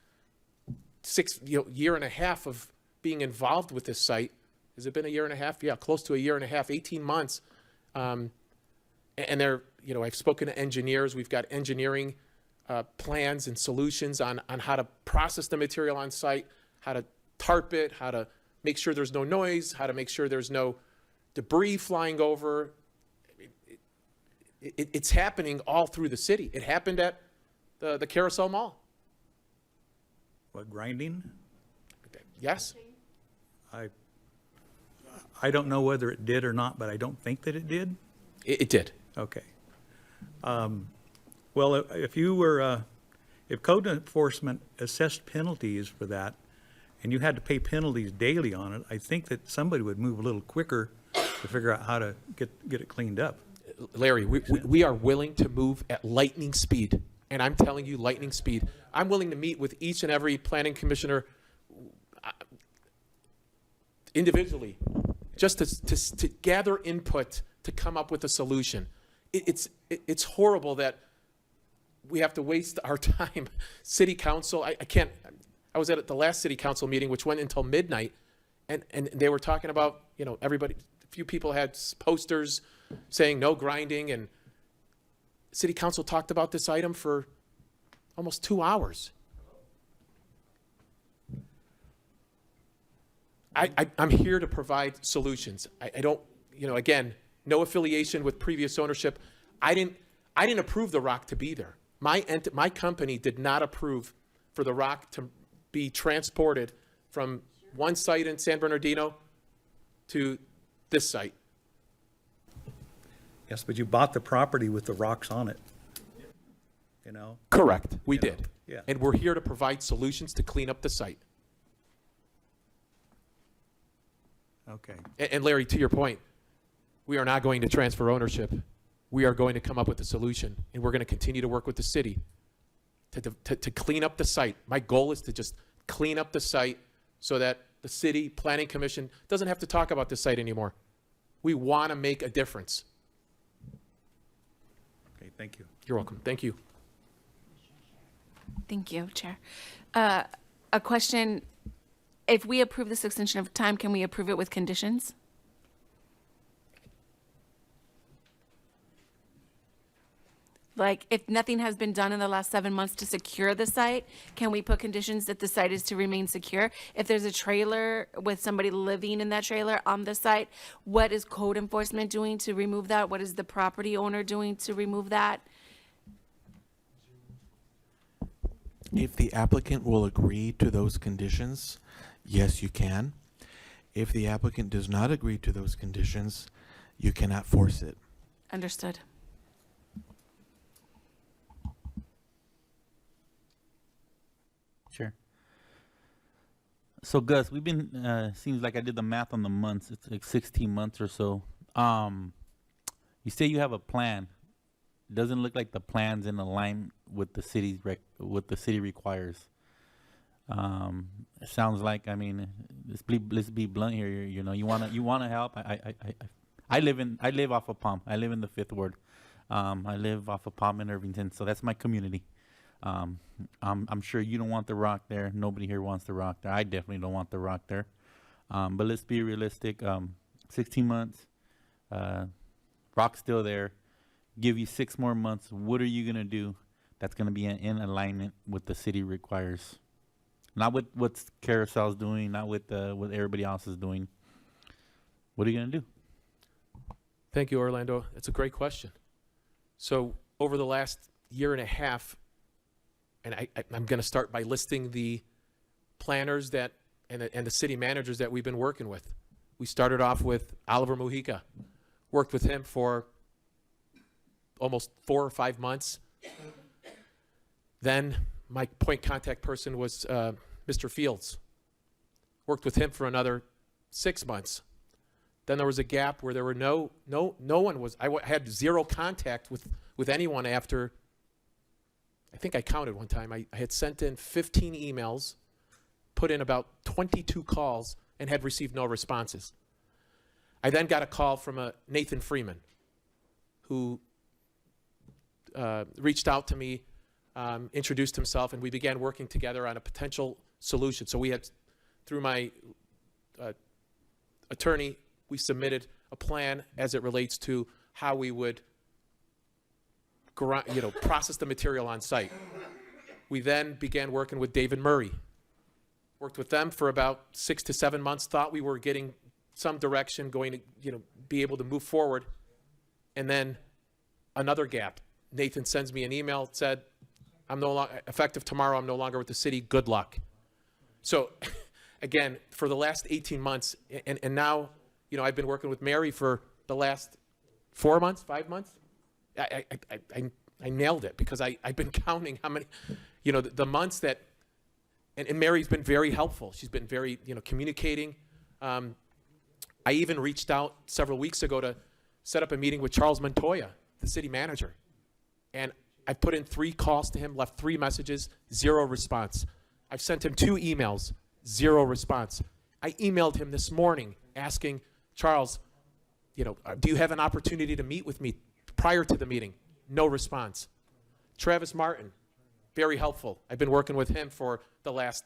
year and a half of being involved with this site. Has it been a year and a half? Yeah, close to a year and a half, 18 months. And I've spoken to engineers. We've got engineering plans and solutions on how to process the material on site, how to tarp it, how to make sure there's no noise, how to make sure there's no debris flying over. It's happening all through the city. It happened at the Carousel Mall. What, grinding? Yes. I don't know whether it did or not, but I don't think that it did. It did. Okay. Well, if code enforcement assessed penalties for that, and you had to pay penalties daily on it, I think that somebody would move a little quicker to figure out how to get it cleaned up. Larry, we are willing to move at lightning speed, and I'm telling you, lightning speed. I'm willing to meet with each and every planning commissioner individually, just to gather input to come up with a solution. It's horrible that we have to waste our time. City council, I was at the last city council meeting, which went until midnight, and they were talking about, everybody, a few people had posters saying no grinding, and city council talked about this item for almost 2 hours. I'm here to provide solutions. I don't, again, no affiliation with previous ownership. I didn't approve the rock to be there. My company did not approve for the rock to be transported from one site in San Bernardino to this site. Yes, but you bought the property with the rocks on it. Correct. We did. Yeah. And we're here to provide solutions to clean up the site. Okay. And Larry, to your point, we are not going to transfer ownership. We are going to come up with a solution, and we're going to continue to work with the city to clean up the site. My goal is to just clean up the site so that the city planning commission doesn't have to talk about the site anymore. We want to make a difference. Okay, thank you. You're welcome. Thank you. Thank you, Chair. A question, if we approve this extension of time, can we approve it with conditions? Like, if nothing has been done in the last 7 months to secure the site, can we put conditions that the site is to remain secure? If there's a trailer with somebody living in that trailer on the site, what is code enforcement doing to remove that? What is the property owner doing to remove that? If the applicant will agree to those conditions, yes, you can. If the applicant does not agree to those conditions, you cannot force it. Understood. Sure. So Gus, we've been, seems like I did the math on the months. It's like 16 months or so. You say you have a plan. Doesn't look like the plan's in line with the city's what the city requires. It sounds like, I mean, let's be blunt here. You wanna help. I live off of Palm. I live in the 5th Ward. I live off of Palm in Irvington, so that's my community. I'm sure you don't want the rock there. Nobody here wants the rock there. I definitely don't want the rock there. But let's be realistic. 16 months, rock's still there. give you 6 more months. What are you going to do that's going to be in alignment with the city requires? Not with what Carousel's doing, not with what everybody else is doing. What are you going to do? Thank you, Orlando. It's a great question. So over the last year and a half, and I'm going to start by listing the planners that and the city managers that we've been working with. We started off with Oliver Mujica. Worked with him for almost 4 or 5 months. Then my point contact person was Mr. Fields. Worked with him for another 6 months. Then there was a gap where there were no one was. I had zero contact with anyone after. I think I counted one time. I had sent in 15 emails, put in about 22 calls, and had received no responses. I then got a call from a Nathan Freeman, who reached out to me, introduced himself, and we began working together on a potential solution. So we had, through my attorney, we submitted a plan as it relates to how we would process the material on site. We then began working with David Murray. Worked with them for about 6 to 7 months, thought we were getting some direction, going to be able to move forward. And then another gap. Nathan sends me an email, said, I'm no longer effective tomorrow, I'm no longer with the city, good luck. So again, for the last 18 months, and now, I've been working with Mary for the last 4 months, 5 months. I nailed it because I've been counting how many, the months that, and Mary's been very helpful. She's been very, communicating. I even reached out several weeks ago to set up a meeting with Charles Montoya, the city manager. And I put in 3 calls to him, left 3 messages, 0 response. I've sent him 2 emails, 0 response. I emailed him this morning asking, Charles, do you have an opportunity to meet with me prior to the meeting? No response. Travis Martin, very helpful. I've been working with him for the last,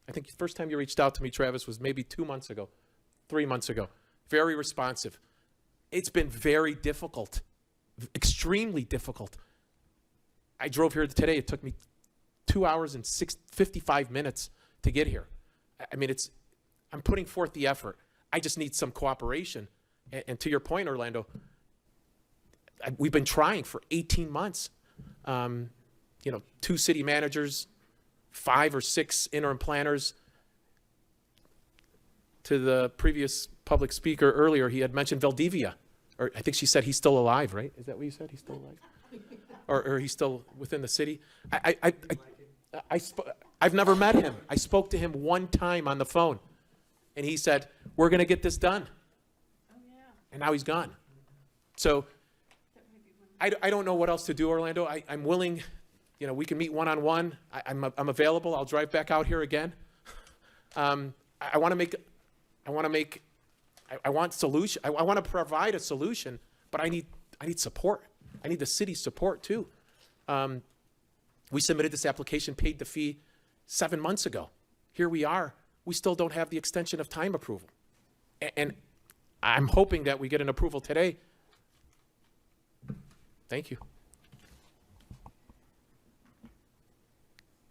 I think the first time you reached out to me, Travis, was maybe 2 months ago, 3 months ago. Very responsive. It's been very difficult, extremely difficult. I drove here today. It took me 2 hours and 55 minutes to get here. I mean, I'm putting forth the effort. I just need some cooperation. And to your point, Orlando, we've been trying for 18 months. 2 city managers, 5 or 6 interim planners. To the previous public speaker earlier, he had mentioned Valdivia. Or I think she said he's still alive, right? Is that what you said? He's still alive? Or he's still within the city? I've never met him. I spoke to him one time on the phone. And he said, we're going to get this done. And now he's gone. So I don't know what else to do, Orlando. I'm willing, we can meet one-on-one. I'm available. I'll drive back out here again. I want to provide a solution, but I need support. I need the city's support too. We submitted this application, paid the fee 7 months ago. Here we are. We still don't have the extension of time approval. And I'm hoping that we get an approval today. Thank you.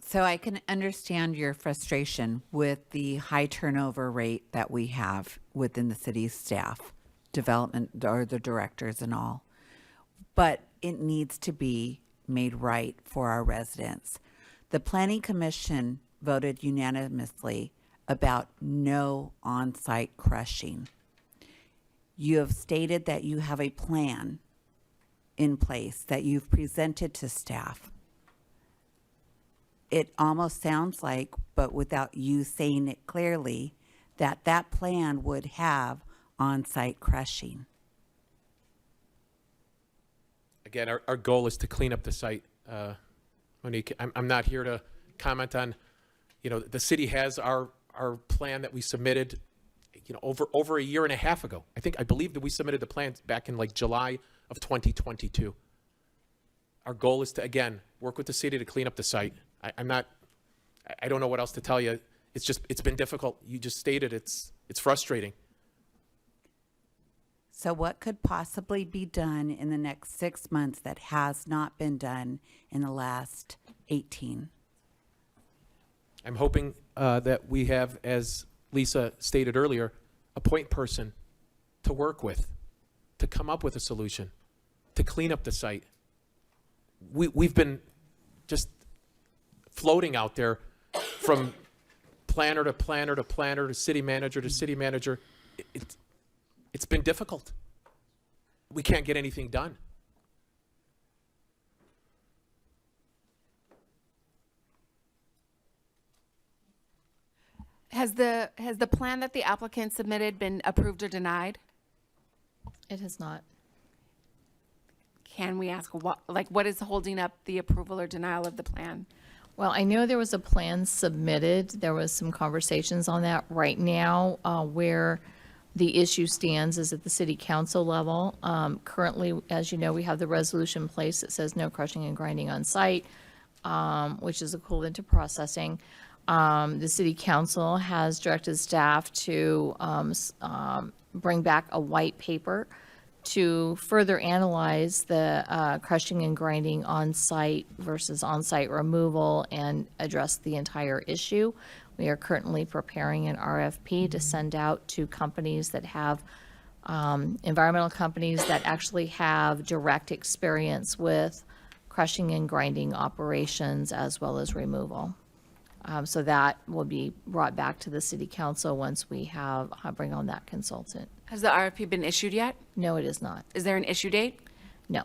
So I can understand your frustration with the high turnover rate that we have within the city's staff, development, or the directors and all. But it needs to be made right for our residents. The Planning Commission voted unanimously about no on-site crushing. You have stated that you have a plan in place that you've presented to staff. It almost sounds like, but without you saying it clearly, that that plan would have on-site crushing. Again, our goal is to clean up the site. Monique, I'm not here to comment on, the city has our plan that we submitted, over a year and a half ago. I believe that we submitted the plans back in like July of 2022. Our goal is to, again, work with the city to clean up the site. I don't know what else to tell you. It's been difficult. You just stated it's frustrating. So what could possibly be done in the next 6 months that has not been done in the last 18? I'm hoping that we have, as Lisa stated earlier, a point person to work with, to come up with a solution, to clean up the site. We've been just floating out there from planner to planner to planner to city manager to city manager. It's been difficult. We can't get anything done. Has the plan that the applicant submitted been approved or denied? It has not. Can we ask what is holding up the approval or denial of the plan? Well, I know there was a plan submitted. There was some conversations on that. Right now, where the issue stands is at the city council level. Currently, as you know, we have the resolution in place that says no crushing and grinding on site, which is equivalent to processing. The city council has directed staff to bring back a white paper to further analyze the crushing and grinding on-site versus on-site removal and address the entire issue. We are currently preparing an RFP to send out to companies that have, environmental companies that actually have direct experience with crushing and grinding operations as well as removal. So that will be brought back to the city council once we bring on that consultant. Has the RFP been issued yet? No, it is not. Is there an issue date? No.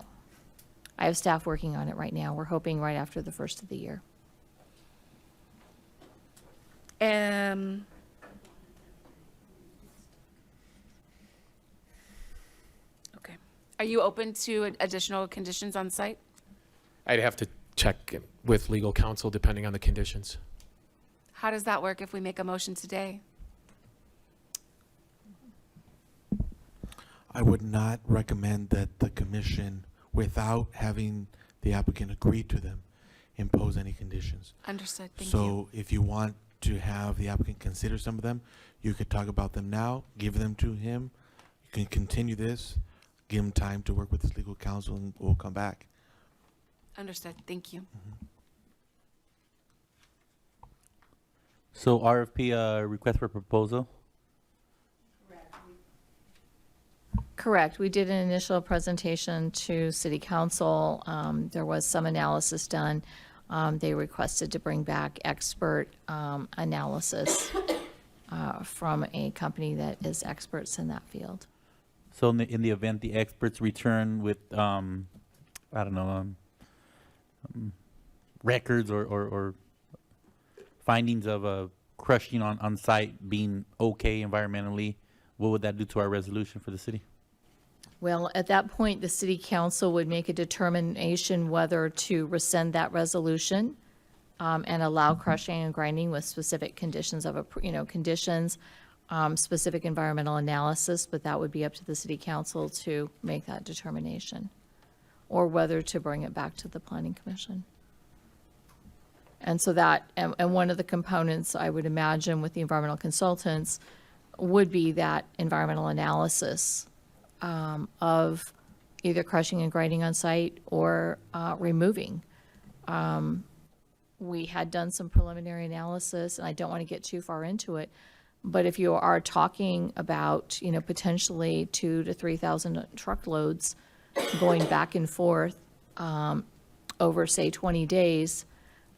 I have staff working on it right now. We're hoping right after the first of the year. Okay. Are you open to additional conditions on site? I'd have to check with legal counsel depending on the conditions. How does that work if we make a motion today? I would not recommend that the commission, without having the applicant agree to them, impose any conditions. Understood. Thank you. So if you want to have the applicant consider some of them, you could talk about them now, give them to him. You can continue this, give him time to work with his legal counsel, and we'll come back. Understood. Thank you. So RFP, request for proposal? Correct. We did an initial presentation to city council. There was some analysis done. They requested to bring back expert analysis from a company that is experts in that field. So in the event the experts return with, I don't know, records or findings of crushing on site being okay environmentally, what would that do to our resolution for the city? Well, at that point, the city council would make a determination whether to rescind that resolution and allow crushing and grinding with specific conditions of, conditions, specific environmental analysis, but that would be up to the city council to make that determination, or whether to bring it back to the planning commission. And so that, and one of the components I would imagine with the environmental consultants would be that environmental analysis of either crushing and grinding on site or removing. We had done some preliminary analysis, and I don't want to get too far into it, but if you are talking about, potentially 2,000 to 3,000 truckloads going back and forth over, say, 20 days,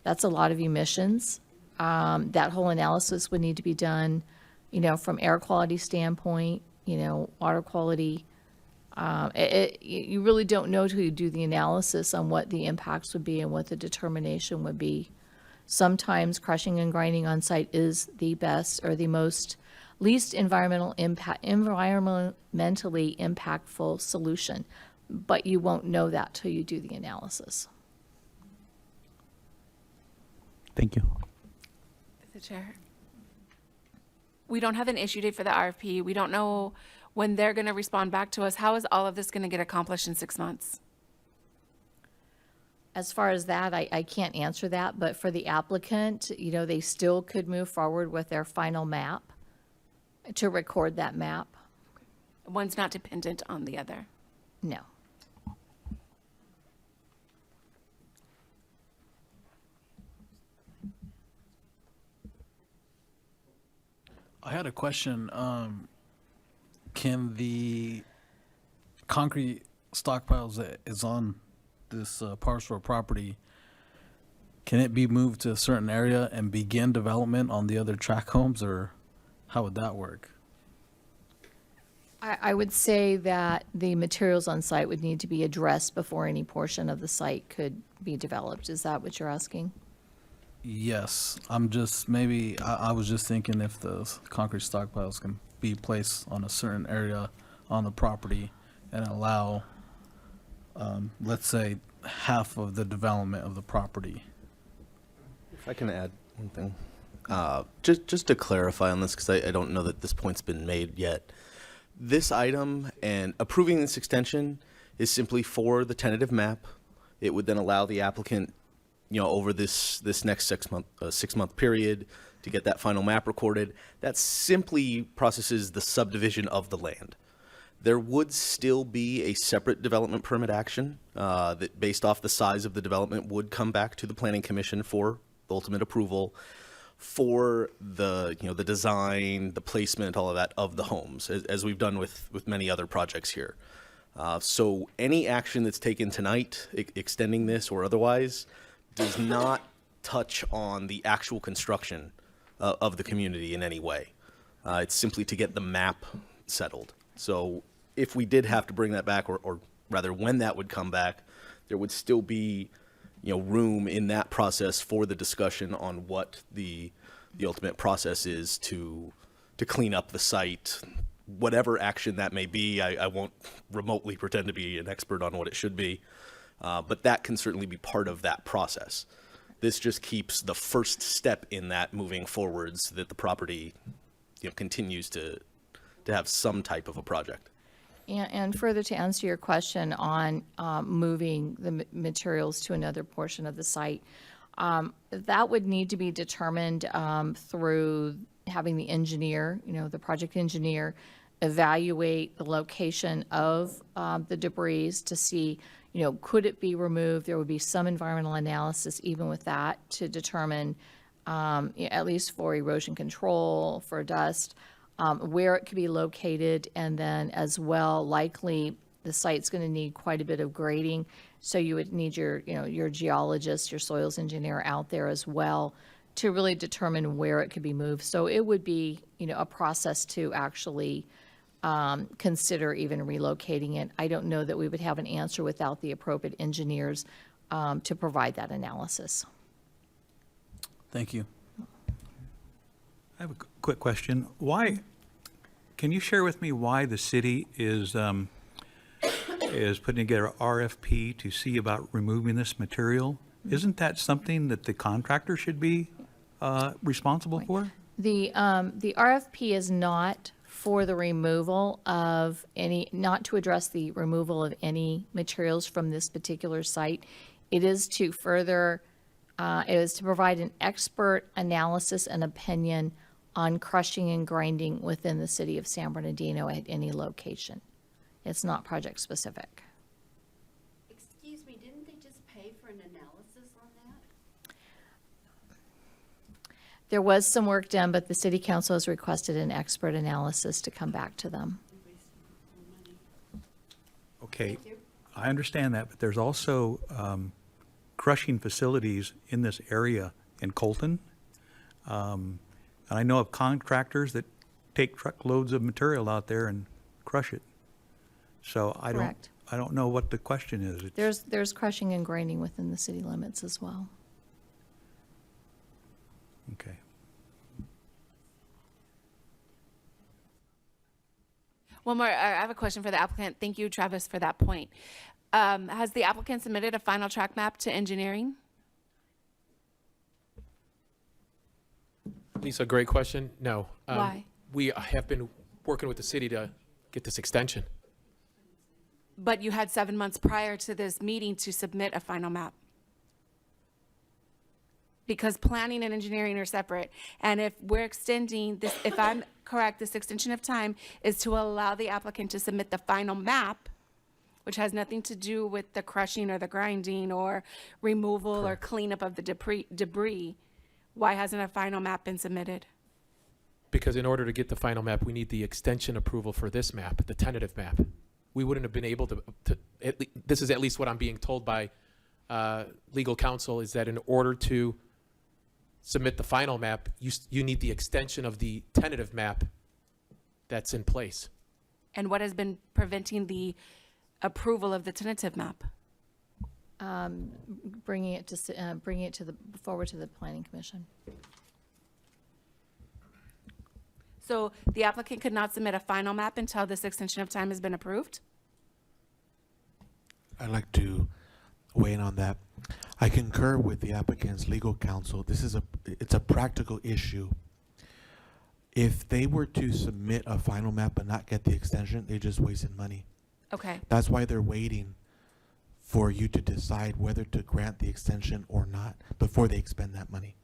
that's a lot of emissions. That whole analysis would need to be done, from air quality standpoint, water quality. You really don't know till you do the analysis on what the impacts would be and what the determination would be. Sometimes crushing and grinding on site is the best or the least environmentally impactful solution, but you won't know that till you do the analysis. Thank you. Mr. Chair. We don't have an issue date for the RFP. We don't know when they're going to respond back to us. How is all of this going to get accomplished in 6 months? As far as that, I can't answer that, but for the applicant, they still could move forward with their final map to record that map. One's not dependent on the other. No. I had a question. Can the concrete stockpiles that is on this parcel of property, can it be moved to a certain area and begin development on the other tract homes, or how would that work? I would say that the materials on site would need to be addressed before any portion of the site could be developed. Is that what you're asking? Yes, I was just thinking if the concrete stockpiles can be placed on a certain area on the property and allow, let's say, half of the development of the property. If I can add one thing, just to clarify on this, because I don't know that this point's been made yet. This item and approving this extension is simply for the tentative map. It would then allow the applicant, over this next 6-month period to get that final map recorded. That simply processes the subdivision of the land. There would still be a separate development permit action that, based off the size of the development, would come back to the Planning Commission for ultimate approval for the design, the placement, all of that of the homes, as we've done with many other projects here. So any action that's taken tonight, extending this or otherwise, does not touch on the actual construction of the community in any way. It's simply to get the map settled. So if we did have to bring that back, or rather when that would come back, there would still be room in that process for the discussion on what the ultimate process is to clean up the site, whatever action that may be. I won't remotely pretend to be an expert on what it should be, but that can certainly be part of that process. This just keeps the first step in that moving forward so that the property continues to have some type of a project. And further to answer your question on moving the materials to another portion of the site, that would need to be determined through having the engineer, the project engineer, evaluate the location of the debris to see, could it be removed? There would be some environmental analysis even with that to determine, at least for erosion control, for dust, where it could be located, and then as well, likely the site's going to need quite a bit of grading, so you would need your geologist, your soils engineer out there as well to really determine where it could be moved. So it would be, a process to actually consider even relocating it. I don't know that we would have an answer without the appropriate engineers to provide that analysis. Thank you. I have a quick question. Can you share with me why the city is putting together an RFP to see about removing this material? Isn't that something that the contractor should be responsible for? The RFP is not for the removal of not to address the removal of any materials from this particular site. It is to provide an expert analysis and opinion on crushing and grinding within the city of San Bernardino at any location. It's not project specific. Excuse me, didn't they just pay for an analysis on that? There was some work done, but the city council has requested an expert analysis to come back to them. Okay, I understand that, but there's also crushing facilities in this area in Colton. And I know of contractors that take truckloads of material out there and crush it. So I Correct. don't know what the question is. There's crushing and grinding within the city limits as well. Okay. One more, I have a question for the applicant. Thank you, Travis, for that point. Has the applicant submitted a final track map to engineering? Lisa, great question. No. Why? We have been working with the city to get this extension. But you had 7 months prior to this meeting to submit a final map. because planning and engineering are separate. And if we're extending this, if I'm correct, this extension of time is to allow the applicant to submit the final map, which has nothing to do with the crushing or the grinding or removal or cleanup of the debris. Why hasn't a final map been submitted? Because in order to get the final map, we need the extension approval for this map, the tentative map. We wouldn't have been able to this is at least what I'm being told by legal counsel, is that in order to submit the final map, you need the extension of the tentative map that's in place. And what has been preventing the approval of the tentative map? Bringing it to forward to the planning commission. So the applicant could not submit a final map until this extension of time has been approved? I'd like to weigh in on that. I concur with the applicant's legal counsel. It's a practical issue. If they were to submit a final map but not get the extension, they just wasted money. Okay. That's why they're waiting for you to decide whether to grant the extension or not before they expend that money.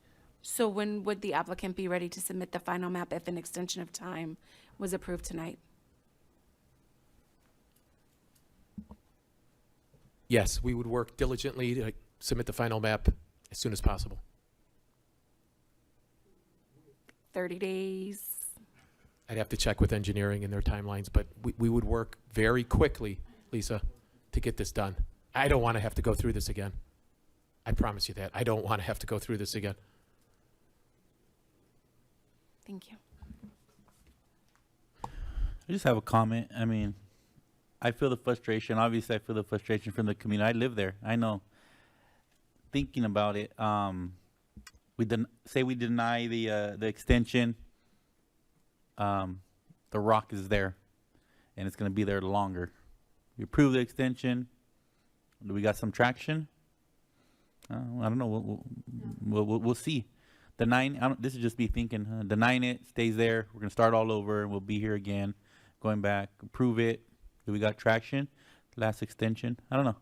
So when would the applicant be ready to submit the final map if an extension of time was approved tonight? Yes, we would work diligently to submit the final map as soon as possible. 30 days? I'd have to check with engineering and their timelines, but we would work very quickly, Lisa, to get this done. I don't want to have to go through this again. I promise you that. I don't want to have to go through this again. Thank you. I just have a comment. I mean, I feel the frustration. Obviously, I feel the frustration from the community. I live there. I know. Thinking about it, we deny the extension. The rock is there, and it's going to be there longer. We approve the extension. Do we got some traction? I don't know. We'll see. Denying, this is just me thinking. Denying it, stays there. We're gonna start all over, and we'll be here again, going back. Approve it. Do we got traction? Last extension. I don't know.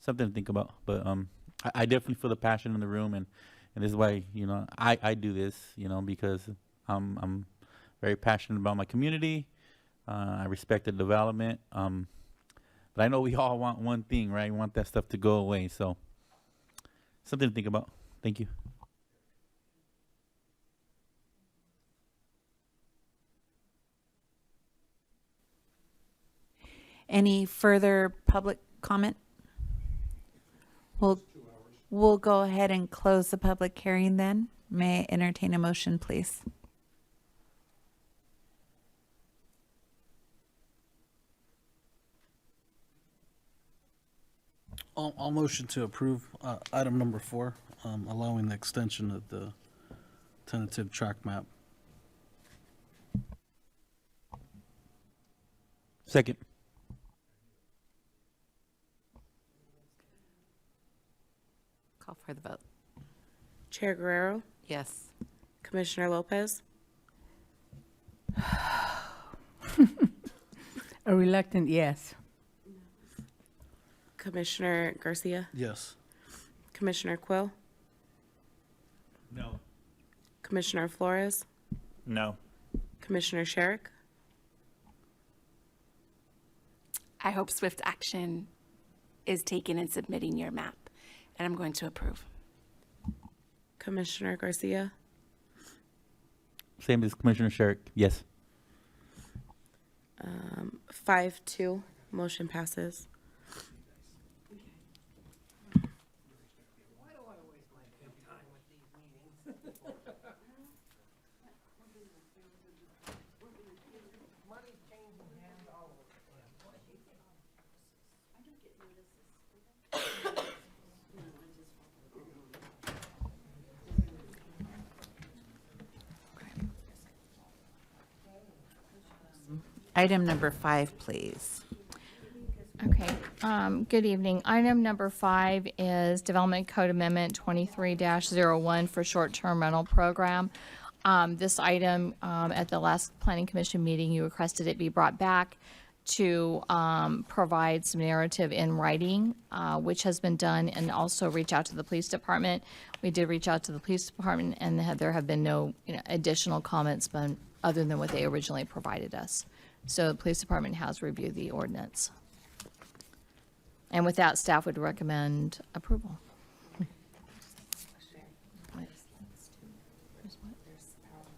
Something to think about. But I definitely feel the passion in the room, and this is why I do this. Because I'm very passionate about my community. I respect the development. But I know we all want one thing, right? We want that stuff to go away. So something to think about. Thank you. Any further public comment? We'll go ahead and close the public hearing then. May I entertain a motion, please? I'll motion to approve item number 4, allowing the extension of the tentative track map. Second. Call for the vote. Chair Guerrero, Yes. Commissioner Lopez, A reluctant yes. Commissioner Garcia, Yes. Commissioner Quill, No. Commissioner Flores, No. Commissioner Sherrick, I hope swift action is taken in submitting your map, and I'm going to approve. Commissioner Garcia, Same as Commissioner Sherrick. Yes. 5-2, motion passes. Item number 5, please. Okay, good evening. Item number 5 is Development Code Amendment 23-01 for short-term rental program. This item, at the last Planning Commission meeting, you requested it be brought back. to provide some narrative in writing, which has been done, and also reach out to the police department. We did reach out to the police department, and there have been no additional comments other than what they originally provided us. So the police department has reviewed the ordinance. And with that, staff would recommend approval.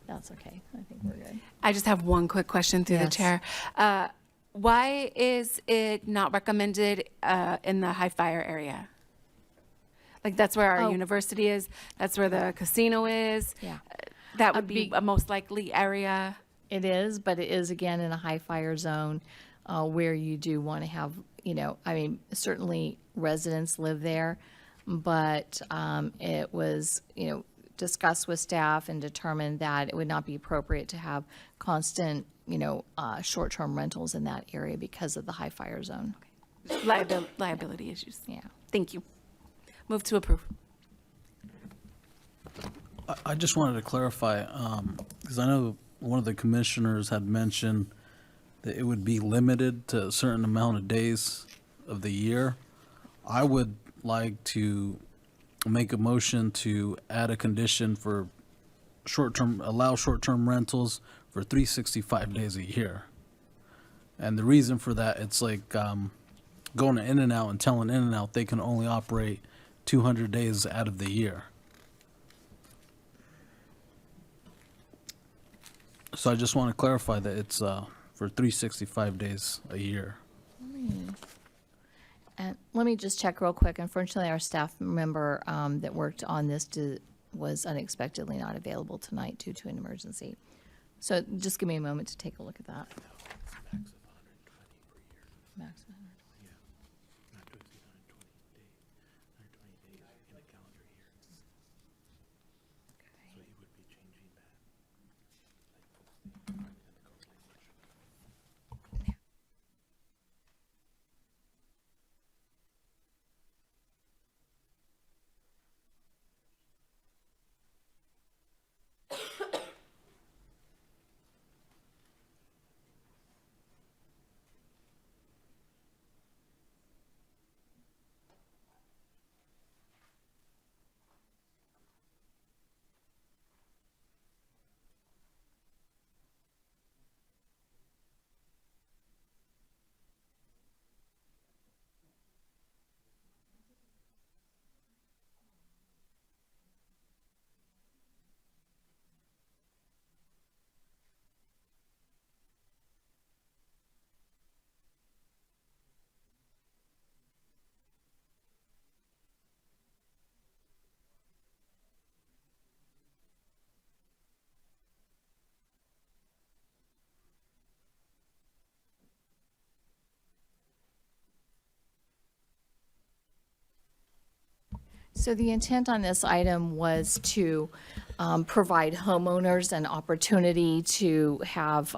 That's okay. I think we're good. I just have one quick question through the Yes. chair. Why is it not recommended in the high fire area? Like that's where our Oh. university is. That's where the casino is. Yeah. That would be a most likely area. It is, but it is again in a high fire zone where you do want to have, I mean, certainly residents live there, but it was, discussed with staff and determined that it would not be appropriate to have constant, short-term rentals in that area because of the high fire zone. Liability issues. Yeah. Thank you. Move to approve. I just wanted to clarify, because I know one of the commissioners had mentioned that it would be limited to a certain amount of days of the year. I would like to make a motion to add a condition for allow short-term rentals for 365 days a year. And the reason for that, it's like going to In-N-Out and telling In-N-Out they can only operate 200 days out of the year. So I just want to clarify that it's for 365 days a year. And let me just check real quick. Unfortunately, our staff member that worked on this was unexpectedly not available tonight due to an emergency. So just give me a moment to take a look at that. Max of 120. So the intent on this item was to provide homeowners an opportunity to have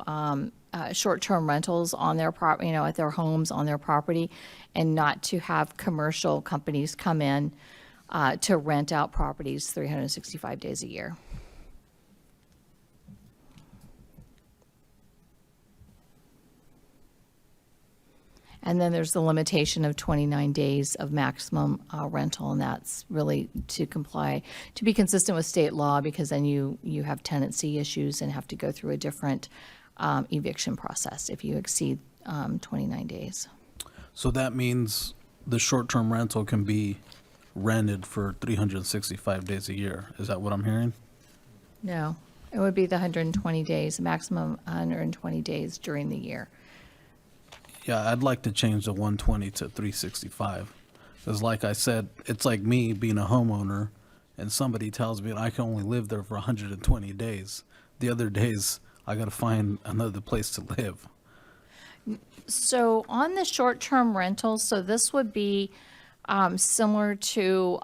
short-term rentals on their property, at their homes, on their property, and not to have commercial companies come in to rent out properties 365 days a year. And then there's the limitation of 29 days of maximum rental, and that's really to be consistent with state law, because then you have tenancy issues and have to go through a different eviction process if you exceed 29 days. So that means the short-term rental can be rented for 365 days a year. Is that what I'm hearing? No, it would be the 120 days, maximum 120 days during the year. Yeah, I'd like to change the 120 to 365. Because like I said, it's like me being a homeowner and somebody tells me that I can only live there for 120 days. The other days, I got to find another place to live. So on the short-term rentals, so this would be similar to,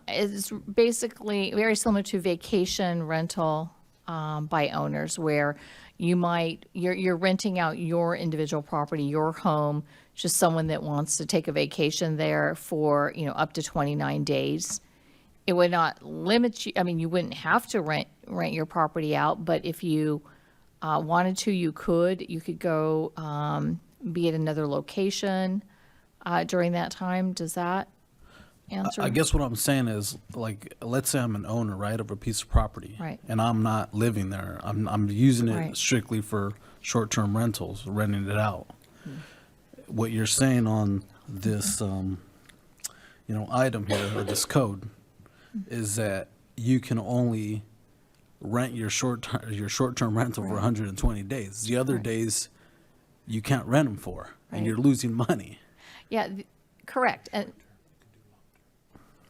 it's basically very similar to vacation rental by owners, where you're renting out your individual property, your home, just someone that wants to take a vacation there for, up to 29 days. It would not limit you. I mean, you wouldn't have to rent your property out, but if you wanted to, you could go be at another location during that time. Does that answer? I guess what I'm saying is, like, let's say I'm an owner, right, of a piece of property. Right. And I'm not living there. I'm using it Right. strictly for short-term rentals, renting it out. What you're saying on this, item here, or this code, is that you can only rent your short-term rental for 120 days. The other days, you can't rent them for, and Right. you're losing money. Yeah, correct. And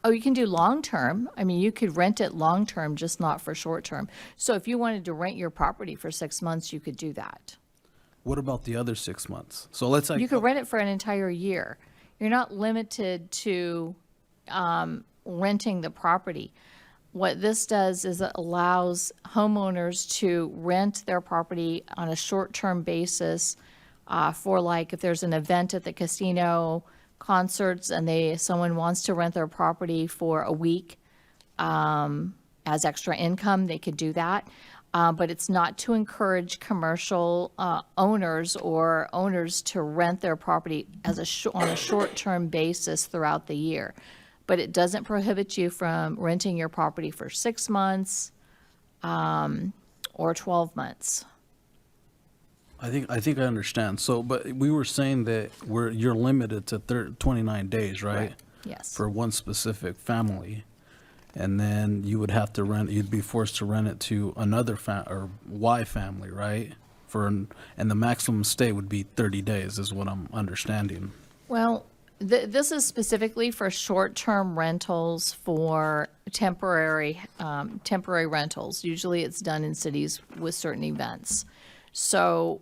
oh, you can do long-term. I mean, you could rent it long-term, just not for short-term. So if you wanted to rent your property for 6 months, you could do that. What about the other 6 months? So let's say You could rent it for an entire year. You're not limited to renting the property. What this does is it allows homeowners to rent their property on a short-term basis for, like, if there's an event at the casino, concerts, and someone wants to rent their property for a week as extra income, they could do that. But it's not to encourage commercial owners or owners to rent their property as on a short-term basis throughout the year. But it doesn't prohibit you from renting your property for 6 months or 12 months. I think I understand. So, but we were saying that you're limited to 29 days, right? Yes. For one specific family, and then you would have to rent. You'd be forced to rent it to another or Y family, right? And the maximum stay would be 30 days, is what I'm understanding. Well, this is specifically for short-term rentals for temporary rentals. Usually it's done in cities with certain events. So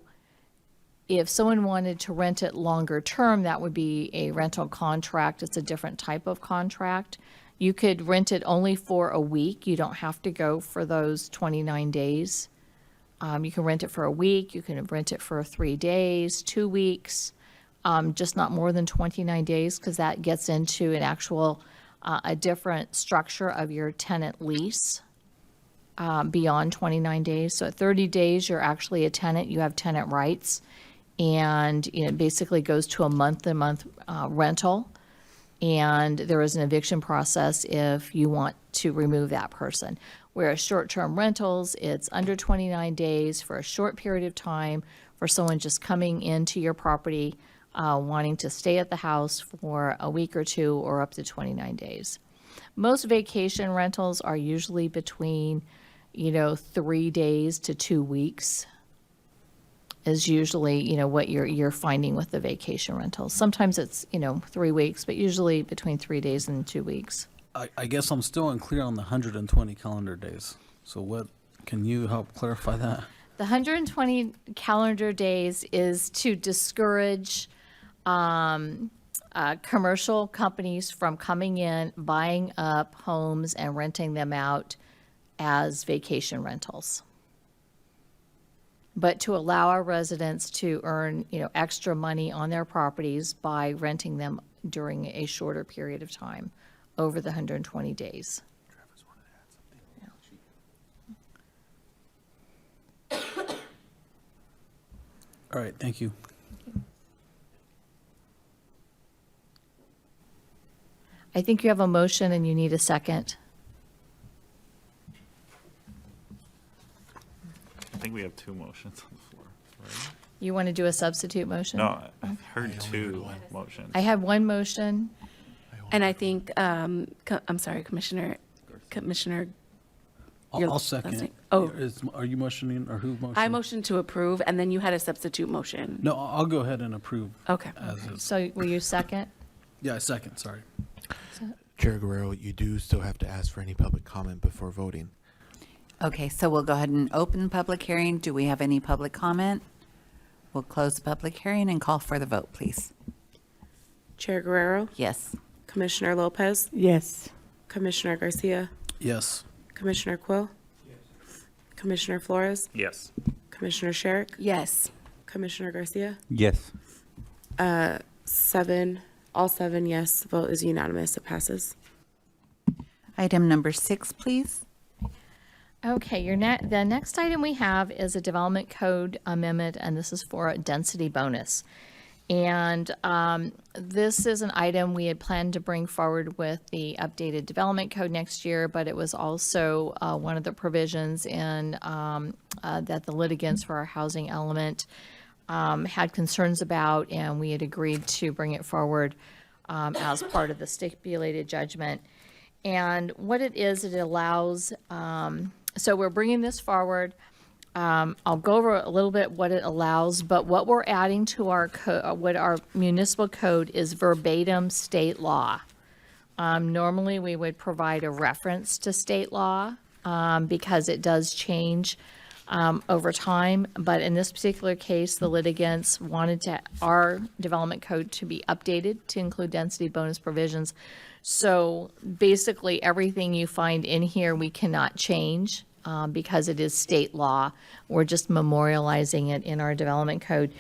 if someone wanted to rent it longer term, that would be a rental contract. It's a different type of contract. You could rent it only for a week. You don't have to go for those 29 days. You can rent it for a week. You can rent it for 3 days, 2 weeks, just not more than 29 days, because that gets into an actual, a different structure of your tenant lease beyond 29 days. So at 30 days, you're actually a tenant. You have tenant rights. And it basically goes to a month-to-month rental. And there is an eviction process if you want to remove that person. Whereas short-term rentals, it's under 29 days for a short period of time for someone just coming into your property, wanting to stay at the house for a week or two or up to 29 days. Most vacation rentals are usually between, 3 days to 2 weeks is usually, what you're finding with the vacation rentals. Sometimes it's, 3 weeks, but usually between 3 days and 2 weeks. I guess I'm still unclear on the 120 calendar days. So can you help clarify that? The 120 calendar days is to discourage commercial companies from coming in, buying up homes and renting them out as vacation rentals. But to allow our residents to earn, extra money on their properties by renting them during a shorter period of time over the 120 days. All right, thank you. I think you have a motion and you need a second. I think we have two motions on the floor, right? You want to do a substitute motion? No, I heard two motions. I have one motion. And I think, I'm sorry, Commissioner, your I'll last second. name. Oh. Are you motioning, or who motioned? I motioned to approve, and then you had a substitute motion. No, I'll go ahead and approve. Okay. As is. So will you second? Yeah, second, sorry. Chair Guerrero, you do still have to ask for any public comment before voting. Okay, so we'll go ahead and open the public hearing. Do we have any public comment? We'll close the public hearing and call for the vote, please. Chair Guerrero, Yes. Commissioner Lopez, Yes. Commissioner Garcia, Yes. Commissioner Quill, Commissioner Flores, Yes. Commissioner Sherrick, Yes. Commissioner Garcia. Yes. 7, all 7 yes, vote is unanimous, it passes. Item number 6, please. Okay, the next item we have is a development code amendment, and this is for a density bonus. And this is an item we had planned to bring forward with the updated development code next year, but it was also one of the provisions in that the litigants for our housing element had concerns about, and we had agreed to bring it forward as part of the stipulated judgment. And what it is, it allows, so we're bringing this forward. I'll go over a little bit what it allows, but what we're adding to our what our municipal code is verbatim state law. Normally, we would provide a reference to state law because it does change over time. But in this particular case, the litigants wanted our development code to be updated to include density bonus provisions. So basically, everything you find in here, we cannot change. Because it is state law. We're just memorializing it in our development code.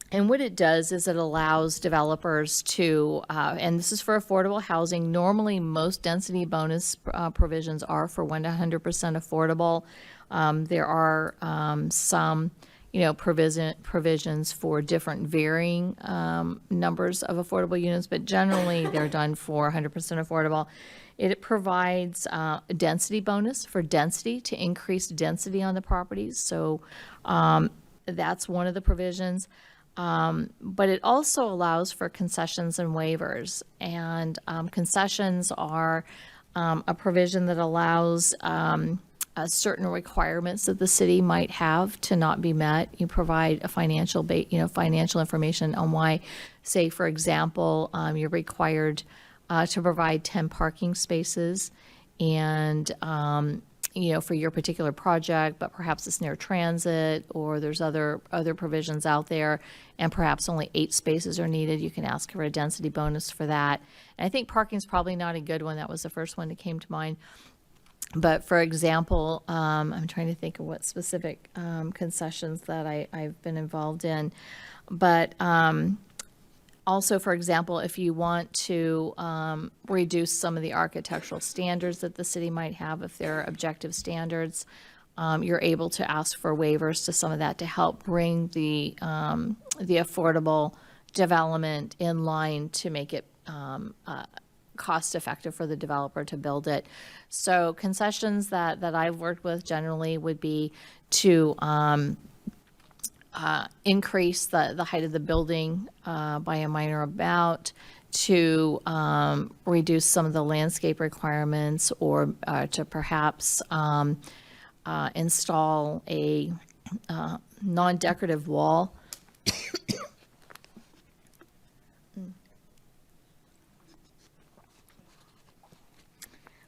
And what it does is it allows developers to, and this is for affordable housing, normally most density bonus provisions are for 100% affordable. There are some, provisions for different varying numbers of affordable units, but generally they're done for 100% affordable. It provides a density bonus for density, to increase density on the properties. So that's one of the provisions. But it also allows for concessions and waivers. And concessions are a provision that allows certain requirements that the city might have to not be met. You provide a financial information on why, say, for example, you're required to provide 10 parking spaces and, for your particular project, but perhaps it's near transit or there's other provisions out there and perhaps only 8 spaces are needed. You can ask for a density bonus for that. And I think parking is probably not a good one. That was the first one that came to mind. But for example, I'm trying to think of what specific concessions that I've been involved in. But also, for example, if you want to reduce some of the architectural standards that the city might have, if they're objective standards, you're able to ask for waivers to some of that to help bring the affordable development in line to make it cost effective for the developer to build it. So concessions that I've worked with generally would be to increase the height of the building by a minor amount, to reduce some of the landscape requirements, or to perhaps install a non-decorative wall.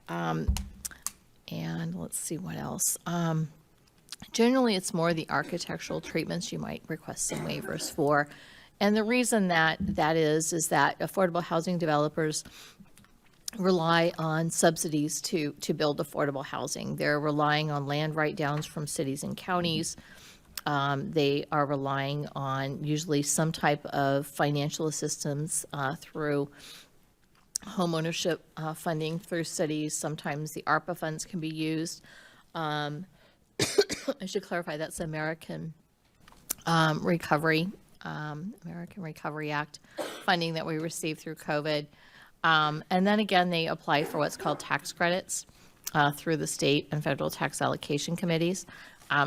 And let's see what else. Generally, it's more the architectural treatments you might request some waivers for. And the reason that is that affordable housing developers rely on subsidies to build affordable housing. They're relying on land write-downs from cities and counties. They are relying on usually some type of financial assistance through homeownership funding through cities. Sometimes the ARPA funds can be used. I should clarify, that's American Recovery Act funding that we received through COVID. And then again, they apply for what's called tax credits through the state and federal tax allocation committees.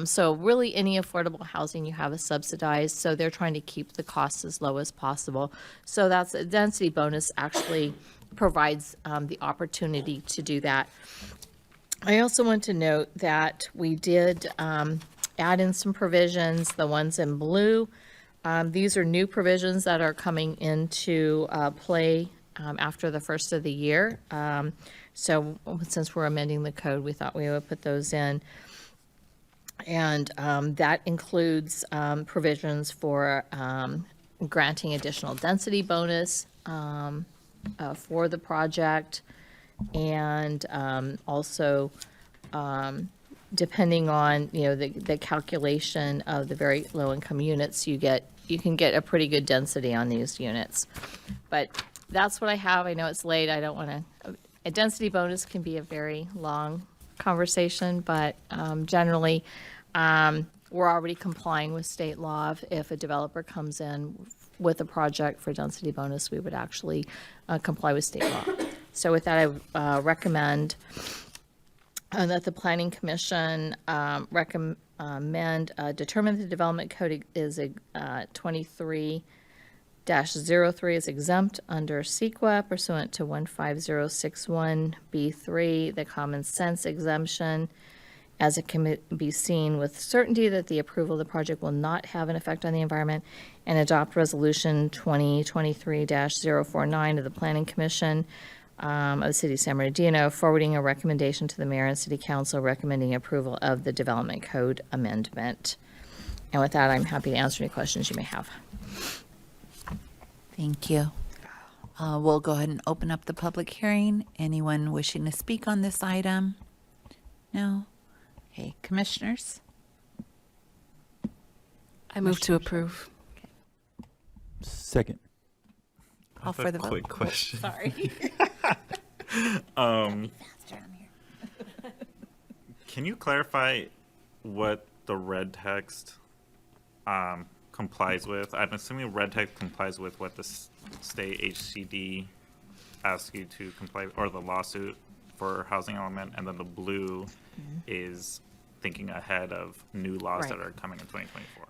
So really any affordable housing you have is subsidized. So they're trying to keep the costs as low as possible. So that's a density bonus actually provides the opportunity to do that. I also want to note that we did add in some provisions, the ones in blue. These are new provisions that are coming into play after the first of the year. So since we're amending the code, we thought we would put those in. And that includes provisions for granting additional density bonus for the project, and also depending on the calculation of the very low income units, you can get a pretty good density on these units. But that's what I have. I know it's late. I don't want to. A density bonus can be a very long conversation, but generally we're already complying with state law if a developer comes in with a project for density bonus, we would actually comply with state law. So with that, I recommend that the Planning Commission recommend determine the development code is 23-03 is exempt under CEQA pursuant to 15061B3, the common sense exemption, as it can be seen with certainty that the approval of the project will not have an effect on the environment, and adopt Resolution 2023-049 of the Planning Commission of the City of San Bernardino, forwarding a recommendation to the Mayor and City Council recommending approval of the Development Code amendment. And with that, I'm happy to answer any questions you may have. Thank you. We'll go ahead and open up the public hearing. Anyone wishing to speak on this item? No? Okay, commissioners? I move to approve. Second. Call for the vote. Quick question. Sorry. Can you clarify what the red text complies with? I'm assuming red text complies with what the state HCD asks you to comply, or the lawsuit for housing element, and then the blue is thinking ahead of new laws that Right. are coming in 2024.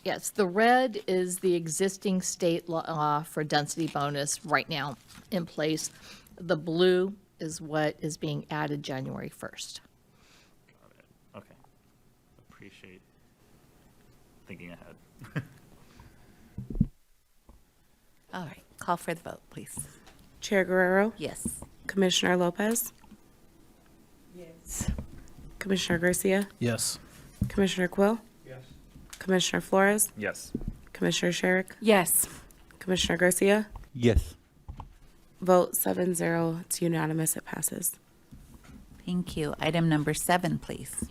Yes, the red is the existing state law for density bonus right now in place. The blue is what is being added January 1st. Got it. Okay. Appreciate thinking ahead. All right, call for the vote, please. Chair Guerrero? Yes. Commissioner Lopez? Yes. Commissioner Garcia? Yes. Commissioner Quill? Yes. Commissioner Flores? Yes. Commissioner Sherrick? Yes. Commissioner Garcia? Yes. Vote 7-0. It's unanimous. It passes. Thank you. Item number 7, please.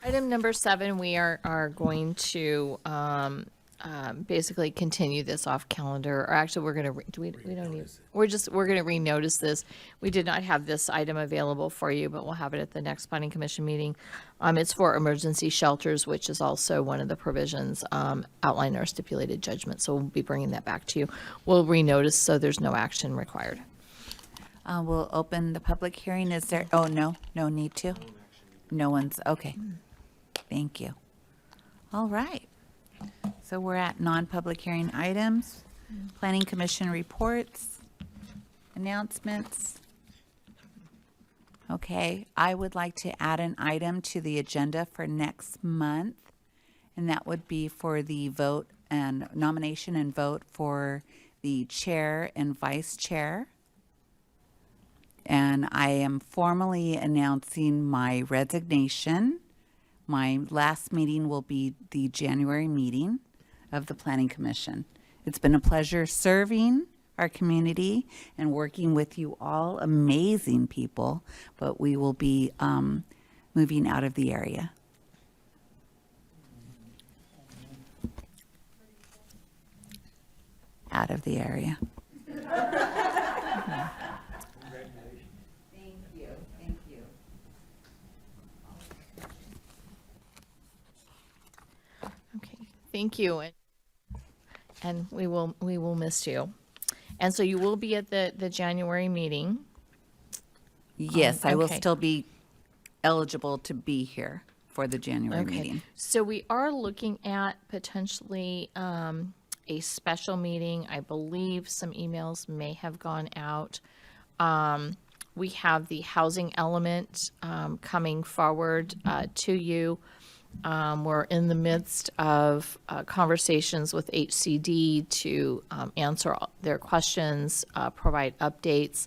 Item number 7, we are going to basically continue this off calendar, or actually we're going to, we don't need, we're going to renotice this. We did not have this item available for you, but we'll have it at the next planning commission meeting. It's for emergency shelters, which is also one of the provisions outlined in our stipulated judgment. So we'll be bringing that back to you. We'll renotice so there's no action required. We'll open the public hearing. Is there, oh, no need to? No one's, okay. Thank you. All right. So we're at non-public hearing items, planning commission reports, announcements. Okay, I would like to add an item to the agenda for next month, and that would be for the vote and nomination and vote for the chair and vice chair. And I am formally announcing my resignation. My last meeting will be the January meeting of the Planning Commission. It's been a pleasure serving our community and working with you all, amazing people, but we will be moving out of the area. Out of the area. Thank you. And we will miss you. And so you will be at the January meeting. Yes, I will okay. still be eligible to be here for the January meeting. So we are looking at potentially a special meeting. I believe some emails may have gone out. We have the housing element coming forward to you. We're in the midst of conversations with HCD to answer their questions, provide updates.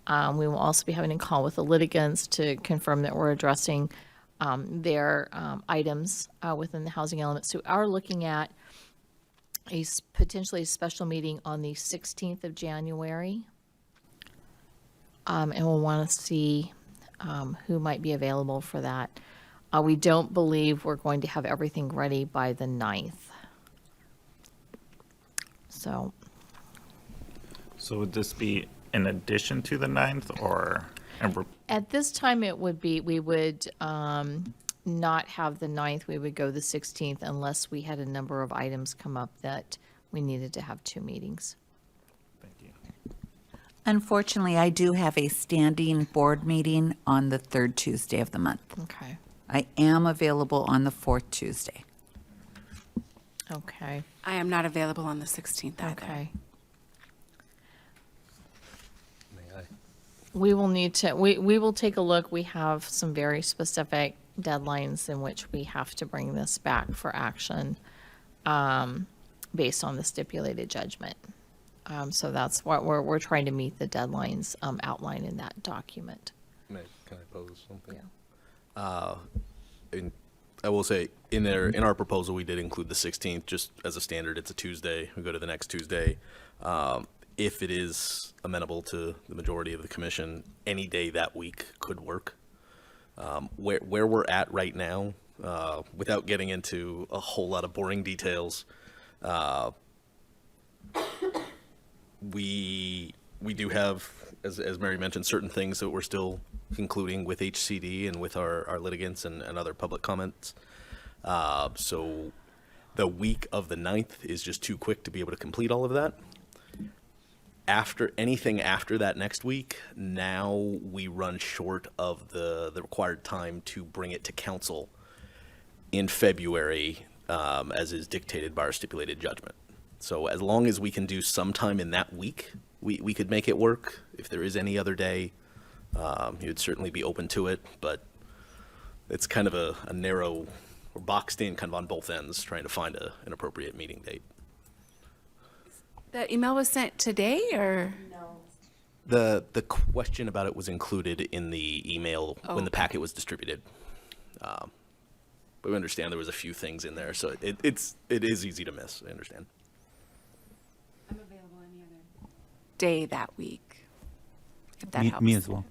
We will also be having a call with the litigants to confirm that we're addressing their items within the housing element. So we are looking at potentially a special meeting on the 16th of January. And we'll want to see who might be available for that. We don't believe we're going to have everything ready by the 9th. So would this be in addition to the 9th, or? at this time, it would be, we would not have the 9th. We would go the 16th unless we had a number of items come up that we needed to have 2 meetings. Unfortunately, I do have a standing board meeting on the 3rd Tuesday of the month. Okay. I am available on the 4th Tuesday. Okay. I am not available on the 16th either. Okay. May I? We will need to, we will take a look. We have some very specific deadlines in which we have to bring this back for action, based on the stipulated judgment. So that's what we're trying to meet the deadlines, outlined in that document. Can I pose something? And I will say, in our proposal, we did include the 16th, just as a standard. It's a Tuesday. We go to the next Tuesday. If it is amenable to the majority of the commission, any day that week could work. Where we're at right now, without getting into a whole lot of boring details, we do have, as Mary mentioned, certain things that we're still concluding with HCD and with our litigants and other public comments. So the week of the 9th is just too quick to be able to complete all of that. Anything after that next week, now we run short of the required time to bring it to council in February, as is dictated by our stipulated judgment. So as long as we can do sometime in that week, we could make it work. If there is any other day, you'd certainly be open to it, but it's kind of a narrow, or boxed in kind of on both ends, trying to find an appropriate meeting date. The email was sent today, or? No. The question about it was included in the email when the packet was distributed. But we understand there was a few things in there, so it is easy to miss, I understand. I'm available any other day that week, if that helps. Me as well.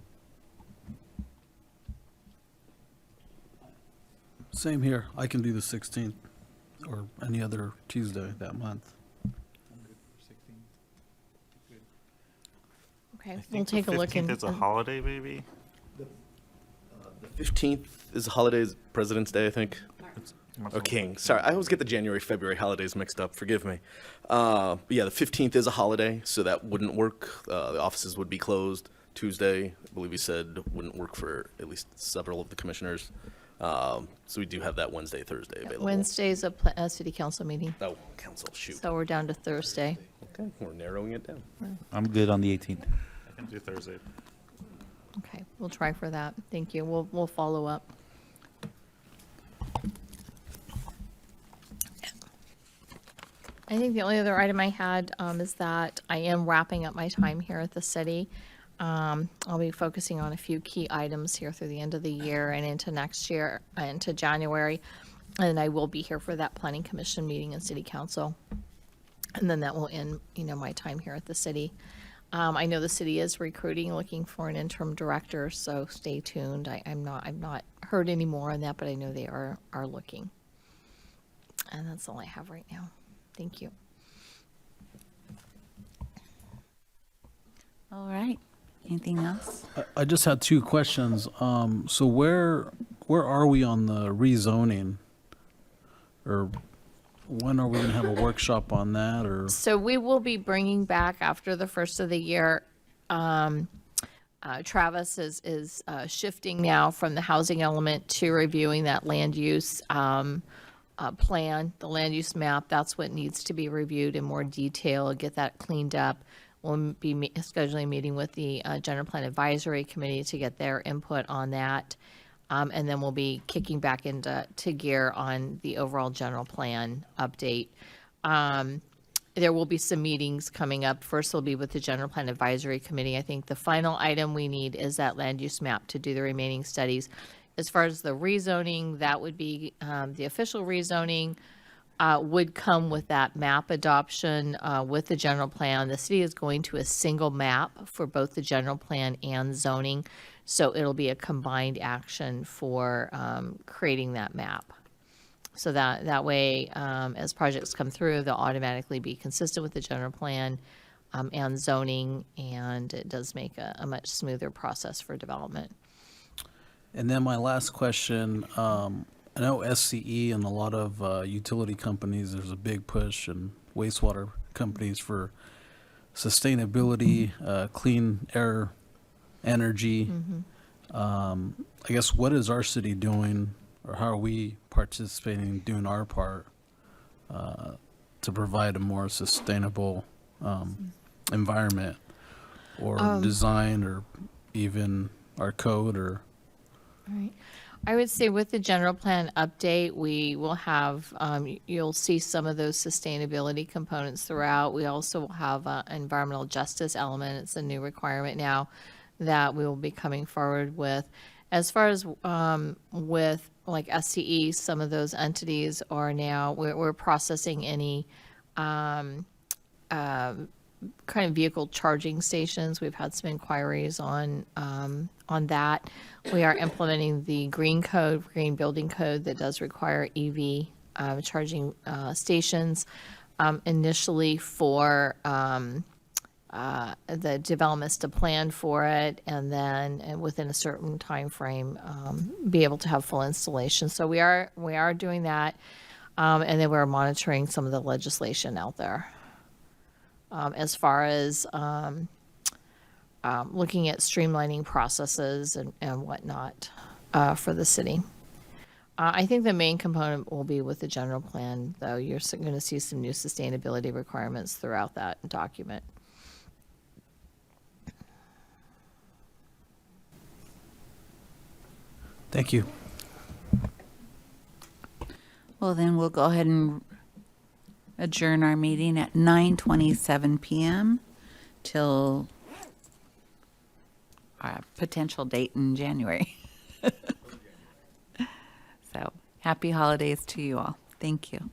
Same here. I can do the 16th or any other Tuesday that month. Okay, we'll take a look. And it's a holiday, maybe? The 15th is a holiday, is President's Day, I think. Oh, King. Sorry, I always get the January, February holidays mixed up. Forgive me. But yeah, the 15th is a holiday, so that wouldn't work. The offices would be closed. Tuesday, I believe you said, wouldn't work for at least several of the commissioners. So we do have that Wednesday, Thursday available. Wednesday's a city council meeting, Oh, council, shoot. so we're down to Thursday. Okay, we're narrowing it down. I'm good on the 18th. I can do Thursday. Okay, we'll try for that. Thank you. We'll follow up. I think the only other item I had is that I am wrapping up my time here at the city. I'll be focusing on a few key items here through the end of the year and into next year, into January. And I will be here for that planning commission meeting and city council. And then that will end, my time here at the city. I know the city is recruiting, looking for an interim director, so stay tuned. I've not heard any more on that, but I know they are looking. And that's all I have right now. Thank you. All right. Anything else? I just had 2 questions. So where are we on the rezoning? Or when are we going to have a workshop on that? Or So we will be bringing back after the first of the year. Travis is shifting now from the housing element to reviewing that land use plan, the land use map. That's what needs to be reviewed in more detail, get that cleaned up. We'll be scheduling a meeting with the General Plan Advisory Committee to get their input on that. And then we'll be kicking back into gear on the overall general plan update. There will be some meetings coming up. First will be with the General Plan Advisory Committee. I think the final item we need is that land use map to do the remaining studies. As far as the rezoning, that would be the official rezoning would come with that map adoption with the general plan. The city is going to a single map for both the general plan and zoning. So it'll be a combined action for creating that map. So that way, as projects come through, they'll automatically be consistent with the general plan and zoning, and it does make a much smoother process for development. And then my last question, I know SCE and a lot of utility companies, there's a big push and wastewater companies for sustainability, clean air, energy. I guess what is our city doing, or how are we participating, doing our part to provide a more sustainable environment, or design, or even our code, or Right. I would say with the general plan update, we will have, you'll see some of those sustainability components throughout. We also will have an environmental justice element. It's a new requirement now that we will be coming forward with. As far as with like SCE, some of those entities are now, we're processing any kind of vehicle charging stations. We've had some inquiries on that. We are implementing the green building code that does require EV charging stations initially for the developments to plan for it, and then within a certain time frame be able to have full installation. So we are doing that, and then we're monitoring some of the legislation out there. As far as looking at streamlining processes and whatnot for the city. I think the main component will be with the general plan, though. You're going to see some new sustainability requirements throughout that document. thank you. Well, then we'll go ahead and adjourn our meeting at 9:27 p.m. till our potential date in January. So happy holidays to you all. Thank you.